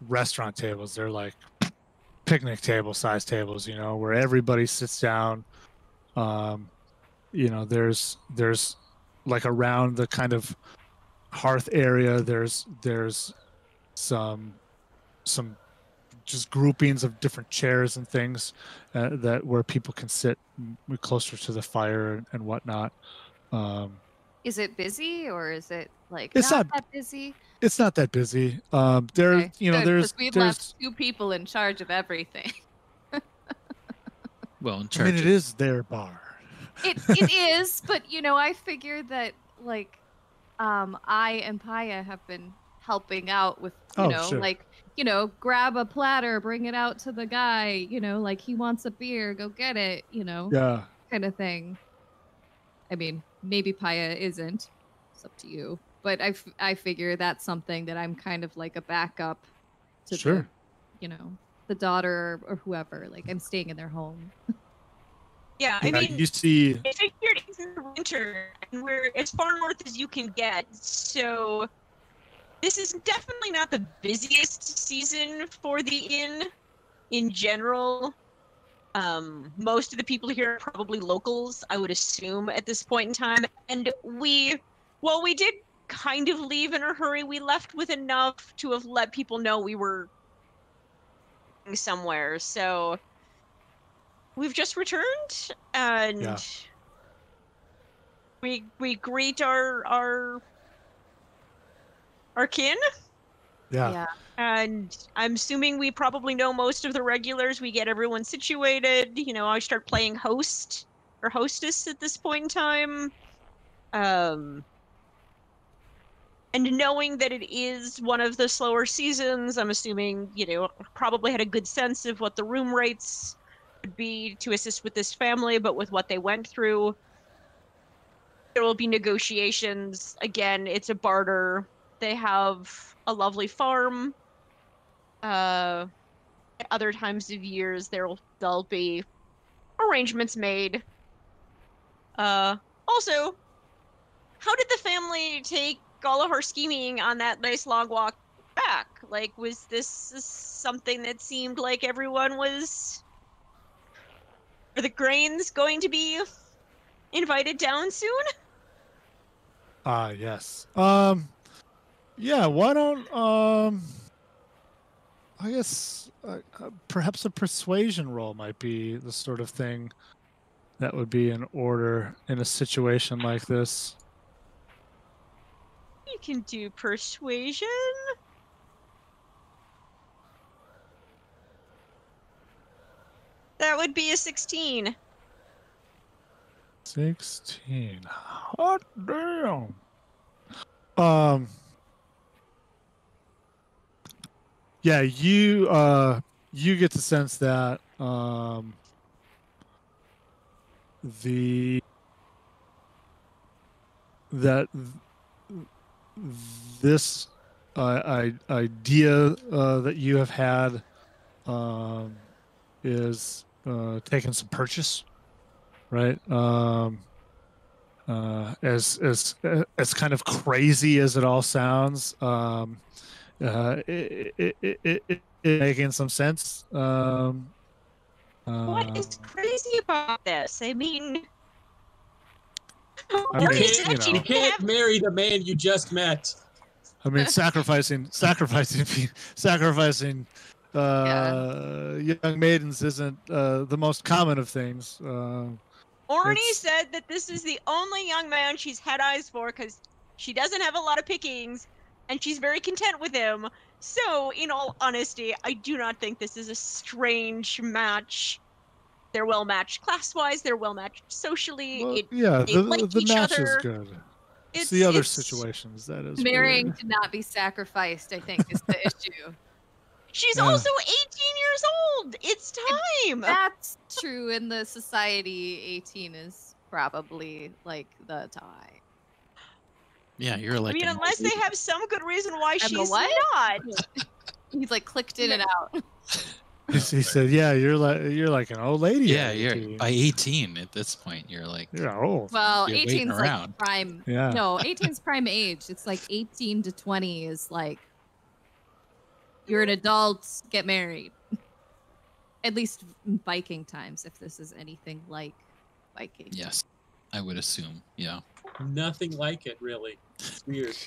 restaurant tables. They're like picnic table size tables, you know, where everybody sits down. You know, there's like around the kind of hearth area. There's some just groupings of different chairs and things that where people can sit closer to the fire and whatnot. Is it busy or is it like It's not not- that busy? It's not that busy. There, Okay, you know, good, 'cause we there's. left 2 people in charge of everything. well, in I charge. mean, it is their bar. It is, but you know, I figured that like I and Paija have been helping out with, you Oh, know, sure. like, you know, grab a platter, bring it out to the guy, you know, like he wants a beer, go get it, you know, Yeah, kind of thing. I mean, maybe Paija isn't. It's up to you. But I figure that's something that I'm kind of like a backup to sure. the, you know, the daughter or whoever. Like I'm staying in their home. Yeah, I Yeah, mean, you see. I figured it's in the winter, and we're as far north as you can get, so this is definitely not the busiest season for the inn in general. Most of the people here are probably locals, I would assume, at this point in time. And while we did kind of leave in a hurry, we left with enough to have let people know we were somewhere. So we've just returned, and Yeah. we greet our kin. Yeah. And I'm assuming we probably know most of the regulars. We get everyone situated. You know, I start playing host or hostess at this point in time. And knowing that it is one of the slower seasons, I'm assuming, you know, probably had a good sense of what the room rates would be to assist with this family, but with what they went through, there will be negotiations. Again, it's a barter. They have a lovely farm. At other times of years, there'll be arrangements made. Also, how did the family take all of our scheming on that nice long walk back? Like, was this something that seemed like everyone was? Are the Grains going to be invited down soon? Yes. Yeah. Why don't I guess perhaps a persuasion roll might be the sort of thing that would be in order in a situation like this. You can do persuasion. That would be a 16. 16. Hot damn. Yeah, you get the sense that this idea that you have had is taking some purchase, right? As kind of crazy as it all sounds, it making some sense. What is crazy about this? I mean, I Morty mean, said she You didn't can't have. marry the man you just met. I mean, sacrificing young maidens isn't the most common of things. Orny it's- said that this is the only young man she's had eyes for because she doesn't have a lot of pickings and she's very content with him. So, in all honesty, I do not think this is a strange match. They're well matched class-wise. They're well matched socially. Well, They the like each match is other. good. It's It's the other it's- situations that is Marrying weird. to not be sacrificed, I think, is the issue. She's Yeah. also 18 years old. It's time. That's true. In the society, 18 is probably like the tie. Yeah, you're like. I mean, an unless old they have some good reason why I'm a she's what? not. He's like clicked in and out. He said, "Yeah, you're like an old lady." Yeah, at you're 18. by 18 at this point. You're like, You're old. Well, You're waiting 18's around. like prime. Yeah. No, 18's prime age. It's like 18 to 20 is like you're an adult, get married. At least in Viking times, if this is anything like Viking. yes, I would assume. Yeah. Nothing like it, really. It's weird.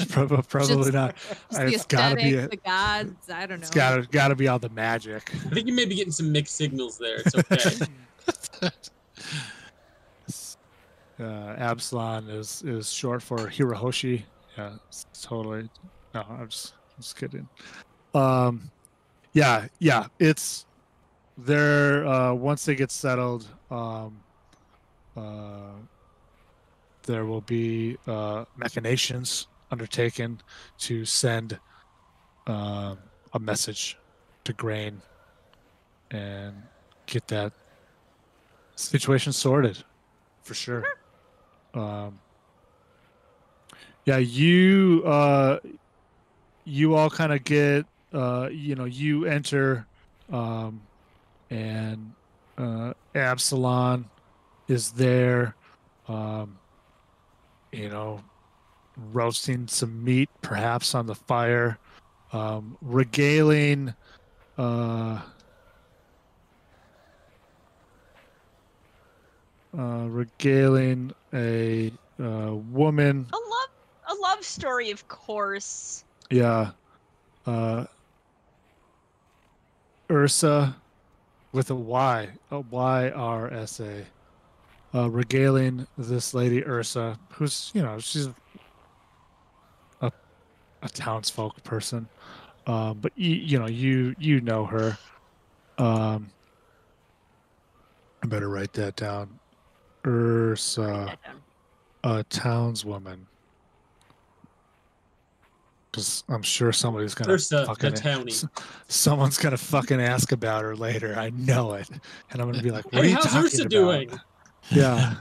Probably Just- not. Just the It's gotta be. aesthetic, the gods. I don't know. It's gotta be all the magic. I think you may be getting some mixed signals there. It's okay. Absalon is short for Hirohoshi. Yeah, it's totally. No, I'm just kidding. Yeah. It's there. Once they get settled, there will be machinations undertaken to send a message to Grain and get that situation sorted for sure. Yeah, you all kind of get you enter and Absalon is there, roasting some meat perhaps on the fire, regaling a woman. A love story, of course. Yeah. Ursa with a Y, a YRSA. Regaling this lady Ursa, who's, she's a townsfolk person. But you know her. I better write that down. Ursa, a townswoman. Because I'm sure somebody's gonna Ursa, the fucking townie. someone's gonna fucking ask about her later. I know it, and I'm gonna be like, "What are Hey, you how's talking Ursa about?" doing? Yeah,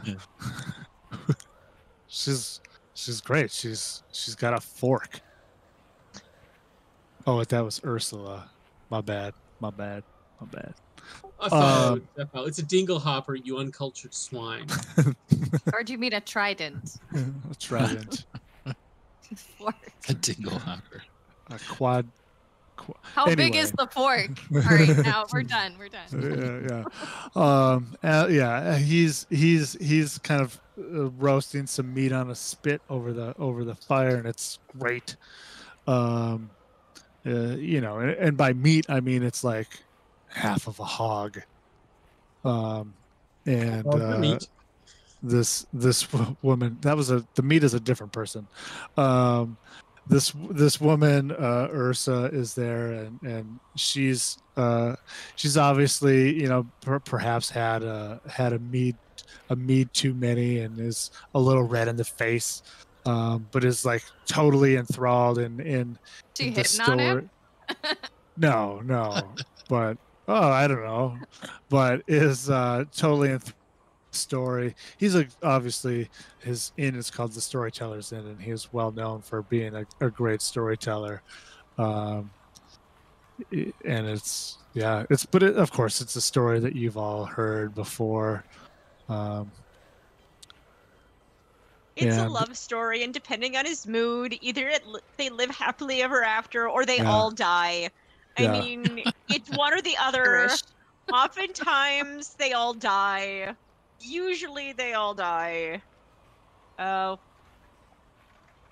she's great. She's got a fork. Oh, that was Ursula. My bad. I thought I would step out. It's a dingle hopper, you uncultured swine. Or do you mean a trident? A trident. Fork. A dingle hopper. A quad. How big is the fork? All right, now we're done. We're done. Yeah. He's kind of roasting some meat on a spit over the fire, and it's great. And by meat I mean it's like half of a hog. Meat. This woman, the meat is a different person. This woman Ursa is there, and she's obviously perhaps had a mead too many and is a little red in the face, but is like totally enthralled in She the hitting on him? No, but I don't know, but is totally in story. He's obviously his inn is called the Storytellers Inn, and he is well known for being a great storyteller. And of course it's a story that you've all heard before. It's a And- love story, and depending on his mood, either they live happily ever after, or they Yeah. all die. I Yeah. mean, it's one or the I other. wish. Oftentimes, they all die. Usually, they all die. Oh.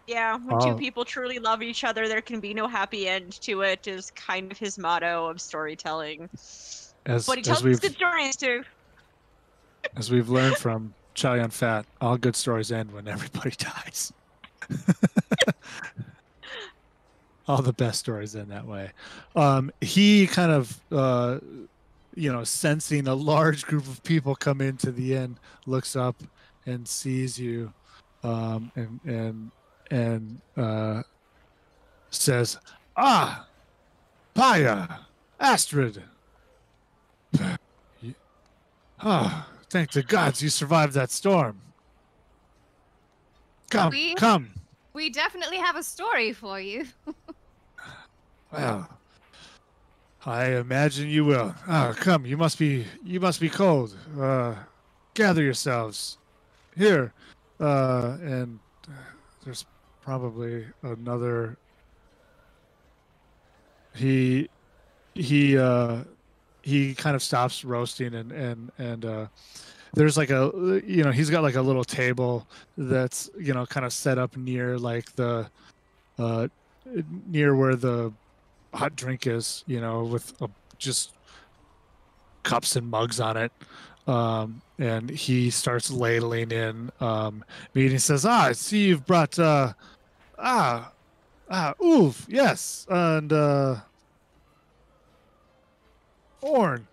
Yeah, when two Oh. people truly love each other, there can be no happy end to it, is kind of his motto of storytelling. But he tells us good stories, too. As we've learned from Chow Yun Fat, all good stories end when everybody dies. All the best stories end that way. He kind of, sensing a large group of people come into the inn, looks up and sees you, and says, "Ah, Paija, Astrid. Ah, thank the gods you survived that storm. Come, We- come. We definitely have a story for you. Well, I imagine you will. Ah, come. You must be cold. Gather yourselves. Here, and there's probably another. He kind of stops roasting and there's like he's got like a little table that's kind of set up near like the near where the hot drink is, with just cups and mugs on it. And he starts ladling in meat. He says, I see you've brought oof, yes, and Orn.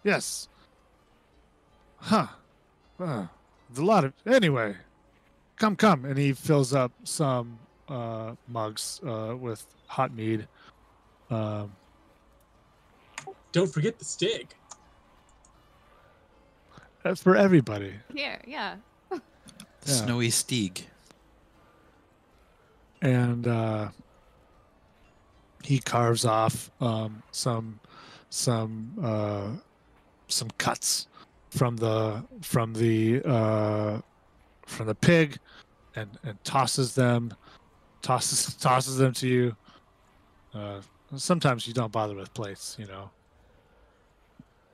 Yes. Huh. There's a lot of. Anyway, come. And he fills up some mugs with hot mead. Don't forget the Stig. For everybody. Here, yeah. The Yeah. Snowy Stig. And he carves off some cuts from the pig and tosses them to you. Sometimes you don't bother with plates,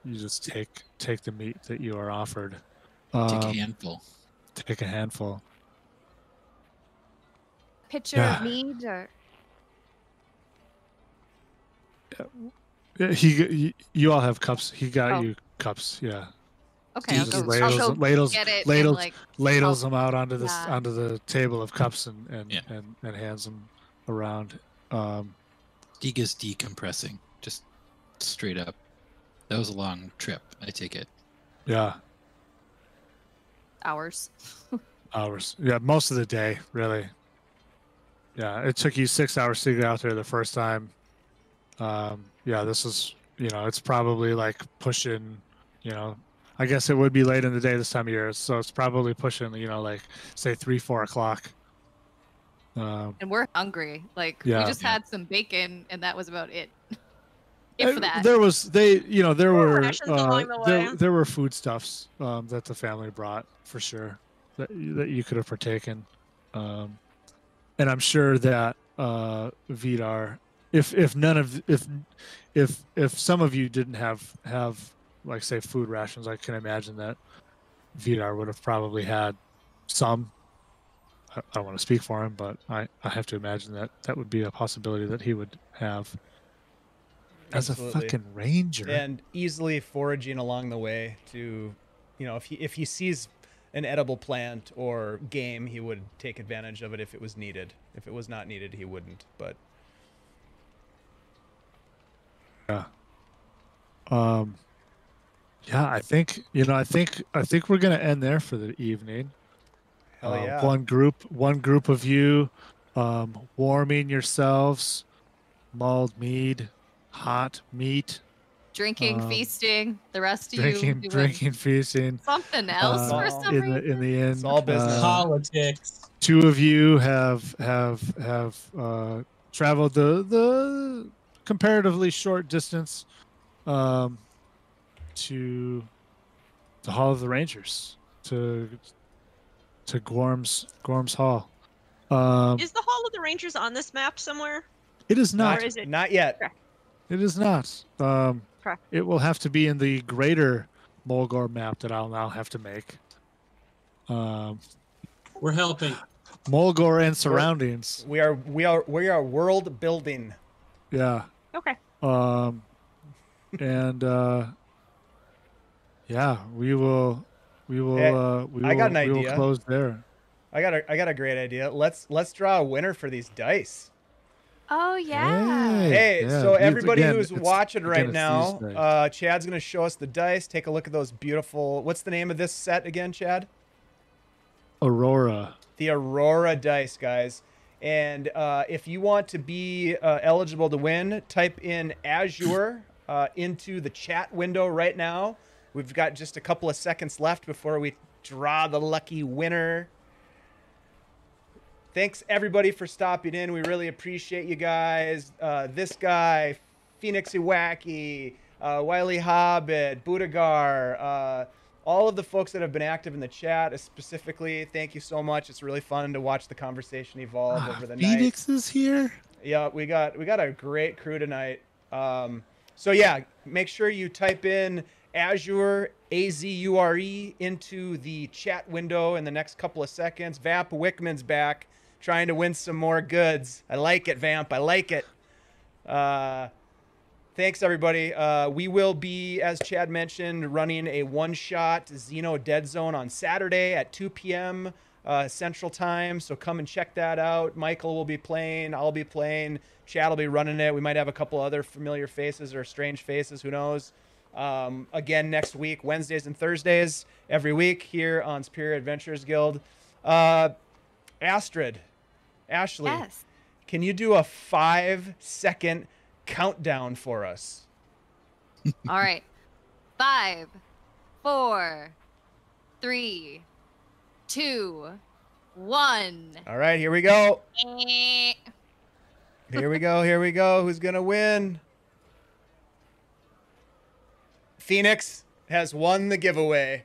you just take the meat that you are offered. Take a handful. Take a handful. Pitcher Yeah. of mead or Yeah, you all have cups. He got you cups. Yeah. okay, He I'll just go, I'll go ladles get it ladles and ladles them out onto yeah. onto the table of cups and Yeah. hands them around. Stig is decompressing. Just straight up. That was a long trip, I take it. Yeah. hours. Hours. Yeah, most of the day, really. Yeah, it took you 6 hours to get out there the first time. Yeah, this is, it's probably like pushing, I guess it would be late in the day this time of year, so it's probably pushing, like say 3-4 o'clock. And we're hungry. Like Yeah. we just Yeah. had some bacon and that was about it. If that. There was there were rations along the way. there were foodstuffs that the family brought for sure that you could have partaken, and I'm sure that Vidar, if none of if some of you didn't have like say food rations, I can imagine that Vidar would have probably had some. I don't want to speak for him, but I have to imagine that would be a possibility that he would have. As Absolutely. a fucking ranger. And easily foraging along the way to, if he sees an edible plant or game, he would take advantage of it if it was needed. If it was not needed, he wouldn't. But Yeah. Yeah, I think we're gonna end there for the evening. hell yeah. One group of you warming yourselves, mulled mead, hot meat, Drinking, feasting, the rest of drinking, you doing drinking, feasting. something else for all some in reason. the inn. It's all business. Politics. Two of you have traveled the comparatively short distance to the Hall of the Rangers to to Gorm's Hall. Is the Hall of the Rangers on this map somewhere? It is not. Or is it? Not yet. Okay. It is not. Okay. It will have to be in the greater Molgor map that I'll now have to make. We're helping. Molgor and surroundings. We are world building. Yeah. Okay. And yeah, we will. Hey, I got an we will idea. close there. I got a great idea. Let's draw a winner for these dice. Oh yeah. Hey, yeah, so these- everybody again, who's it's- watching again, right it's now, these dice. Chad's going to show us the dice. Take a look at those beautiful. What's the name of this set again, Chad? Aurora. The Aurora dice, guys. And if you want to be eligible to win, type in Azure into the chat window right now. We've got just a couple of seconds left before we draw the lucky winner. Thanks, everybody, for stopping in. We really appreciate you guys. This guy, Phoenixy Wacky, Wiley Hobbit, Budagar, all of the folks that have been active in the chat, specifically, thank you so much. It's really fun to watch the conversation evolve over the night. Phoenix is here. Yeah, we got a great crew tonight. So yeah, make sure you type in Azure AZURE into the chat window in the next couple of seconds. Vamp Wickman's back, trying to win some more goods. I like it, Vamp. I like it. Thanks, everybody. We will be, as Chad mentioned, running a one-shot Xeno Dead Zone on Saturday at 2 p.m. Central Time, so come and check that out. Michael will be playing. I'll be playing. Chad will be running it. We might have a couple other familiar faces or strange faces. Who knows? Again, next week, Wednesdays and Thursdays, every week here on Superior Adventures Guild. Astrid, Ashley, Yes. can you do a 5-second countdown for us? All right. 5, 4, 3, 2, 1. All right, here we go. Eh. Here we go. Here we go. Who's going to win? Phoenix has won the giveaway.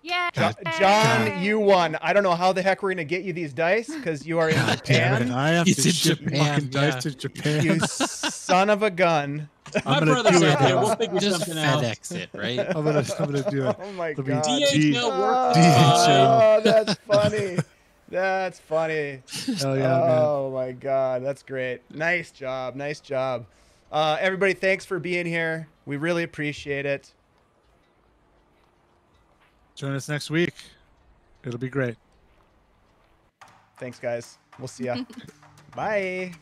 Yeah. John, you won. I don't know how the heck we're going to get you these dice because you are in God damn it! Japan. I have He's to in ship Japan, fucking dice yeah. to Japan. You son of a gun. My I'm gonna brother's do it out there. now. We'll figure Just something out. FedEx it, right? I'm gonna do it. Oh my It'll be God. DHL works. Oh, that's funny. That's funny. Hell yeah, man. Oh my God, that's great. Nice job. Nice job. Everybody, thanks for being here. We really appreciate it. Join us next week. It'll be great. Thanks, guys. We'll see ya. Bye.